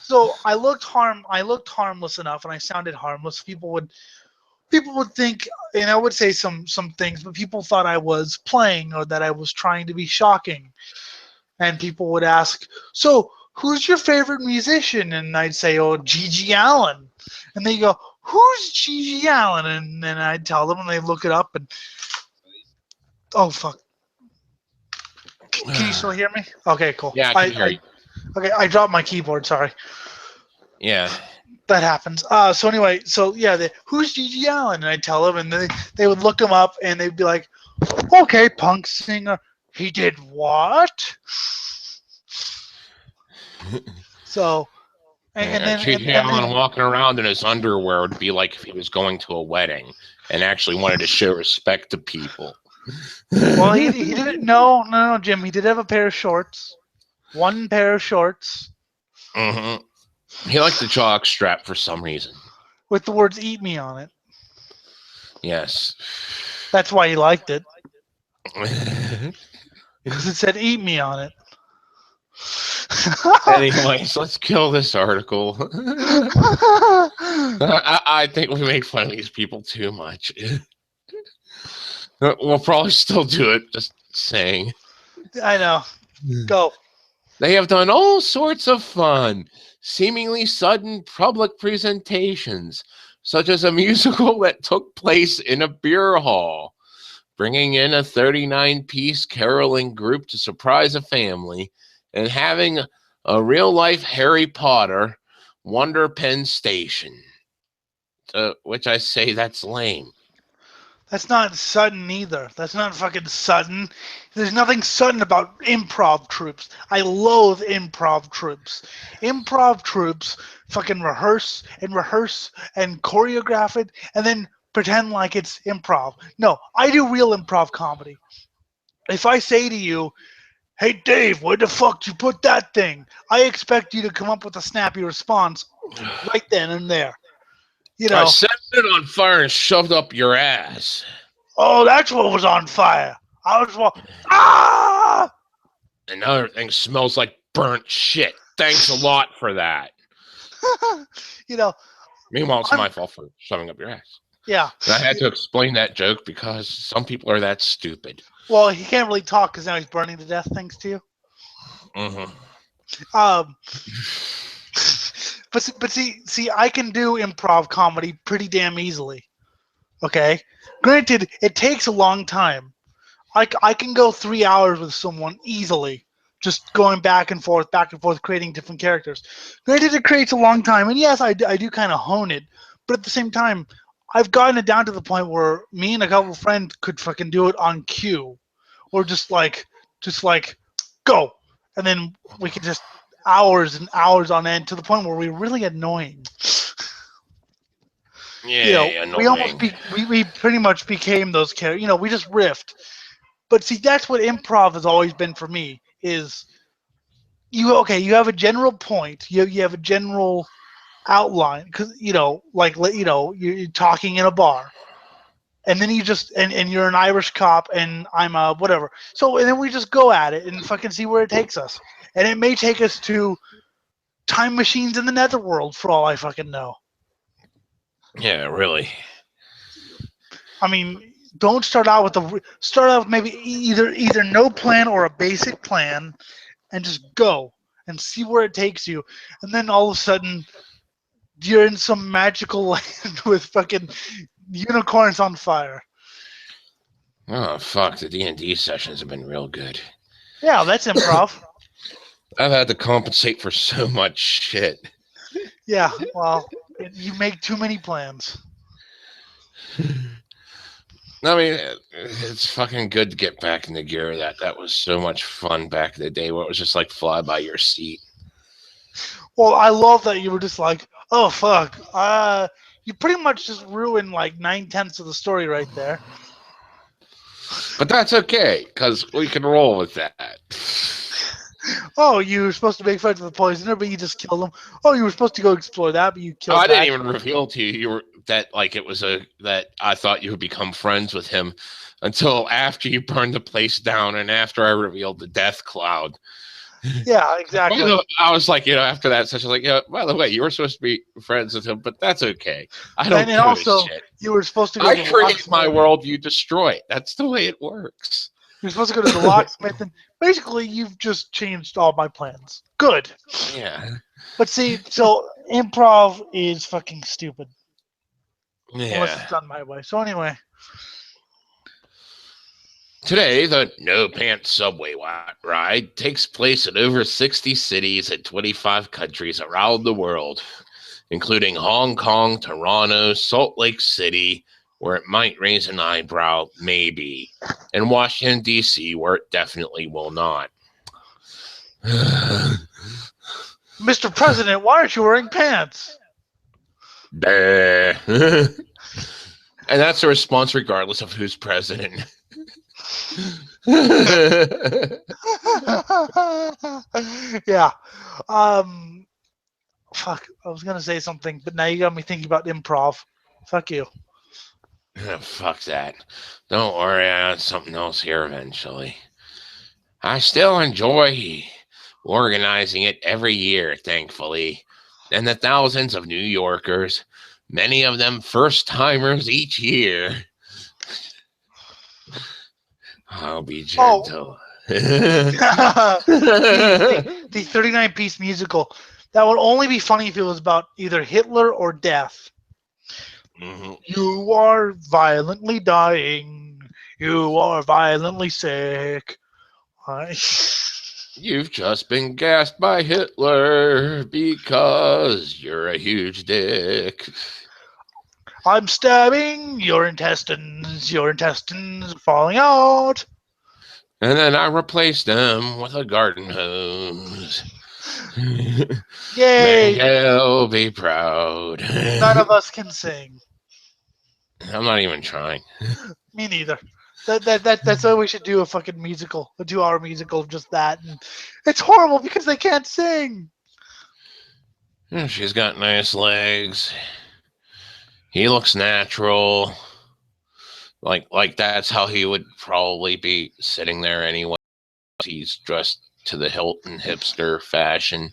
Speaker 1: so I looked harmless enough, and I sounded harmless. People would think, and I would say some things, but people thought I was playing or that I was trying to be shocking. And people would ask, "So, who's your favorite musician?" And I'd say, "Oh, Gigi Allen." And they go, "Who's Gigi Allen?" And then I'd tell them, and they look it up, and oh fuck. Can you still hear me? Okay, cool.
Speaker 2: Yeah, I can hear you.
Speaker 1: Okay, I dropped my keyboard. Sorry.
Speaker 2: Yeah.
Speaker 1: That happens. So anyway, who's Gigi Allen? And I tell them, and they would look him up, and they'd be like, "Okay, punk singer. He did what?" So, and then
Speaker 2: Gigi Allen walking around in his underwear would be like if he was going to a wedding and actually wanted to show respect to people.
Speaker 1: Well, he didn't. No, Jim. He did have a pair of shorts. One pair of shorts.
Speaker 2: Mm-hmm. He liked the jock strap for some reason.
Speaker 1: With the words "eat me" on it.
Speaker 2: Yes.
Speaker 1: That's why he liked it. Because it said "eat me" on it.
Speaker 2: Anyways, let's kill this article. I think we make fun of these people too much. We'll probably still do it, just saying.
Speaker 1: I know. Go.
Speaker 2: They have done all sorts of fun, seemingly sudden public presentations, such as a musical that took place in a beer hall, bringing in a 39-piece caroling group to surprise a family, and having a real-life Harry Potter Wonder Pen Station. Which I say that's lame.
Speaker 1: That's not sudden either. That's not fucking sudden. There's nothing sudden about improv troops. I loathe improv troops. Improv troops fucking rehearse and choreograph it and then pretend like it's improv. No, I do real improv comedy. If I say to you, "Hey Dave, where the fuck did you put that thing?" I expect you to come up with a snappy response right then and there.
Speaker 2: I set it on fire and shoved up your ass.
Speaker 1: Oh, that's what was on fire. I was ah!
Speaker 2: And now everything smells like burnt shit. Thanks a lot for that.
Speaker 1: You know.
Speaker 2: Meanwhile, it's my fault for shoving up your ass.
Speaker 1: Yeah.
Speaker 2: And I had to explain that joke because some people are that stupid.
Speaker 1: Well, he can't really talk because now he's burning to death thanks to you.
Speaker 2: Mm-hmm.
Speaker 1: But see, I can do improv comedy pretty damn easily. Okay? Granted, it takes a long time. I can go 3 hours with someone easily, just going back and forth, creating different characters. Granted, it creates a long time, and yes, I do kind of hone it, but at the same time, I've gotten it down to the point where me and a couple of friends could fucking do it on cue, or just like go, and then we could just hours and hours on end to the point where we're really annoying.
Speaker 2: Yeah, annoying.
Speaker 1: We pretty much became those characters. We just riffed. But see, that's what improv has always been for me. Is you have a general point. You have a general outline because you're talking in a bar, and then you just and you're an Irish cop and I'm a whatever. So and then we just go at it and fucking see where it takes us. And it may take us to time machines in the netherworld for all I fucking know.
Speaker 2: Yeah, really.
Speaker 1: I mean, don't start out with maybe either no plan or a basic plan, and just go and see where it takes you, and then all of a sudden you're in some magical land with fucking unicorns on fire.
Speaker 2: Oh fuck! The D&D sessions have been real good.
Speaker 1: Yeah, that's improv.
Speaker 2: I've had to compensate for so much shit.
Speaker 1: Yeah, well, you make too many plans.
Speaker 2: I mean, it's fucking good to get back in the gear. That was so much fun back in the day where it was just like fly by your seat.
Speaker 1: Well, I love that you were just like, oh fuck, you pretty much just ruined like 9/10 of the story right there.
Speaker 2: But that's okay, because we can roll with that.
Speaker 1: Oh, you were supposed to make friends with the poisoner, but you just killed him. Oh, you were supposed to go explore that, but you killed him.
Speaker 2: I didn't even reveal to you that I thought you would become friends with him until after you burned the place down and after I revealed the death cloud.
Speaker 1: Yeah, exactly.
Speaker 2: I was like, after that session, like, by the way, you were supposed to be friends with him, but that's okay. I don't give a shit.
Speaker 1: You were supposed to go
Speaker 2: I create my world, you destroy it. That's the way it works.
Speaker 1: You're supposed to go to the locksmith, and basically you've just changed all my plans. Good.
Speaker 2: Yeah.
Speaker 1: But see, so improv is fucking stupid.
Speaker 2: Yeah.
Speaker 1: Unless it's done my way. So anyway.
Speaker 2: Today, the No Pants Subway ride takes place in over 60 cities and 25 countries around the world, including Hong Kong, Toronto, Salt Lake City, where it might raise an eyebrow, maybe, and Washington, D.C., where it definitely will not.
Speaker 1: Mr. President, why aren't you wearing pants?
Speaker 2: And that's a response regardless of who's president.
Speaker 1: Yeah. Fuck, I was going to say something, but now you got me thinking about improv. Fuck you.
Speaker 2: Fuck that. Don't worry, I got something else here eventually. I still enjoy organizing it every year, thankfully. And the thousands of New Yorkers, many of them first-timers each year. I'll be gentle.
Speaker 1: The 39-piece musical. That would only be funny if it was about either Hitler or death.
Speaker 2: Mm-hmm.
Speaker 1: You are violently dying. You are violently sick.
Speaker 2: You've just been gassed by Hitler because you're a huge dick.
Speaker 1: I'm stabbing your intestines are falling out.
Speaker 2: And then I replaced them with a garden hose.
Speaker 1: Yay!
Speaker 2: Miguel, be proud.
Speaker 1: None of us can sing.
Speaker 2: I'm not even trying.
Speaker 1: Me neither. That's why we should do a fucking musical, a 2-hour musical of just that. And it's horrible because they can't sing.
Speaker 2: She's got nice legs. He looks natural. Like that's how he would probably be sitting there anyway. He's dressed to the hilt in hipster fashion.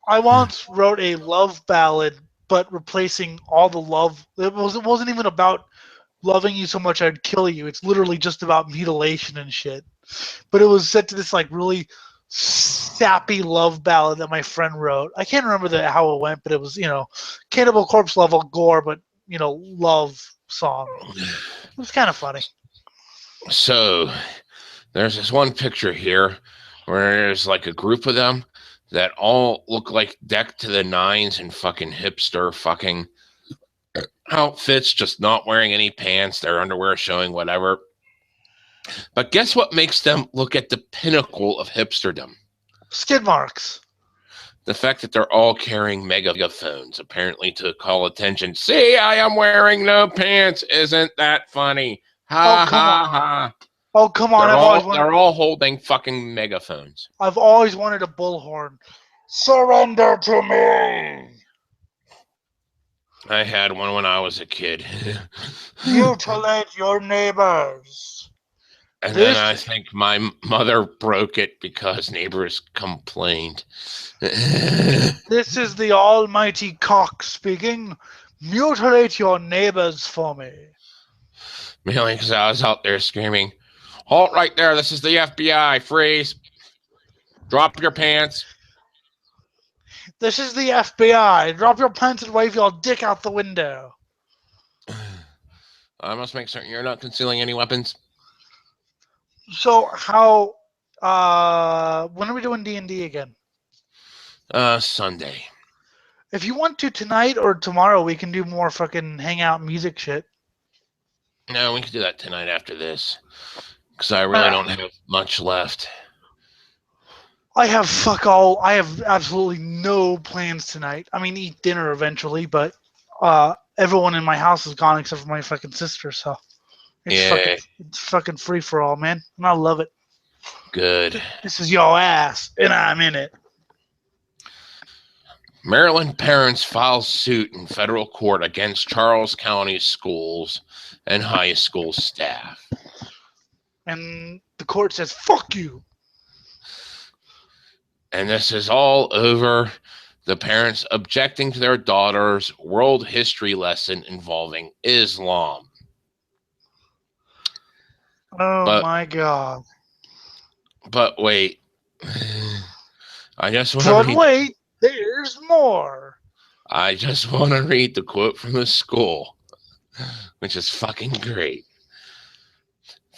Speaker 1: I once wrote a love ballad but replacing all the love. It wasn't even about loving you so much I'd kill you. It's literally just about mutilation and shit. But it was set to this like really sappy love ballad that my friend wrote. I can't remember how it went, but it was, Cannibal Corpse level gore, but love song. It was kind of funny.
Speaker 2: So there's this one picture here where there's like a group of them that all look like decked to the nines in fucking hipster fucking outfits, just not wearing any pants, their underwear showing, whatever. But guess what makes them look at the pinnacle of hipsterdom?
Speaker 1: Skid marks.
Speaker 2: The fact that they're all carrying megaphones, apparently to call attention. See, I am wearing no pants. Isn't that funny? Ha, ha, ha.
Speaker 1: Oh, come on.
Speaker 2: They're all holding fucking megaphones.
Speaker 1: I've always wanted a bullhorn. Surrender to me.
Speaker 2: I had one when I was a kid.
Speaker 1: Mutilate your neighbors.
Speaker 2: And then I think my mother broke it because neighbors complained.
Speaker 1: This is the almighty cock speaking. Mutilate your neighbors for me.
Speaker 2: Mainly because I was out there screaming, halt right there, this is the FBI, freeze. Drop your pants.
Speaker 1: This is the FBI. Drop your pants and wave your dick out the window.
Speaker 2: I must make certain you're not concealing any weapons.
Speaker 1: So when are we doing D&D again?
Speaker 2: Sunday.
Speaker 1: If you want to tonight or tomorrow, we can do more fucking hangout music shit.
Speaker 2: No, we can do that tonight after this. Because I really don't have much left.
Speaker 1: I have fuck all. I have absolutely no plans tonight. I mean, eat dinner eventually, but everyone in my house is gone except for my fucking sister, so it's fucking free for all, man. And I love it.
Speaker 2: Good.
Speaker 1: This is your ass, and I'm in it.
Speaker 2: Maryland parents file suit in federal court against Charles County schools and high school staff.
Speaker 1: And the court says, fuck you.
Speaker 2: And this is all over the parents objecting to their daughter's world history lesson involving Islam.
Speaker 1: Oh, my God.
Speaker 2: But wait. I just want to
Speaker 1: wait, there's more.
Speaker 2: I just want to read the quote from the school, which is fucking great.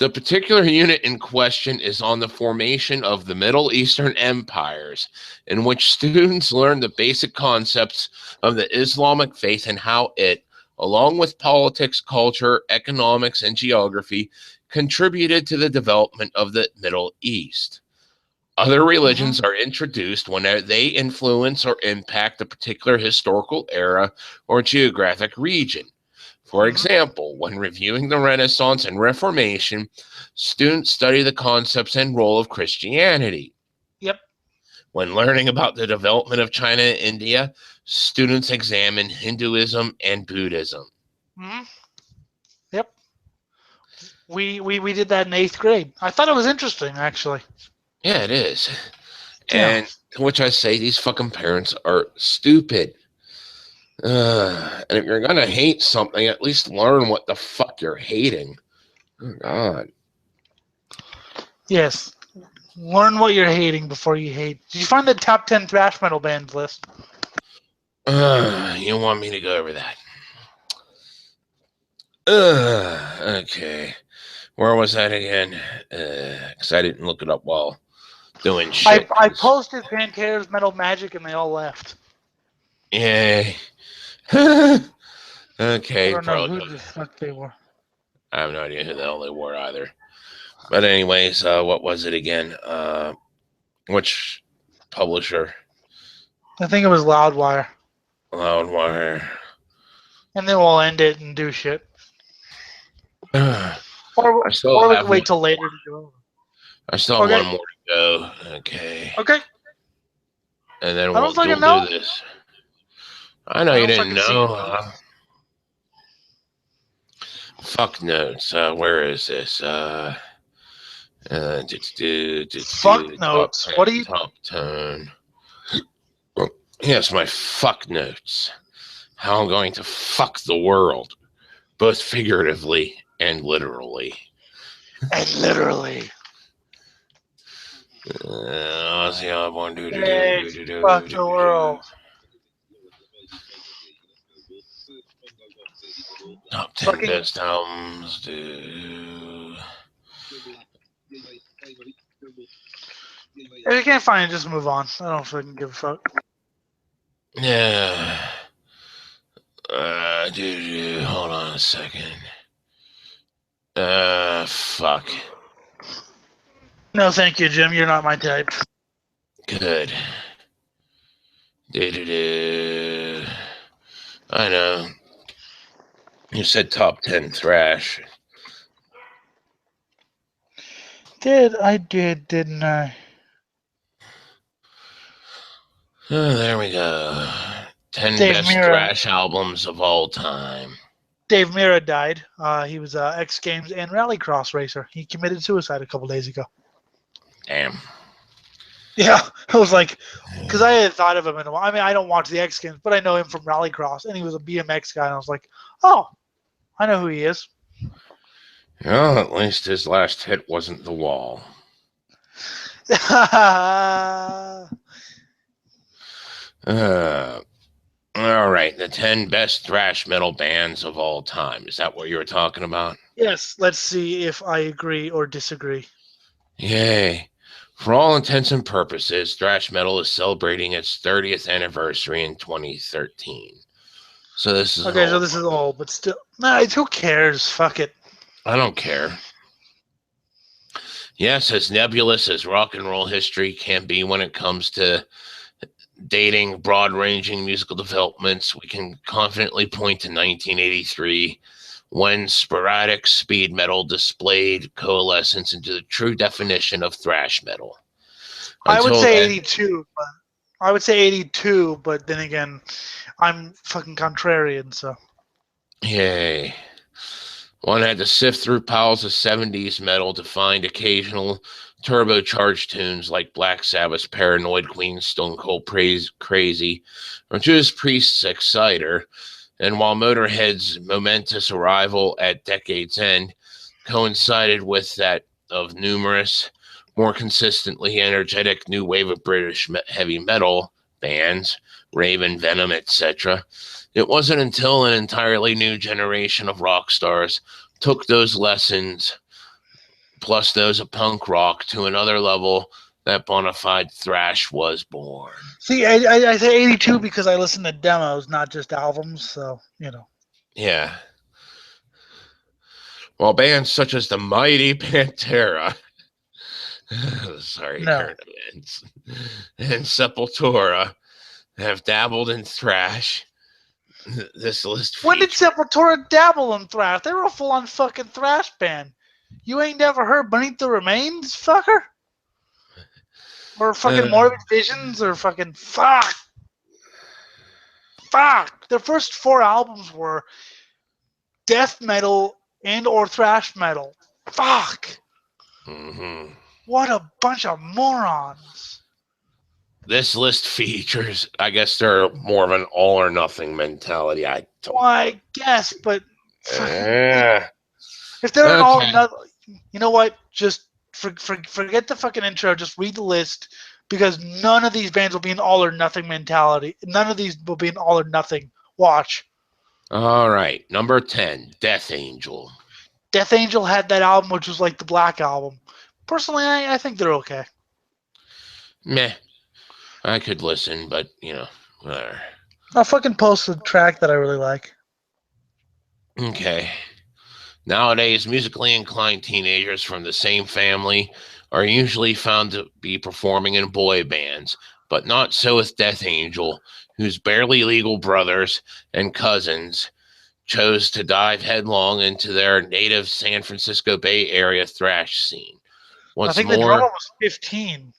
Speaker 2: The particular unit in question is on the formation of the Middle Eastern empires, in which students learn the basic concepts of the Islamic faith and how it, along with politics, culture, economics, and geography, contributed to the development of the Middle East. Other religions are introduced when they influence or impact a particular historical era or geographic region. For example, when reviewing the Renaissance and Reformation, students study the concepts and role of Christianity.
Speaker 1: Yep.
Speaker 2: When learning about the development of China and India, students examine Hinduism and Buddhism.
Speaker 1: Yep. We did that in 8th grade. I thought it was interesting, actually.
Speaker 2: Yeah, it is. And to which I say these fucking parents are stupid. And if you're going to hate something, at least learn what the fuck you're hating. Oh, God.
Speaker 1: Yes. Learn what you're hating before you hate. Did you find the top 10 thrash metal bands list?
Speaker 2: You want me to go over that? Okay. Where was that again? Because I didn't look it up while doing shit.
Speaker 1: I posted Pantera's Metal Magic and they all left.
Speaker 2: Yay. Okay.
Speaker 1: I don't know who the fuck they were.
Speaker 2: I have no idea who the hell they were either. But anyways, what was it again? Which publisher?
Speaker 1: I think it was Loudwire.
Speaker 2: Loudwire.
Speaker 1: And then we'll end it and do shit. Or we can wait till later to do it.
Speaker 2: I still have one more to go. Okay.
Speaker 1: Okay.
Speaker 2: And then we'll do this. I know you didn't know. Fuck notes. Where is this?
Speaker 1: Fuck notes. What are you?
Speaker 2: Top tone. Yes, my fuck notes. how I'm going to fuck the world, both figuratively and literally.
Speaker 1: And literally.
Speaker 2: Let's see how I want to do.
Speaker 1: Fuck the world.
Speaker 2: Top 10 best albums, dude.
Speaker 1: If you can't find it, just move on. I don't fucking give a fuck.
Speaker 2: Yeah. Dude, hold on a second. Fuck.
Speaker 1: No, thank you, Jim. You're not my type.
Speaker 2: Good. I know. You said top 10 thrash.
Speaker 1: I did, didn't I?
Speaker 2: Oh, there we go. 10
Speaker 1: Dave
Speaker 2: best
Speaker 1: Mirra.
Speaker 2: thrash albums of all time.
Speaker 1: Dave Mirra died. He was an X Games and Rallycross racer. He committed suicide a couple days ago.
Speaker 2: Damn.
Speaker 1: Yeah, I was like, because I had thought of him in a while. I mean, I don't watch the X Games, but I know him from Rallycross, and he was a BMX guy, and I was like, oh, I know who he is.
Speaker 2: Well, at least his last hit wasn't The Wall. All right, the 10 best thrash metal bands of all time. Is that what you were talking about?
Speaker 1: Yes, let's see if I agree or disagree.
Speaker 2: Yay. For all intents and purposes, thrash metal is celebrating its 30th anniversary in 2013. So this is
Speaker 1: okay. So this is old, but still, who cares? Fuck it.
Speaker 2: I don't care. Yes, as nebulous as rock and roll history can be when it comes to dating broad-ranging musical developments, we can confidently point to 1983, when sporadic speed metal displayed coalescence into the true definition of thrash metal.
Speaker 1: I would say 82, but but then again, I'm fucking contrarian, so.
Speaker 2: Yay. One had to sift through piles of 70s metal to find occasional turbocharged tunes like Black Sabbath's Paranoid Queen, Stone Cold Crazy, or Judas Priest's Exciter. And while Motorhead's momentous arrival at decade's end coincided with that of numerous, more consistently energetic new wave of British heavy metal bands, Raven, Venom, etc., it wasn't until an entirely new generation of rock stars took those lessons, plus those of punk rock, to another level that bona fide thrash was born.
Speaker 1: See, I say 82 because I listen to demos, not just albums, so, you know.
Speaker 2: Yeah. While bands such as the mighty Pantera, current events, and Sepultura have dabbled in thrash, this list
Speaker 1: When did Sepultura dabble in thrash? They were a full-on fucking thrash band. You ain't never heard Beneath the Remains, fucker? Or fucking Morbid Visions, or fucking fuck. Their first 4 albums were death metal and or thrash metal. Fuck.
Speaker 2: Mm-hmm.
Speaker 1: What a bunch of morons.
Speaker 2: This list features, I guess they're more of an all or nothing mentality.
Speaker 1: Well, I guess, but if they're an all or nothing, you know what? Just forget the fucking intro. Just read the list, because none of these bands will be an all or nothing mentality. None of these will be an all or nothing. Watch.
Speaker 2: All right, number 10, Death Angel.
Speaker 1: Death Angel had that album, which was like the Black Album. Personally, I think they're okay.
Speaker 2: Meh. I could listen, but, whatever.
Speaker 1: I'll fucking post a track that I really like.
Speaker 2: Okay. Nowadays, musically inclined teenagers from the same family are usually found to be performing in boy bands, but not so with Death Angel, whose barely legal brothers and cousins chose to dive headlong into their native San Francisco Bay Area thrash scene.
Speaker 1: I think the drummer was 15.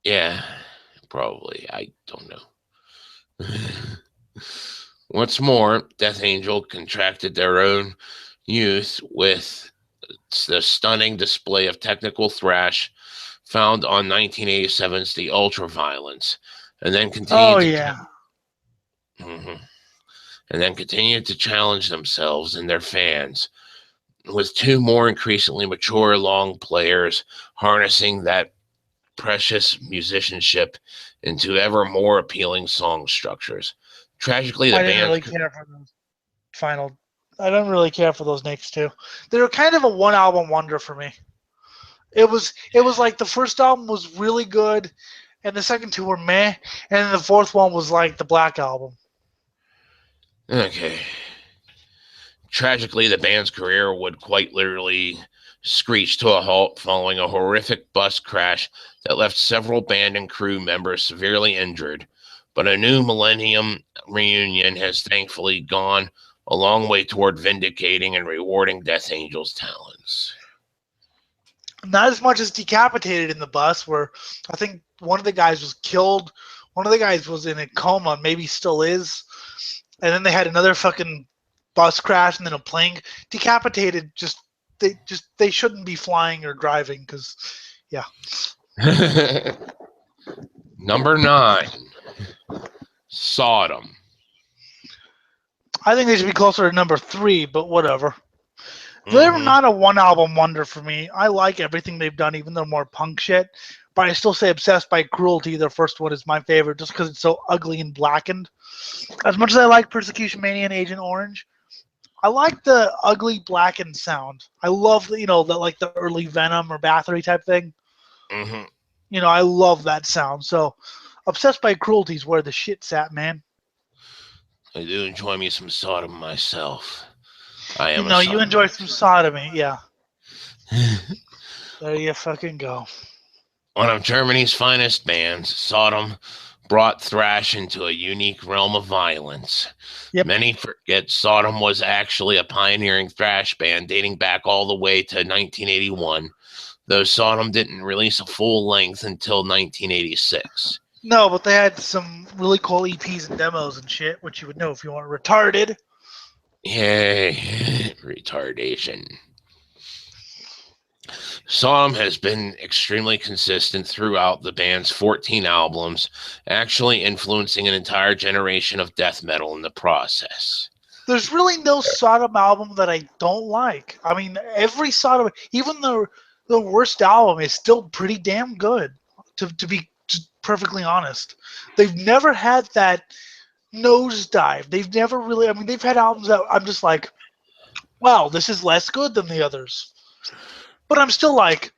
Speaker 2: Yeah, probably. I don't know. What's more, Death Angel contracted their own youth with the stunning display of technical thrash found on 1987's The Ultraviolence, and then continued.
Speaker 1: Oh, yeah.
Speaker 2: And then continued to challenge themselves and their fans, with two more increasingly mature long players harnessing that precious musicianship into ever more appealing song structures. Tragically, the
Speaker 1: I didn't
Speaker 2: band...
Speaker 1: really care for those final. I don't really care for those next two. They were kind of a one-album wonder for me. It was like the first album was really good, and the second two were meh, and then the fourth one was like the Black Album.
Speaker 2: Okay. Tragically, the band's career would quite literally screech to a halt following a horrific bus crash that left several band and crew members severely injured. But a new Millennium reunion has thankfully gone a long way toward vindicating and rewarding Death Angel's talents.
Speaker 1: Not as much as Decapitated in the bus, where I think one of the guys was killed. One of the guys was in a coma, maybe still is. And then they had another fucking bus crash and then a plane. Decapitated, they shouldn't be flying or driving because, yeah.
Speaker 2: Number 9, Sodom.
Speaker 1: I think they should be closer to number 3, but whatever. They're not a one-album wonder for me. I like everything they've done, even though more punk shit. But I still say Obsessed by Cruelty, their first one, is my favorite, just because it's so ugly and blackened. As much as I like Persecution Mania and Agent Orange, I like the ugly blackened sound. I love, the early Venom or Bathory type thing. I love that sound. So Obsessed by Cruelty is where the shit's at, man.
Speaker 2: I do enjoy me some Sodom myself.
Speaker 1: You enjoy some sodomy, yeah. There you fucking go.
Speaker 2: One of Germany's finest bands, Sodom brought thrash into a unique realm of violence. Yep. Many forget Sodom was actually a pioneering thrash band dating back all the way to 1981, though Sodom didn't release a full length until 1986.
Speaker 1: No, but they had some really cool EPs and demos and shit, which you would know if you weren't retarded.
Speaker 2: Yay, retardation. Sodom has been extremely consistent throughout the band's 14 albums, actually influencing an entire generation of death metal in the process.
Speaker 1: There's really no Sodom album that I don't like. I mean, every Sodom, even the worst album, is still pretty damn good, to be perfectly honest. They've never had that nosedive. They've never really, they've had albums that I'm just like, wow, this is less good than the others. But I'm still like,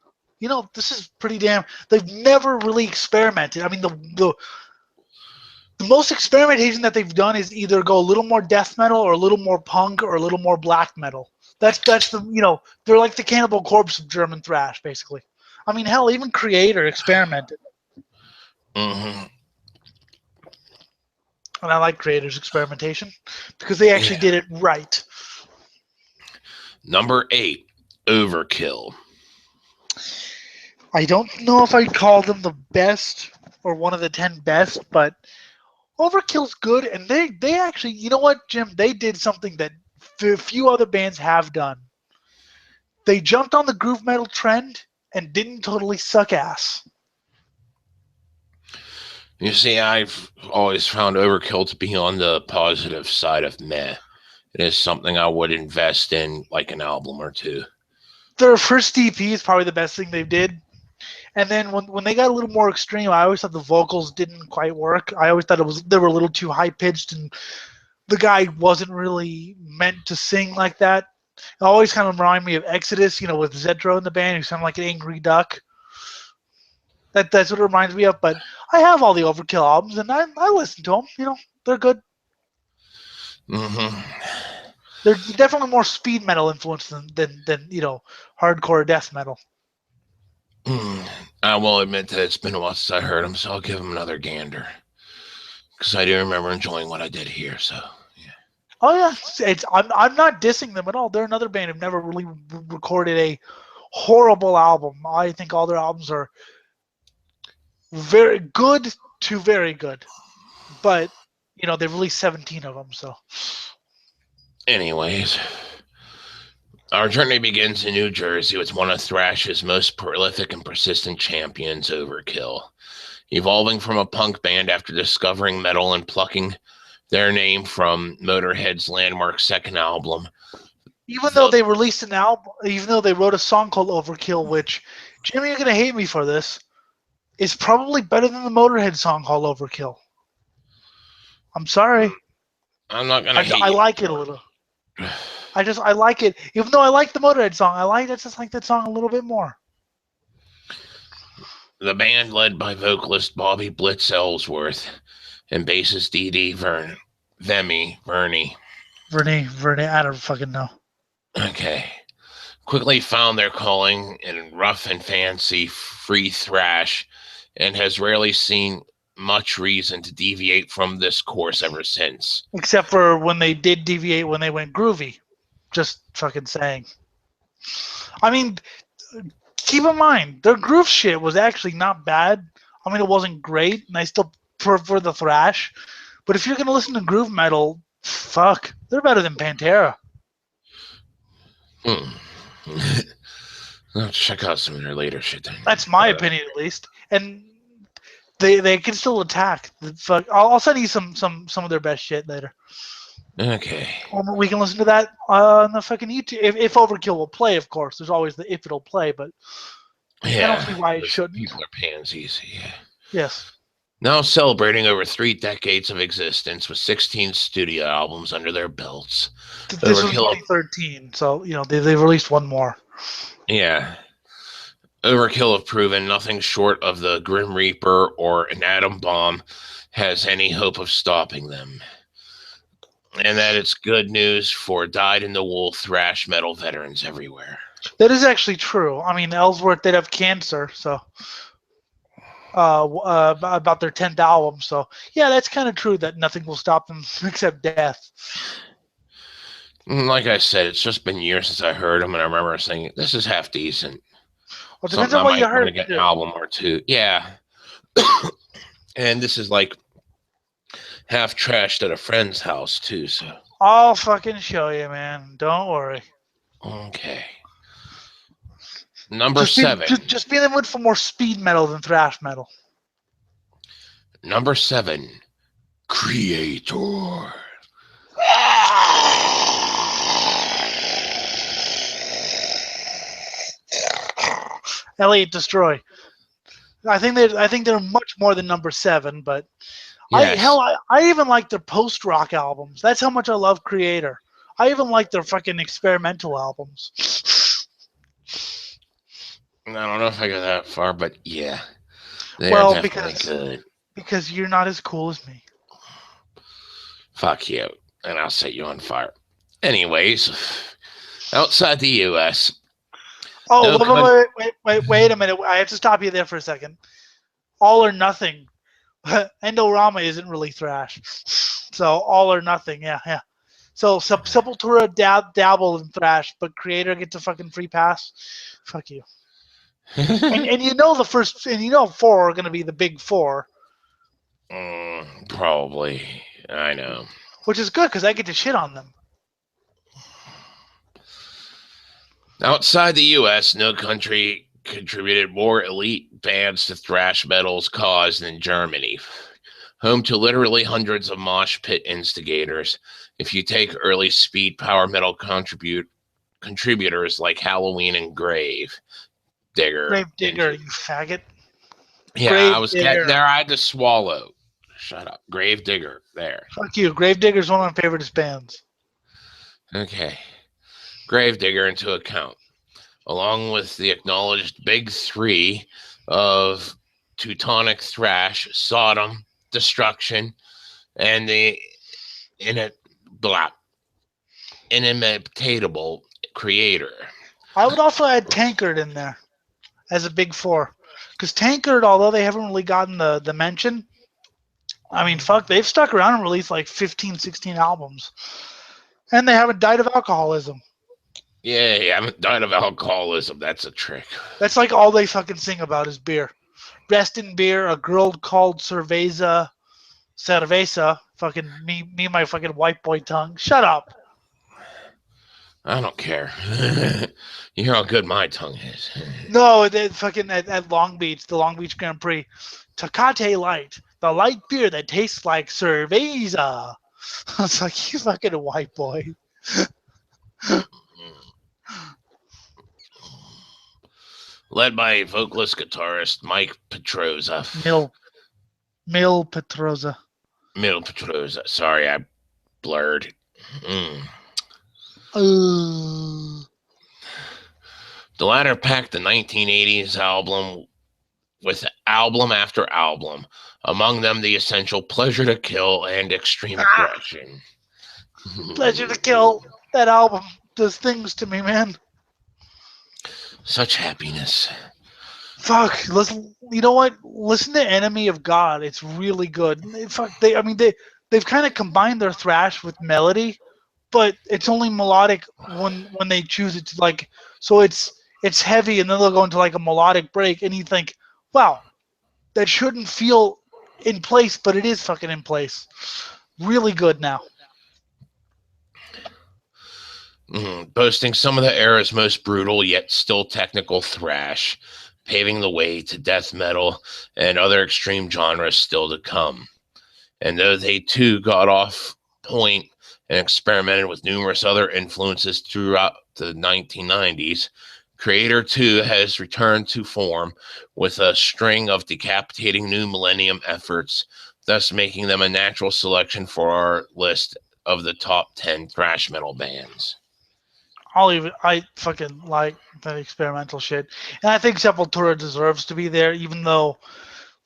Speaker 1: this is pretty damn. They've never really experimented. The most experimentation that they've done is either go a little more death metal or a little more punk or a little more black metal. That's the, they're like the Cannibal Corpse of German thrash, basically. Hell, even Creator experimented. And I like Creator's experimentation because they actually did it right.
Speaker 2: Number 8, Overkill.
Speaker 1: I don't know if I'd call them the best or one of the 10 best, but Overkill's good, and they actually, you know what, Jim? They did something that few other bands have done. They jumped on the groove metal trend and didn't totally suck ass.
Speaker 2: You see, I've always found Overkill to be on the positive side of meh. It is something I would invest in, like an album or two.
Speaker 1: Their first EP is probably the best thing they did. And then when they got a little more extreme, I always thought the vocals didn't quite work. I always thought they were a little too high-pitched, and the guy wasn't really meant to sing like that. It always kind of reminded me of Exodus, with Zetro in the band, who sounded like an angry duck. That's what it reminds me of. But I have all the Overkill albums, and I listen to them. They're good. They're definitely more speed metal influenced than hardcore death metal.
Speaker 2: I will admit that it's been a while since I heard them, so I'll give them another gander. Because I do remember enjoying what I did here, so yeah.
Speaker 1: Oh yeah, I'm not dissing them at all. They're another band who've never really recorded a horrible album. I think all their albums are very good to very good, but they've released 17 of them. So,
Speaker 2: anyways. Our journey begins in New Jersey with one of thrash's most prolific and persistent champions, Overkill. Evolving from a punk band after discovering metal and plucking their name from Motorhead's landmark second album.
Speaker 1: Even though they released an album, even though they wrote a song called Overkill, which, Jimmy, you're going to hate me for this, is probably better than the Motorhead song called Overkill. I'm sorry.
Speaker 2: I'm not going to hate
Speaker 1: I
Speaker 2: you.
Speaker 1: like it a little. I like it. Even though I like the Motorhead song, I just like that song a little bit more.
Speaker 2: The band, led by vocalist Bobby Blitz Ellsworth and bassist Dee Vernie, I don't fucking know. Okay. Quickly found their calling in rough and fancy free thrash and has rarely seen much reason to deviate from this course ever since.
Speaker 1: Except for when they did deviate when they went groovy. Just fucking saying. I mean, keep in mind, their groove shit was actually not bad. I mean, it wasn't great, and I still prefer the thrash. But if you're going to listen to groove metal, fuck, they're better than Pantera.
Speaker 2: I'll check out some of their later shit then.
Speaker 1: That's my opinion, at least. And they can still attack. Fuck, I'll send you some of their best shit later.
Speaker 2: Okay.
Speaker 1: We can listen to that on the fucking YouTube. If Overkill will play, of course. There's always the if it'll play, but
Speaker 2: yeah,
Speaker 1: I don't see why it shouldn't.
Speaker 2: People are pansies. Yeah.
Speaker 1: Yes.
Speaker 2: Now celebrating over 3 decades of existence with 16 studio albums under their belts.
Speaker 1: This was 2013, so they released one more.
Speaker 2: Yeah. Overkill have proven nothing short of the Grim Reaper or an atom bomb has any hope of stopping them. And that it's good news for dyed-in-the-wool thrash metal veterans everywhere.
Speaker 1: That is actually true. I mean, Ellsworth did have cancer, so about their 10th album. So yeah, that's kind of true that nothing will stop them except death.
Speaker 2: Like I said, it's just been years since I heard them, and I remember saying, "This is half decent."
Speaker 1: Well, it depends on what you heard.
Speaker 2: Get an album or two, yeah. And this is like half trashed at a friend's house too, so
Speaker 1: I'll fucking show you, man. Don't worry.
Speaker 2: Okay. Number 7.
Speaker 1: Just be in the mood for more speed metal than thrash metal.
Speaker 2: Number 7. Creator.
Speaker 1: Elliot Destroy. I think they're much more than number 7, but
Speaker 2: yes.
Speaker 1: I even like their post-rock albums. That's how much I love Creator. I even like their fucking experimental albums.
Speaker 2: I don't know if I go that far, but yeah. They're definitely good.
Speaker 1: Because you're not as cool as me.
Speaker 2: Fuck you, and I'll set you on fire. Anyways, outside the U.S.
Speaker 1: Oh, wait a minute. I have to stop you there for a second. All or Nothing. Endorama isn't really thrash. So All or Nothing, yeah. So Sepultura dabble in thrash, but Creator gets a fucking free pass. Fuck you. and the 4 are going to be the big 4.
Speaker 2: Probably. I know.
Speaker 1: Which is good because I get to shit on them.
Speaker 2: Outside the U.S., no country contributed more elite bands to thrash metal's cause than Germany, home to literally hundreds of mosh pit instigators. If you take early speed power metal contributors like Halloween and Grave Digger,
Speaker 1: you faggot.
Speaker 2: Yeah,
Speaker 1: Grave
Speaker 2: I was
Speaker 1: Digger.
Speaker 2: there. I had to swallow. Shut up, Grave Digger. There.
Speaker 1: Fuck you. Grave Digger is one of my favorite bands.
Speaker 2: Okay. Grave Digger into account, along with the acknowledged big 3 of Teutonic thrash, Sodom, Destruction, and the inimitable Creator.
Speaker 1: I would also add Tankard in there as a big 4. Because Tankard, although they haven't really gotten the mention, I mean, fuck, they've stuck around and released like 15, 16 albums. And they haven't died of alcoholism.
Speaker 2: Yeah, I haven't died of alcoholism. That's a trick.
Speaker 1: That's like all they fucking sing about is beer. Rest in beer, a girl called Cerveza. Fucking me, my fucking white boy tongue. Shut up.
Speaker 2: I don't care. You hear how good my tongue is.
Speaker 1: No, fucking at Long Beach, the Long Beach Grand Prix. Tecate Light, the light beer that tastes like cerveza. It's like, you fucking white boy.
Speaker 2: Led by vocalist guitarist Mike Petroza.
Speaker 1: Mil Petroza.
Speaker 2: Mil Petroza. Sorry, I blurred. The latter packed the 1980s album with album after album, among them The Essential, Pleasure to Kill, and Extreme Aggression.
Speaker 1: Pleasure to Kill. That album does things to me, man.
Speaker 2: Such happiness.
Speaker 1: Fuck, listen. You know what? Listen to Enemy of God. It's really good. They've kind of combined their thrash with melody, but it's only melodic when they choose it to, like. So it's heavy, and then they'll go into like a melodic break, and you think, wow, that shouldn't feel in place, but it is fucking in place. Really good now.
Speaker 2: Boasting some of the era's most brutal yet still technical thrash, paving the way to death metal and other extreme genres still to come. And though they too got off point and experimented with numerous other influences throughout the 1990s, Creator 2 has returned to form with a string of decapitating new millennium efforts, thus making them a natural selection for our list of the top 10 thrash metal bands.
Speaker 1: I fucking like that experimental shit. And I think Sepultura deserves to be there, even though,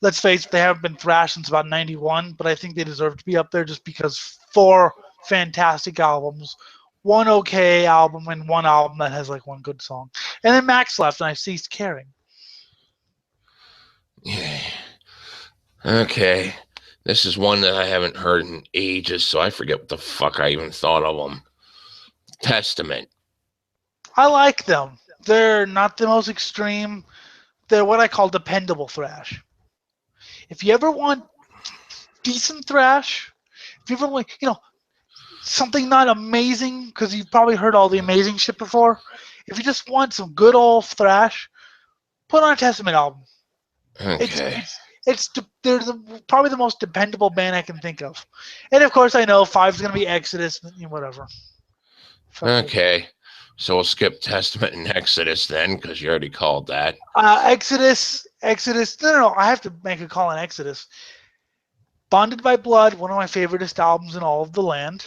Speaker 1: let's face it, they haven't been thrash since about 91, but I think they deserve to be up there just because 4 fantastic albums, 1 okay album, and 1 album that has like 1 good song. And then Max left, and I ceased caring.
Speaker 2: Yeah. Okay. This is one that I haven't heard in ages, so I forget what the fuck I even thought of them. Testament.
Speaker 1: I like them. They're not the most extreme. They're what I call dependable thrash. If you ever want decent thrash, if you ever want, something not amazing, because you've probably heard all the amazing shit before. If you just want some good old thrash, put on a Testament album.
Speaker 2: Okay.
Speaker 1: They're probably the most dependable band I can think of. And of course, I know 5 is going to be Exodus, whatever.
Speaker 2: Okay. So we'll skip Testament and Exodus then, because you already called that.
Speaker 1: Exodus. No, I have to make a call on Exodus. Bonded by Blood, one of my favoriteest albums in all of the land,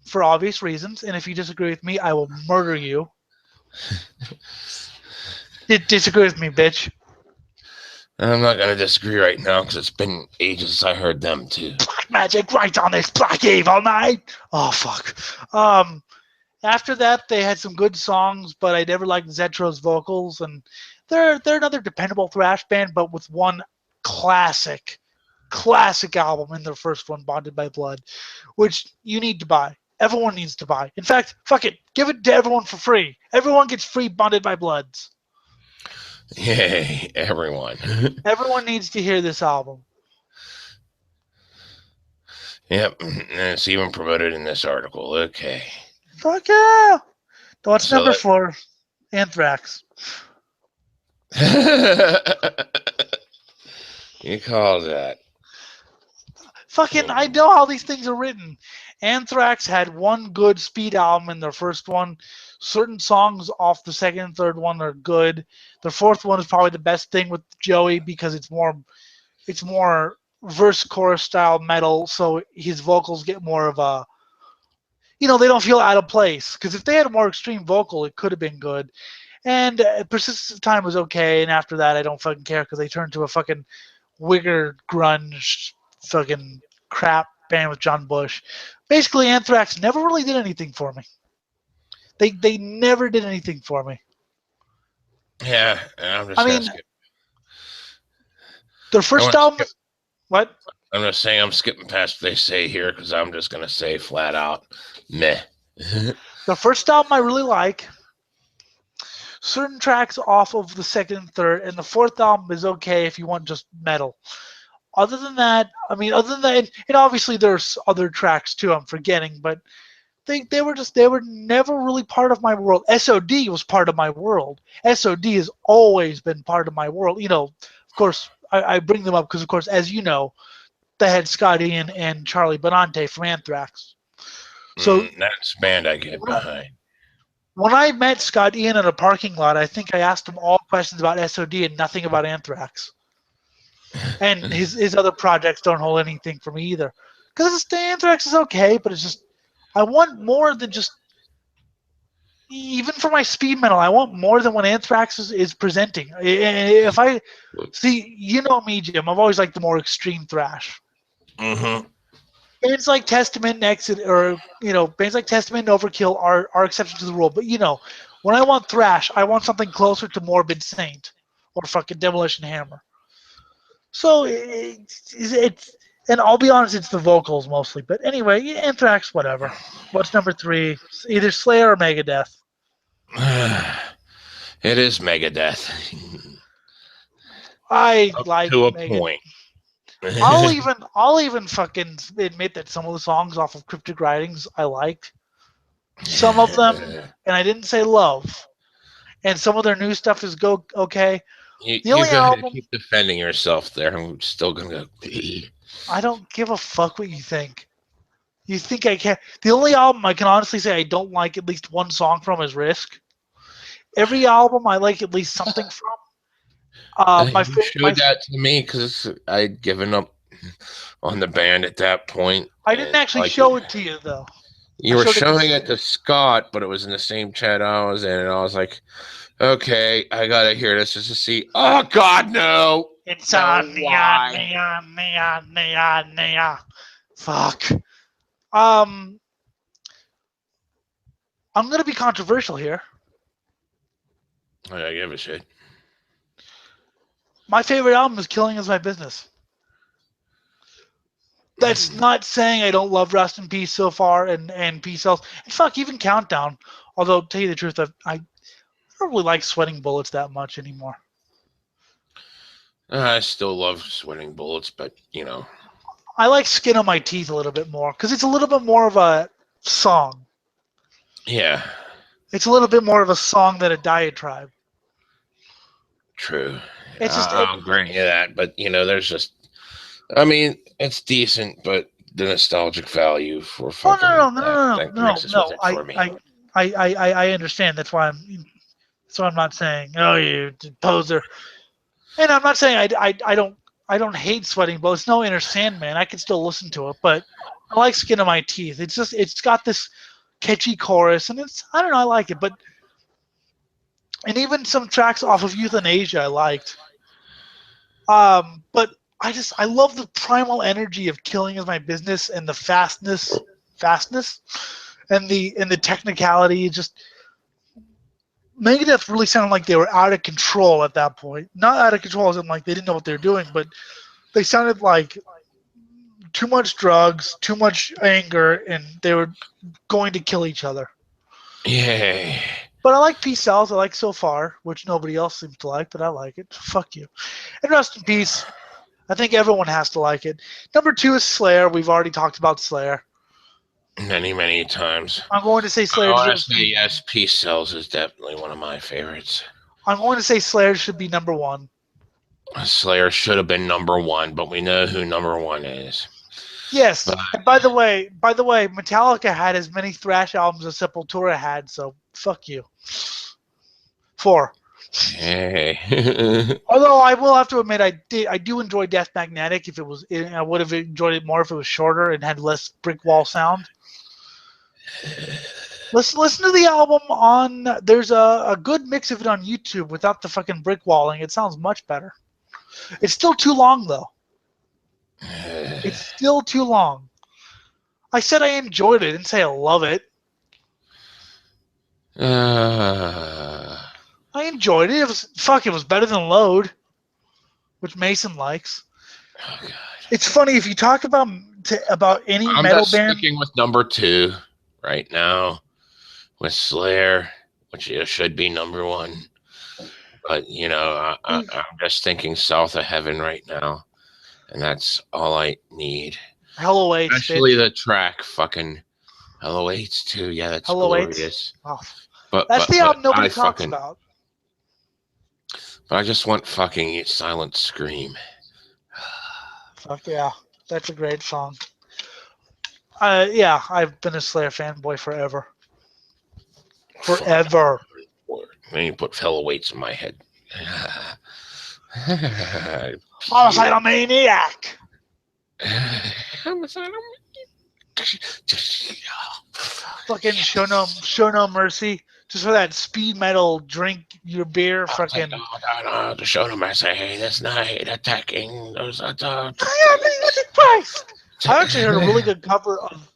Speaker 1: for obvious reasons. And if you disagree with me, I will murder you. Disagree with me, bitch.
Speaker 2: I'm not going to disagree right now, because it's been ages since I heard them too.
Speaker 1: Black magic right on this black eve all night. Oh, fuck. After that, they had some good songs, but I never liked Zetro's vocals, and they're another dependable thrash band, but with one classic album in their first one, Bonded by Blood, which you need to buy. Everyone needs to buy. In fact, fuck it, give it to everyone for free. Everyone gets free Bonded by Bloods.
Speaker 2: Yay, everyone.
Speaker 1: Everyone needs to hear this album.
Speaker 2: Yep, and it's even promoted in this article. Okay.
Speaker 1: Fuck yeah! What's number 4? Anthrax.
Speaker 2: You call that.
Speaker 1: Fucking, I know how these things are written. Anthrax had 1 good speed album in their first one. Certain songs off the second and third one are good. The fourth one is probably the best thing with Joey because it's more verse chorus style metal, so his vocals get more of a, they don't feel out of place. Because if they had a more extreme vocal, it could have been good. And Persistence of Time was okay, and after that, I don't fucking care because they turned to a fucking wigger grunge fucking crap band with John Bush. Basically, Anthrax never really did anything for me. They never did anything for me.
Speaker 2: Yeah, I'm just
Speaker 1: their first album. What?
Speaker 2: I'm just saying I'm skipping past what they say here because I'm just gonna say flat out, meh.
Speaker 1: The first album I really like. Certain tracks off of the second and third, and the fourth album is okay if you want just metal. Other than that, and obviously there's other tracks too I'm forgetting, but they were never really part of my world. SOD was part of my world. SOD has always been part of my world. Of course, I bring them up because, of course, as you know, they had Scott Ian and Charlie Benante from Anthrax. So
Speaker 2: that's band I get behind.
Speaker 1: When I met Scott Ian in a parking lot, I think I asked him all questions about SOD and nothing about Anthrax. And his other projects don't hold anything for me either. Because the Anthrax is okay, but it's just I want more than just even for my speed metal. I want more than what Anthrax is presenting. If I see, you know me, Jim, I've always liked the more extreme thrash.
Speaker 2: Mm-hmm.
Speaker 1: Bands like Testament and Exit, or bands like Testament and Overkill are exceptions to the rule. But when I want thrash, I want something closer to Morbid Saint or fucking Demolition Hammer. So it's and I'll be honest, it's the vocals mostly. But anyway, Anthrax, whatever. What's number 3? Either Slayer or Megadeth.
Speaker 2: It is Megadeth.
Speaker 1: I
Speaker 2: Up
Speaker 1: like
Speaker 2: to a
Speaker 1: Megadeth.
Speaker 2: point.
Speaker 1: I'll even fucking admit that some of the songs off of Cryptic Writings I liked. Some of them, and I didn't say love. And some of their new stuff is okay.
Speaker 2: You
Speaker 1: The only
Speaker 2: go ahead
Speaker 1: album,
Speaker 2: and keep defending yourself there. I'm still gonna go.
Speaker 1: I don't give a fuck what you think. You think I can? The only album I can honestly say I don't like at least one song from is Risk. Every album I like at least something from.
Speaker 2: You showed that to me because I'd given up on the band at that point.
Speaker 1: I didn't actually show it to you though.
Speaker 2: You were showing it to Scott, but it was in the same chat I was in, and I was like, "Okay, I gotta hear this just to see." Oh God, no!
Speaker 1: It's on neon. Fuck. I'm gonna be controversial here.
Speaker 2: I give a shit.
Speaker 1: My favorite album is Killing Is My Business. That's not saying I don't love Rust in Peace so far and Peace Cells. And fuck, even Countdown. Although, to tell you the truth, I don't really like Sweating Bullets that much anymore.
Speaker 2: I still love Sweating Bullets, but,
Speaker 1: I like Skin on My Teeth a little bit more because it's a little bit more of a song.
Speaker 2: Yeah.
Speaker 1: It's a little bit more of a song than a diatribe.
Speaker 2: True.
Speaker 1: It's just
Speaker 2: I'll grant you that, but there's just, I mean, it's decent, but the nostalgic value for fucking.
Speaker 1: No. I understand. That's why I'm not saying, oh, you poser. And I'm not saying I don't hate Sweating Bullets. It's no Inner Sandman. I can still listen to it, but I like Skin on My Teeth. It's got this catchy chorus, and I don't know, I like it, but. And even some tracks off of Euthanasia I liked. But I love the primal energy of Killing Is My Business and the fastness, and the technicality. Just Megadeth really sounded like they were out of control at that point. Not out of control as in like they didn't know what they were doing, but they sounded like too much drugs, too much anger, and they were going to kill each other.
Speaker 2: Yeah.
Speaker 1: But I like Peace Cells. I like So Far, which nobody else seems to like, but I like it. Fuck you. And Rust in Peace. I think everyone has to like it. Number 2 is Slayer. We've already talked about Slayer.
Speaker 2: Many times.
Speaker 1: I'm going to say Slayer.
Speaker 2: Yes, Peace Cells is definitely one of my favorites.
Speaker 1: I'm going to say Slayer should be number 1.
Speaker 2: Slayer should have been number 1, but we know who number 1 is.
Speaker 1: Yes. And by the way, Metallica had as many thrash albums as Sepultura had, so fuck you. 4.
Speaker 2: Hey.
Speaker 1: Although I will have to admit, I do enjoy Death Magnetic. I would have enjoyed it more if it was shorter and had less brick wall sound. Listen to the album on. There's a good mix of it on YouTube without the fucking brick walling. It sounds much better. It's still too long though. It's still too long. I said I enjoyed it. I didn't say I love it. I enjoyed it. It was better than Load, which Mason likes.
Speaker 2: Oh, God.
Speaker 1: It's funny if you talk about any
Speaker 2: I'm
Speaker 1: metal
Speaker 2: just
Speaker 1: band.
Speaker 2: sticking with number 2 right now with Slayer, which should be number 1. But I'm just thinking South of Heaven right now, and that's all I need.
Speaker 1: Hell Awaits,
Speaker 2: especially the track fucking Hell Awaits too. Yeah, that's
Speaker 1: Hell
Speaker 2: glorious.
Speaker 1: Oh.
Speaker 2: But
Speaker 1: that's the album nobody talks about.
Speaker 2: But I just want fucking Silent Scream.
Speaker 1: Fuck yeah, that's a great song. Yeah, I've been a Slayer fanboy forever. Forever.
Speaker 2: Then you put featherweights in my head.
Speaker 1: Homicidal maniac.
Speaker 2: Homicidal
Speaker 1: Fucking show no mercy. Just for that speed metal, drink your beer, fucking.
Speaker 2: No, to show them I say, hey, this night attacking those.
Speaker 1: Christ! I actually heard a really good cover of.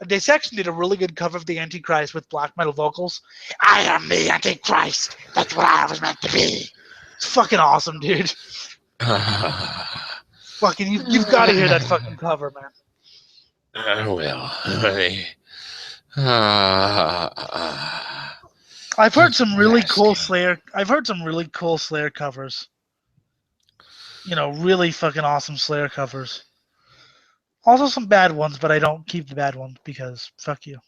Speaker 1: They actually did a really good cover of the Antichrist with black metal vocals. I am the Antichrist. That's what I was meant to be. It's fucking awesome, dude. Fucking, you've got to hear that fucking cover, man.
Speaker 2: I will.
Speaker 1: I've heard some really cool Slayer. I've heard some really cool Slayer covers. You know, really fucking awesome Slayer covers. Also some bad ones, but I don't keep the bad ones because fuck you.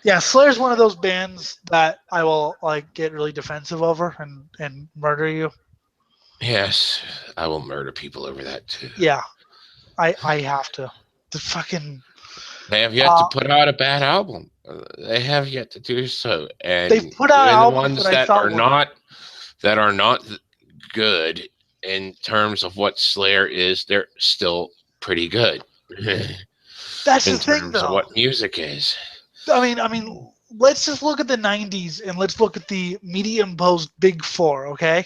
Speaker 1: Yeah, Slayer's one of those bands that I will like get really defensive over and murder you.
Speaker 2: Yes, I will murder people over that too.
Speaker 1: Yeah, I have to. The fucking.
Speaker 2: They have yet to put out a bad album. They have yet to do so, and
Speaker 1: they've put out albums
Speaker 2: ones that are not good in terms of what Slayer is. They're still pretty good.
Speaker 1: That's
Speaker 2: in
Speaker 1: the thing,
Speaker 2: terms
Speaker 1: though.
Speaker 2: Of what music is.
Speaker 1: I mean, let's just look at the '90s and let's look at the media-imposed Big Four, okay?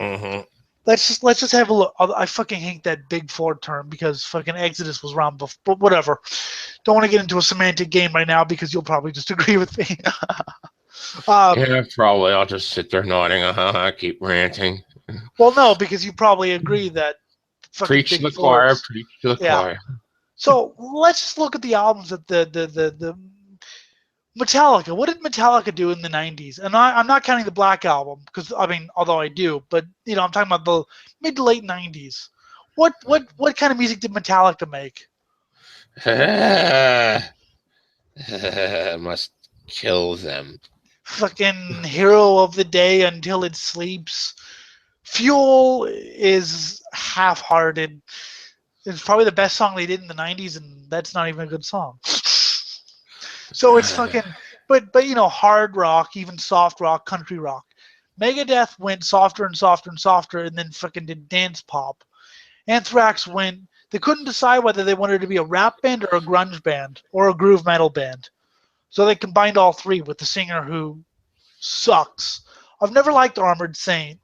Speaker 2: Mm-hmm.
Speaker 1: Let's just have a look. I fucking hate that Big Four term because fucking Exodus was around before, but whatever. Don't want to get into a semantic game right now because you'll probably just agree with me.
Speaker 2: Yeah, probably. I'll just sit there nodding. Keep ranting.
Speaker 1: Well, no, because you probably agree that
Speaker 2: preach to the choir. Preach to the choir.
Speaker 1: So let's just look at the albums that the Metallica. What did Metallica do in the '90s? And I'm not counting the Black Album because I mean, although I do, but you know, I'm talking about the mid to late '90s. What kind of music did Metallica make?
Speaker 2: Must kill them.
Speaker 1: Fucking Hero of the Day Until It Sleeps. Fuel is half-hearted. It's probably the best song they did in the '90s, and that's not even a good song. So it's fucking, but you know, hard rock, even soft rock, country rock. Megadeth went softer and softer and softer, and then fucking did dance pop. Anthrax went. They couldn't decide whether they wanted to be a rap band or a grunge band or a groove metal band. So they combined all three with the singer who sucks. I've never liked Armored Saint.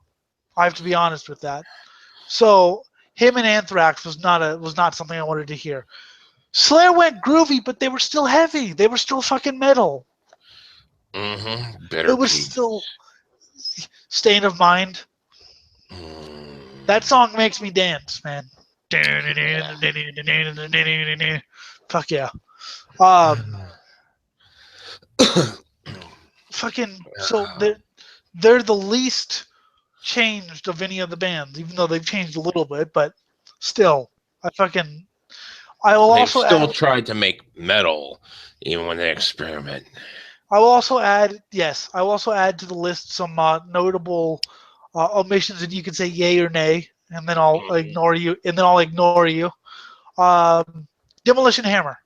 Speaker 1: I have to be honest with that. So him and Anthrax was not something I wanted to hear. Slayer went groovy, but they were still heavy. They were still fucking metal.
Speaker 2: Mm-hmm.
Speaker 1: It was still Stain of Mind. That song makes me dance, man. Fuck yeah. Fucking. So they're the least changed of any of the bands, even though they've changed a little bit, but still, I will also
Speaker 2: still tried to make metal, even when they experiment.
Speaker 1: I will also add to the list some notable omissions, and you can say yay or nay, and then I'll ignore you. Demolition Hammer.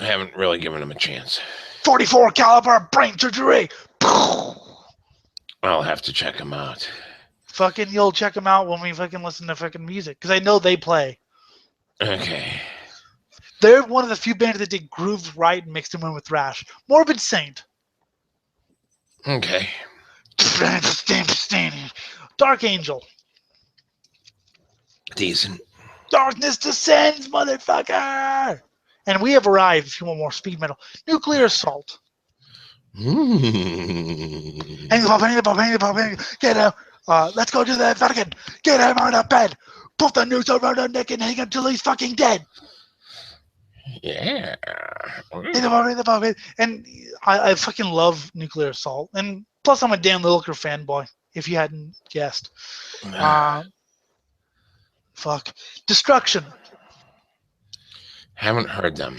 Speaker 2: I haven't really given them a chance.
Speaker 1: 44 caliber brain surgery.
Speaker 2: I'll have to check them out.
Speaker 1: Fucking, you'll check them out when we fucking listen to fucking music, because I know they play.
Speaker 2: Okay.
Speaker 1: They're one of the few bands that did grooves right and mixed them in with thrash. Morbid Saint.
Speaker 2: Okay.
Speaker 1: Dark Angel.
Speaker 2: Decent.
Speaker 1: Darkness Descends, motherfucker! And we have arrived, if you want more speed metal. Nuclear Assault. Hang the pop, get him. Let's go to the Vatican. Get him on a bed. Put the noose around her neck and hang him till he's fucking dead.
Speaker 2: Yeah.
Speaker 1: And I fucking love Nuclear Assault. And plus, I'm a Dan Lilker fanboy, if you hadn't guessed. Fuck. Destruction.
Speaker 2: Haven't heard them.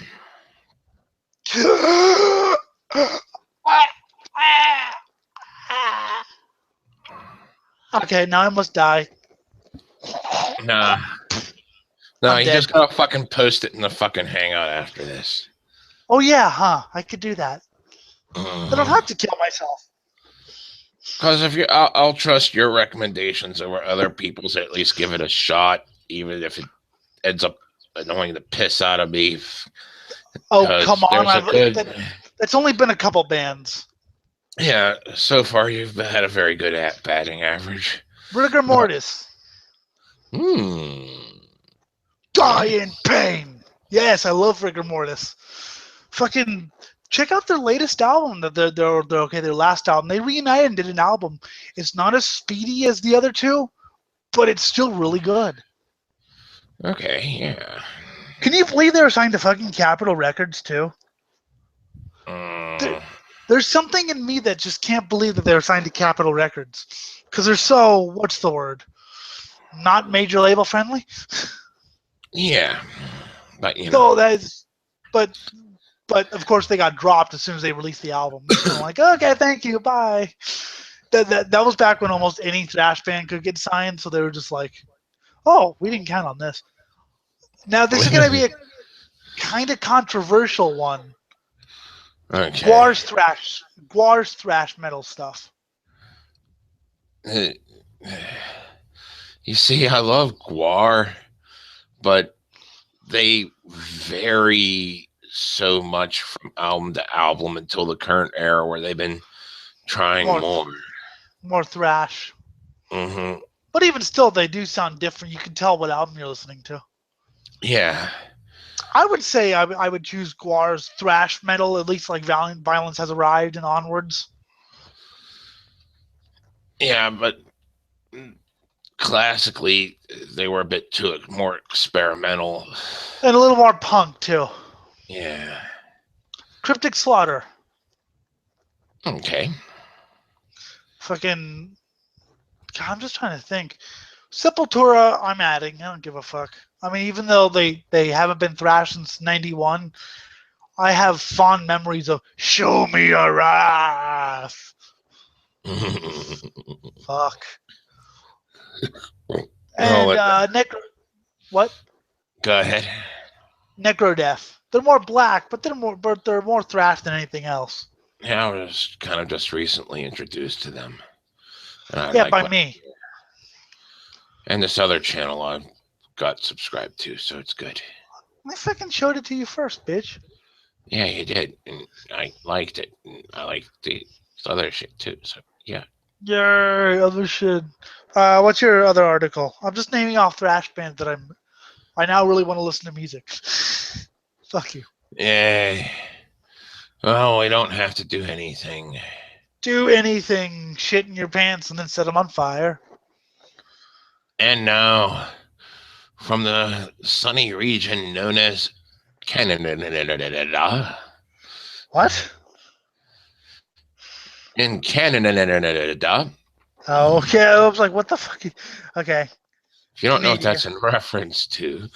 Speaker 1: Okay, now I must die.
Speaker 2: Nah. No,
Speaker 1: I'm
Speaker 2: you
Speaker 1: dead.
Speaker 2: just gotta fucking post it in the fucking hangout after this.
Speaker 1: Oh yeah, huh? I could do that. I don't have to kill myself.
Speaker 2: Because if I'll trust your recommendations over other people's. At least give it a shot, even if it ends up annoying the piss out of me.
Speaker 1: Oh come on! It's only been a couple bands.
Speaker 2: Yeah, so far you've had a very good batting average.
Speaker 1: Rigor mortis. Die in pain. Yes, I love rigor mortis. Fucking check out their latest album. Their last album. They reunited and did an album. It's not as speedy as the other two, but it's still really good.
Speaker 2: Okay, yeah.
Speaker 1: Can you believe they were signed to fucking Capitol Records too? There's something in me that just can't believe that they were signed to Capitol Records because they're so, what's the word? Not major label friendly.
Speaker 2: Yeah, but you know.
Speaker 1: So but of course they got dropped as soon as they released the album. I'm like, okay, thank you, bye. That was back when almost any thrash band could get signed, so they were just like, oh, we didn't count on this. Now this is gonna be a kind of controversial one.
Speaker 2: Okay.
Speaker 1: Guar's thrash metal stuff.
Speaker 2: You see, I love Guar, but they vary so much from album to album until the current era where they've been trying
Speaker 1: more thrash.
Speaker 2: Mm-hmm.
Speaker 1: But even still, they do sound different. You can tell what album you're listening to.
Speaker 2: Yeah.
Speaker 1: I would say I would choose Guar's thrash metal, at least like Violence Has Arrived and onwards.
Speaker 2: Yeah, but classically, they were a bit too more experimental.
Speaker 1: And a little more punk, too.
Speaker 2: Yeah.
Speaker 1: Cryptic Slaughter.
Speaker 2: Okay.
Speaker 1: Fucking... God, I'm just trying to think. Sepultura, I'm adding. I don't give a fuck. I mean, even though they haven't been thrashed since 91, I have fond memories of Show Me Your Wrath. Fuck. And what?
Speaker 2: Go ahead.
Speaker 1: Necrodeath. They're more black, but they're more thrash than anything else.
Speaker 2: Yeah, I was kind of just recently introduced to them.
Speaker 1: Yeah, by me.
Speaker 2: And this other channel I got subscribed to, so it's good.
Speaker 1: I fucking showed it to you first, bitch.
Speaker 2: Yeah, you did. And I liked it. And I liked the other shit too, so yeah.
Speaker 1: Yay, other shit. What's your other article? I'm just naming off thrash bands that I now really want to listen to music. Fuck you.
Speaker 2: Yeah. Well, we don't have to do anything.
Speaker 1: Do anything, shit in your pants, and then set them on fire.
Speaker 2: And now, from the sunny region known as Canada.
Speaker 1: What?
Speaker 2: In Canada.
Speaker 1: Oh, okay. I was like, what the fuck? Okay.
Speaker 2: If you don't know what that's in reference to.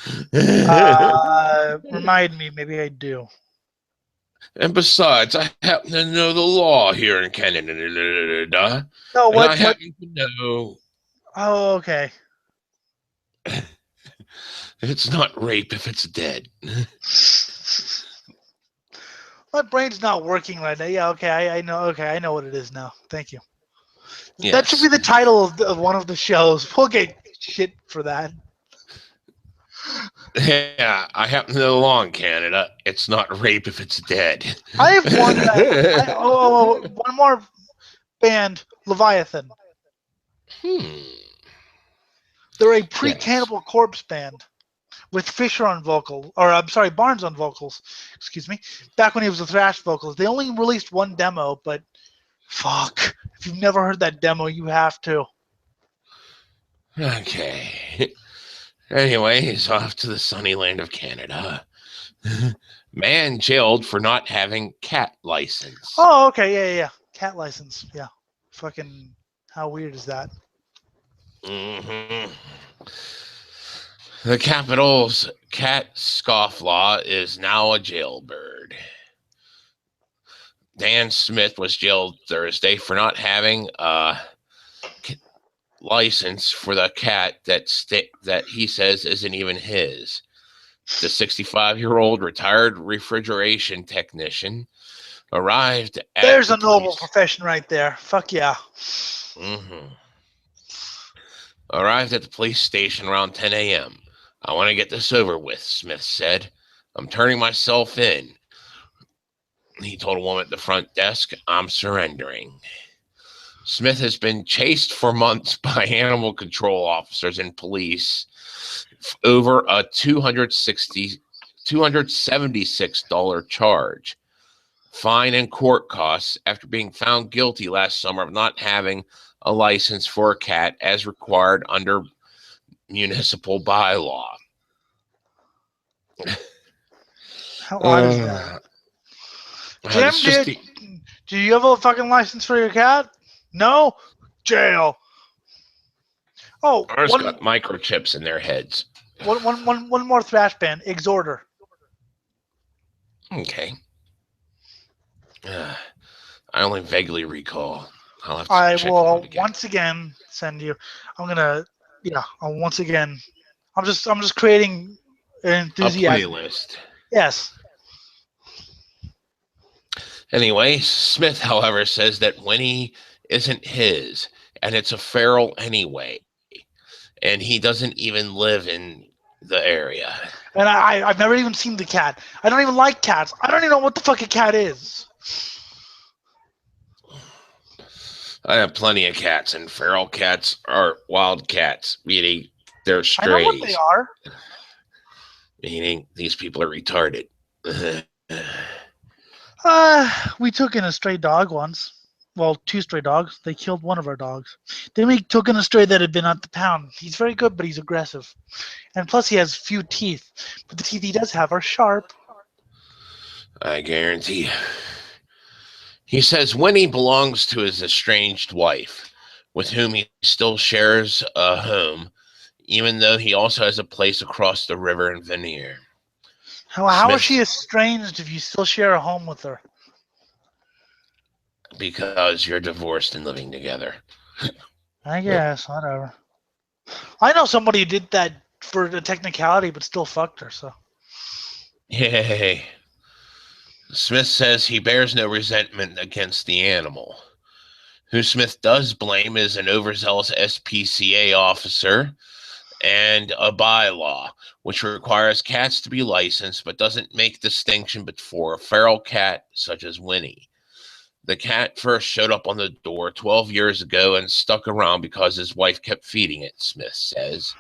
Speaker 1: Remind me. Maybe I do.
Speaker 2: And besides, I happen to know the law here in Canada.
Speaker 1: No, what?
Speaker 2: I happen to know.
Speaker 1: Oh, okay.
Speaker 2: It's not rape if it's dead.
Speaker 1: My brain's not working right now. Yeah, okay, I know. Okay, I know what it is now. Thank you.
Speaker 2: Yes.
Speaker 1: That should be the title of one of the shows. We'll get shit for that.
Speaker 2: Yeah, I happen to know the law in Canada. It's not rape if it's dead.
Speaker 1: I have one. One more band, Leviathan. They're a pre-Cannibal Corpse band with Fisher on vocal, or I'm sorry, Barnes on vocals. Excuse me. Back when he was a thrash vocals, they only released one demo, but fuck, if you've never heard that demo, you have to.
Speaker 2: Okay. Anyway, he's off to the sunny land of Canada. Man jailed for not having cat license.
Speaker 1: Oh, okay, yeah. Cat license, yeah. Fucking, how weird is that?
Speaker 2: Mm-hmm. The capital's cat scofflaw is now a jailbird. Dan Smith was jailed Thursday for not having license for the cat that he says isn't even his. The 65-year-old retired refrigeration technician arrived at
Speaker 1: There's
Speaker 2: the
Speaker 1: a noble
Speaker 2: police.
Speaker 1: profession right there. Fuck yeah.
Speaker 2: Arrived at the police station around 10 a.m. I want to get this over with, Smith said. I'm turning myself in. He told a woman at the front desk, I'm surrendering. Smith has been chased for months by animal control officers and police over a $276 charge, fine and court costs after being found guilty last summer of not having a license for a cat as required under municipal bylaw.
Speaker 1: How odd is that? Jim, do you have a fucking license for your cat? No? Jail. Oh,
Speaker 2: ours got microchips in their heads.
Speaker 1: One more thrash band. Exhorter.
Speaker 2: Okay. I only vaguely recall.
Speaker 1: I will once again send you. I'm just creating an enthusiasm.
Speaker 2: A playlist.
Speaker 1: Yes.
Speaker 2: Anyway, Smith, however, says that Winnie isn't his, and it's a feral anyway, and he doesn't even live in the area.
Speaker 1: And I've never even seen the cat. I don't even like cats. I don't even know what the fuck a cat is.
Speaker 2: I have plenty of cats, and feral cats are wild cats, meaning they're strays.
Speaker 1: I know what they are.
Speaker 2: Meaning these people are retarded.
Speaker 1: We took in a stray dog once. Well, 2 stray dogs. They killed one of our dogs. Then we took in a stray that had been at the pound. He's very good, but he's aggressive. And plus he has few teeth. But the teeth he does have are sharp.
Speaker 2: I guarantee. He says Winnie belongs to his estranged wife, with whom he still shares a home, even though he also has a place across the river in Vanier.
Speaker 1: How is she estranged if you still share a home with her?
Speaker 2: Because you're divorced and living together.
Speaker 1: I guess, whatever. I know somebody who did that for a technicality, but still fucked her, so.
Speaker 2: Yay. Smith says he bears no resentment against the animal. Who Smith does blame is an overzealous SPCA officer and a bylaw, which requires cats to be licensed but doesn't make distinction before a feral cat such as Winnie. The cat first showed up on the door 12 years ago and stuck around because his wife kept feeding it, Smith says.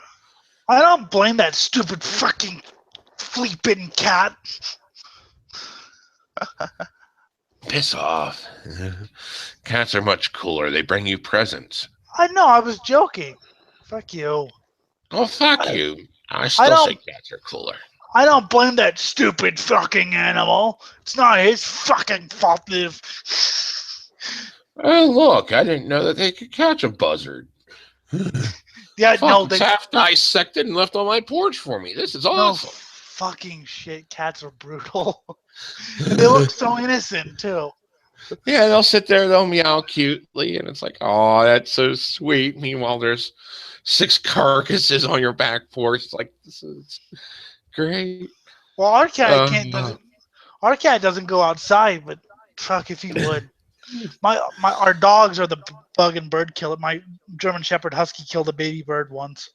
Speaker 1: I don't blame that stupid fucking flea-bitten cat.
Speaker 2: Piss off. Cats are much cooler. They bring you presents.
Speaker 1: I know, I was joking. Fuck you.
Speaker 2: Oh, fuck you. I still say cats are cooler.
Speaker 1: I don't blame that stupid fucking animal. It's not his fucking fault.
Speaker 2: Oh, look, I didn't know that they could catch a buzzard.
Speaker 1: Yeah, no,
Speaker 2: it's half dissected and left on my porch for me. This is awesome.
Speaker 1: No fucking shit. Cats are brutal. And they look so innocent, too.
Speaker 2: Yeah, they'll sit there, they'll meow cutely, and it's like, oh, that's so sweet. Meanwhile, there's 6 carcasses on your back porch. It's like, this is great.
Speaker 1: Well, our cat our cat doesn't go outside, but fuck if he would. Our dogs are the bug and bird killer. My German Shepherd Husky killed a baby bird once.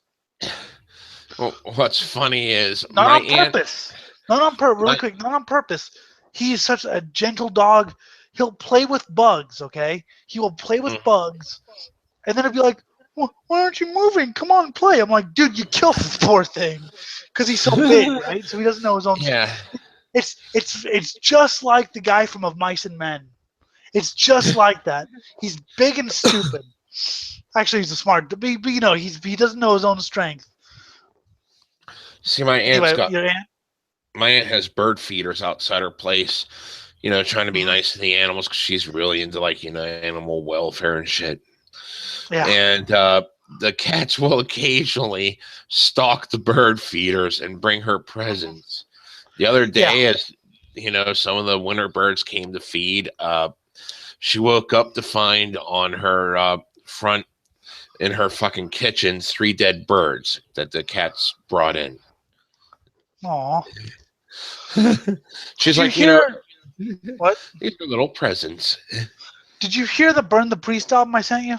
Speaker 2: Well, what's funny is
Speaker 1: not on purpose. Not on purpose. He is such a gentle dog. He'll play with bugs, okay? He will play with bugs, and then he'll be like, well, why aren't you moving? Come on, play. I'm like, dude, you killed this poor thing. Because he's so big, right? So he doesn't know his own...
Speaker 2: Yeah.
Speaker 1: It's just like the guy from Of Mice and Men. It's just like that. He's big and stupid. Actually, he's a smart... But you know, he doesn't know his own strength.
Speaker 2: See, my aunt has bird feeders outside her place, you know, trying to be nice to the animals because she's really into, like, you know, animal welfare and shit.
Speaker 1: Yeah.
Speaker 2: And the cats will occasionally stalk the bird feeders and bring her presents. The other day, as you know, some of the winter birds came to feed. She woke up to find on her front in her fucking kitchen 3 dead birds that the cats brought in.
Speaker 1: Aw.
Speaker 2: She's
Speaker 1: Did
Speaker 2: like,
Speaker 1: you hear what?
Speaker 2: These are little presents.
Speaker 1: Did you hear the Burn the Priest album I sent you?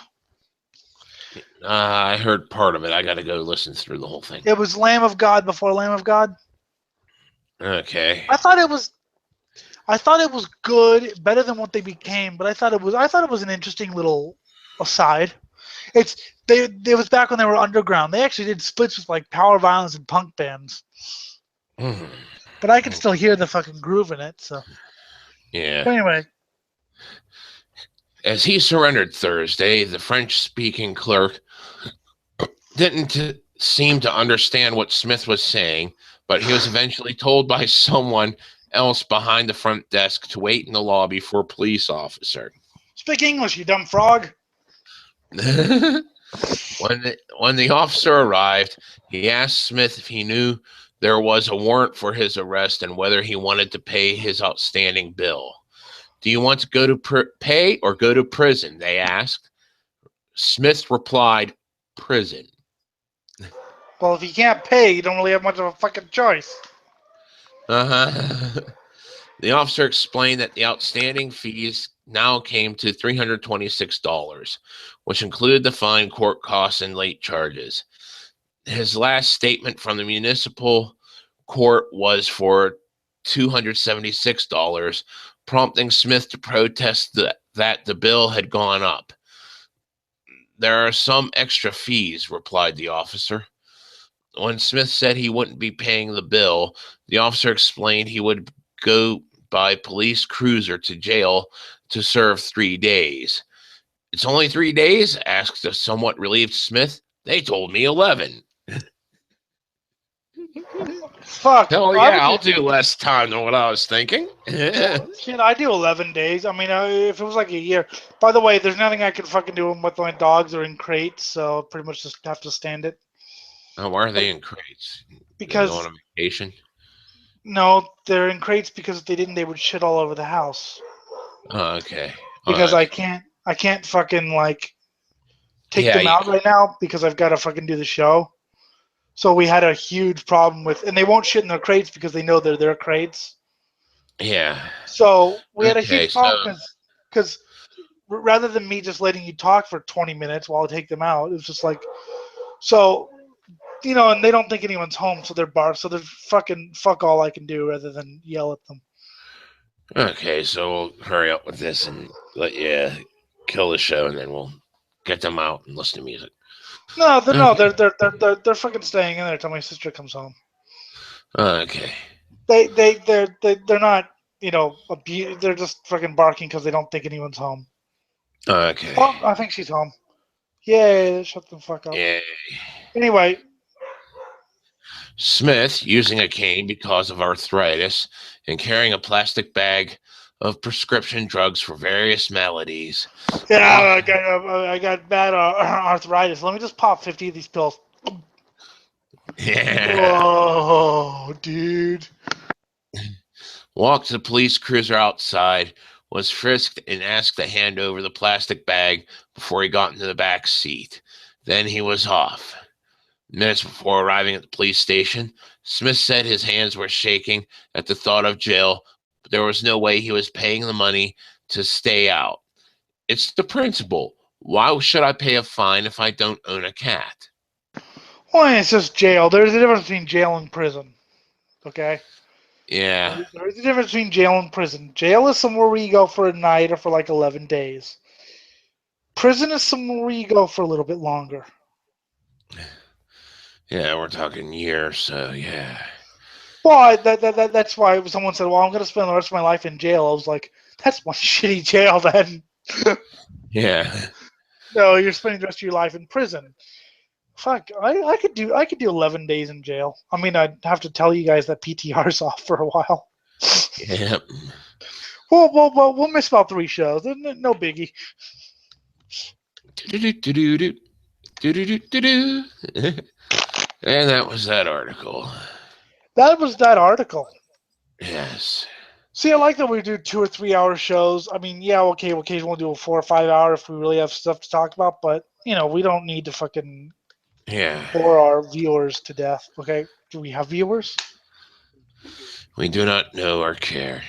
Speaker 2: I heard part of it. I got to go listen through the whole thing.
Speaker 1: It was Lamb of God before Lamb of God.
Speaker 2: Okay.
Speaker 1: I thought it was good, better than what they became, but I thought it was an interesting little aside. It was back when they were underground. They actually did splits with like power violence and punk bands. But I can still hear the fucking groove in it, so.
Speaker 2: Yeah.
Speaker 1: But anyway.
Speaker 2: As he surrendered Thursday, the French-speaking clerk didn't seem to understand what Smith was saying, but he was eventually told by someone else behind the front desk to wait in the lobby for a police officer.
Speaker 1: Speak English, you dumb frog.
Speaker 2: When the officer arrived, he asked Smith if he knew there was a warrant for his arrest and whether he wanted to pay his outstanding bill. Do you want to go to pay or go to prison? They asked. Smith replied, prison.
Speaker 1: Well, if you can't pay, you don't really have much of a fucking choice.
Speaker 2: The officer explained that the outstanding fees now came to $326, which included the fine, court costs, and late charges. His last statement from the municipal court was for $276, prompting Smith to protest that the bill had gone up. There are some extra fees, replied the officer. When Smith said he wouldn't be paying the bill, the officer explained he would go by police cruiser to jail to serve 3 days. It's only 3 days? Asked a somewhat relieved Smith. They told me 11.
Speaker 1: Fuck.
Speaker 2: Hell yeah, I'll do less time than what I was thinking.
Speaker 1: Shit, I do 11 days. I mean, if it was like a year. By the way, there's nothing I can fucking do with my dogs are in crates, so pretty much just have to stand it.
Speaker 2: Oh, why are they in crates?
Speaker 1: Because
Speaker 2: on a vacation?
Speaker 1: No, they're in crates because if they didn't, they would shit all over the house.
Speaker 2: Oh, okay.
Speaker 1: Because I can't fucking like take them out right now because I've got to fucking do the show. So we had a huge problem with, and they won't shit in their crates because they know they're their crates.
Speaker 2: Yeah.
Speaker 1: So we had a huge problem because rather than me just letting you talk for 20 minutes while I take them out, it was just like, so, you know, and they don't think anyone's home, so they're barked, so they're fucking fuck all I can do rather than yell at them.
Speaker 2: Okay, so we'll hurry up with this and let you kill the show, and then we'll get them out and listen to music.
Speaker 1: No, they're fucking staying in there until my sister comes home.
Speaker 2: Okay.
Speaker 1: They're not, you know, they're just fucking barking because they don't think anyone's home.
Speaker 2: Okay.
Speaker 1: Oh, I think she's home. Yay, shut the fuck up.
Speaker 2: Yay.
Speaker 1: Anyway.
Speaker 2: Smith, using a cane because of arthritis and carrying a plastic bag of prescription drugs for various maladies.
Speaker 1: Yeah, I got bad arthritis. Let me just pop 50 of these pills.
Speaker 2: Yeah.
Speaker 1: Whoa, dude.
Speaker 2: Walked the police cruiser outside, was frisked and asked to hand over the plastic bag before he got into the back seat. Then he was off. Minutes before arriving at the police station, Smith said his hands were shaking at the thought of jail, but there was no way he was paying the money to stay out. It's the principle. Why should I pay a fine if I don't own a cat?
Speaker 1: Well, it's just jail. There's a difference between jail and prison. Okay?
Speaker 2: Yeah.
Speaker 1: There's a difference between jail and prison. Jail is somewhere where you go for a night or for like 11 days. Prison is somewhere where you go for a little bit longer.
Speaker 2: Yeah, we're talking years, so yeah.
Speaker 1: Well, that's why someone said, well, I'm going to spend the rest of my life in jail. I was like, that's one shitty jail then.
Speaker 2: Yeah.
Speaker 1: No, you're spending the rest of your life in prison. Fuck, I could do 11 days in jail. I mean, I'd have to tell you guys that PTR's off for a while.
Speaker 2: Yep.
Speaker 1: Well, we'll miss about 3 shows. No biggie.
Speaker 2: And that was that article.
Speaker 1: That was that article.
Speaker 2: Yes.
Speaker 1: See, I like that we do 2 or 3 hour shows. I mean, yeah, okay, we'll occasionally do a 4 or 5 hour if we really have stuff to talk about, but, we don't need to fucking bore our viewers to death, okay? Do we have viewers?
Speaker 2: We do not know or care.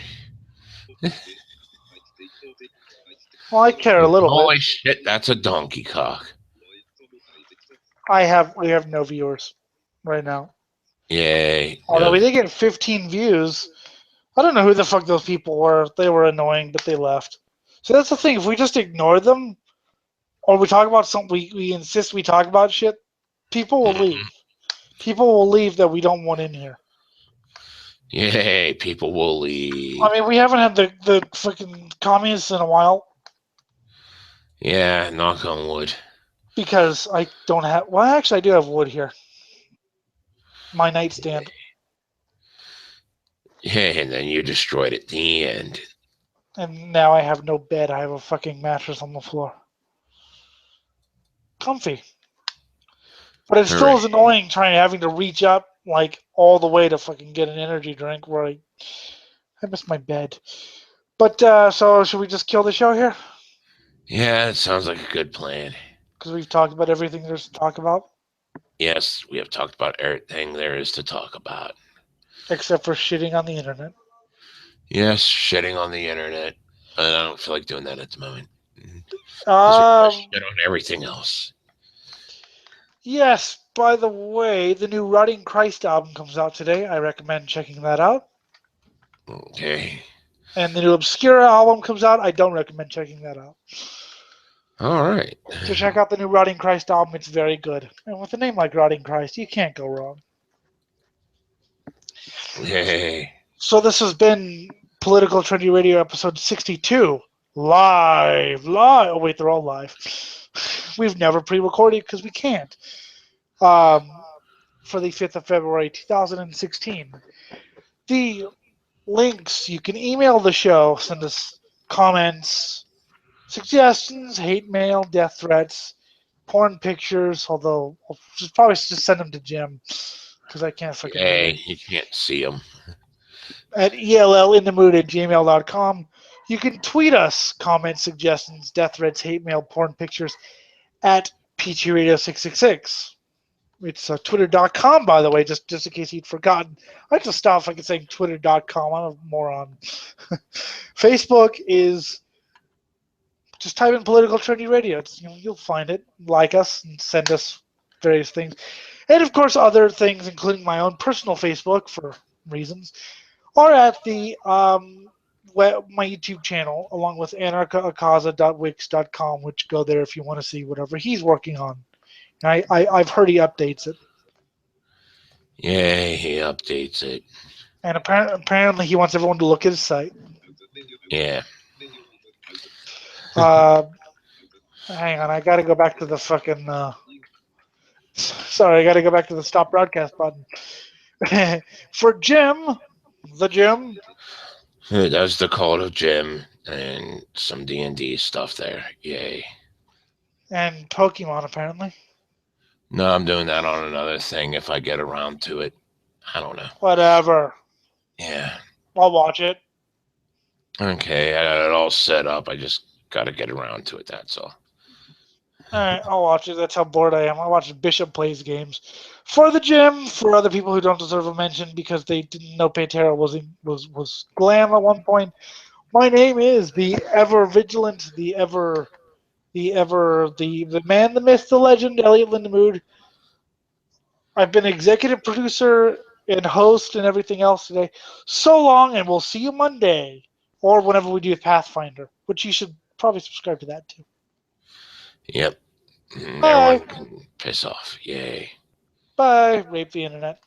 Speaker 1: Well, I care a little bit.
Speaker 2: Holy shit, that's a donkey cock.
Speaker 1: We have no viewers right now.
Speaker 2: Yay.
Speaker 1: Although we did get 15 views. I don't know who the fuck those people were. They were annoying, but they left. So that's the thing. If we just ignore them, or we talk about something, we insist we talk about shit, people will leave. People will leave that we don't want in here.
Speaker 2: Yay, people will leave.
Speaker 1: I mean, we haven't had the fucking communists in a while.
Speaker 2: Yeah, knock on wood.
Speaker 1: Because I don't have... Well, actually, I do have wood here. My nightstand.
Speaker 2: Yeah, and then you destroyed it at the end.
Speaker 1: And now I have no bed. I have a fucking mattress on the floor. Comfy. But it still is annoying having to reach up like all the way to fucking get an energy drink where I miss my bed. But, so should we just kill the show here?
Speaker 2: Yeah, that sounds like a good plan.
Speaker 1: Because we've talked about everything there's to talk about?
Speaker 2: Yes, we have talked about everything there is to talk about.
Speaker 1: Except for shitting on the internet.
Speaker 2: Yes, shitting on the internet. And I don't feel like doing that at the moment. Shit on everything else.
Speaker 1: Yes, by the way, the new Rotting Christ album comes out today. I recommend checking that out.
Speaker 2: Okay.
Speaker 1: And the new Obscura album comes out. I don't recommend checking that out.
Speaker 2: All right.
Speaker 1: So check out the new Rotting Christ album. It's very good. And with a name like Rotting Christ, you can't go wrong.
Speaker 2: Yay.
Speaker 1: So this has been Political Trendy Radio episode 62. Live. Oh, wait, they're all live. We've never pre-recorded because we can't. For the 5th of February, 2016. The links, you can email the show, send us comments, suggestions, hate mail, death threats, porn pictures, although I'll probably just send them to Jim because I can't fucking...
Speaker 2: Hey, you can't see them.
Speaker 1: At ellinthemood@gmail.com. You can tweet us comments, suggestions, death threats, hate mail, porn pictures at PTRadio666. It's twitter.com, by the way, just in case you'd forgotten. I have to stop fucking saying twitter.com. I'm a moron. Facebook is... Just type in Political Trendy Radio. You'll find it. Like us and send us various things. And, of course, other things, including my own personal Facebook for reasons, are at the my YouTube channel, along with anarchaakaza.wix.com, which go there if you want to see whatever he's working on. And I've heard he updates it.
Speaker 2: Yeah, he updates it.
Speaker 1: And apparently he wants everyone to look at his site.
Speaker 2: Yeah.
Speaker 1: Hang on, I got to go back to the fucking... Sorry, I got to go back to the stop broadcast button. For Jim, the Jim.
Speaker 2: That's the Call of Jim and some D&D stuff there. Yay.
Speaker 1: And Pokemon, apparently.
Speaker 2: No, I'm doing that on another thing if I get around to it. I don't know.
Speaker 1: Whatever.
Speaker 2: Yeah.
Speaker 1: I'll watch it.
Speaker 2: Okay, I got it all set up. I just got to get around to it, that's all.
Speaker 1: Alright, I'll watch it. That's how bored I am. I watch Bishop plays games. For the Gym, for other people who don't deserve a mention because they didn't know Pantera was glam at one point. My name is the ever vigilant, the man, the myth, the legend, Elliot Lindemood. I've been executive producer and host and everything else today. So long, and we'll see you Monday. Or whenever we do Pathfinder, which you should probably subscribe to that too.
Speaker 2: Yep.
Speaker 1: Bye.
Speaker 2: Everyone can piss off. Yay.
Speaker 1: Bye. Rape the internet.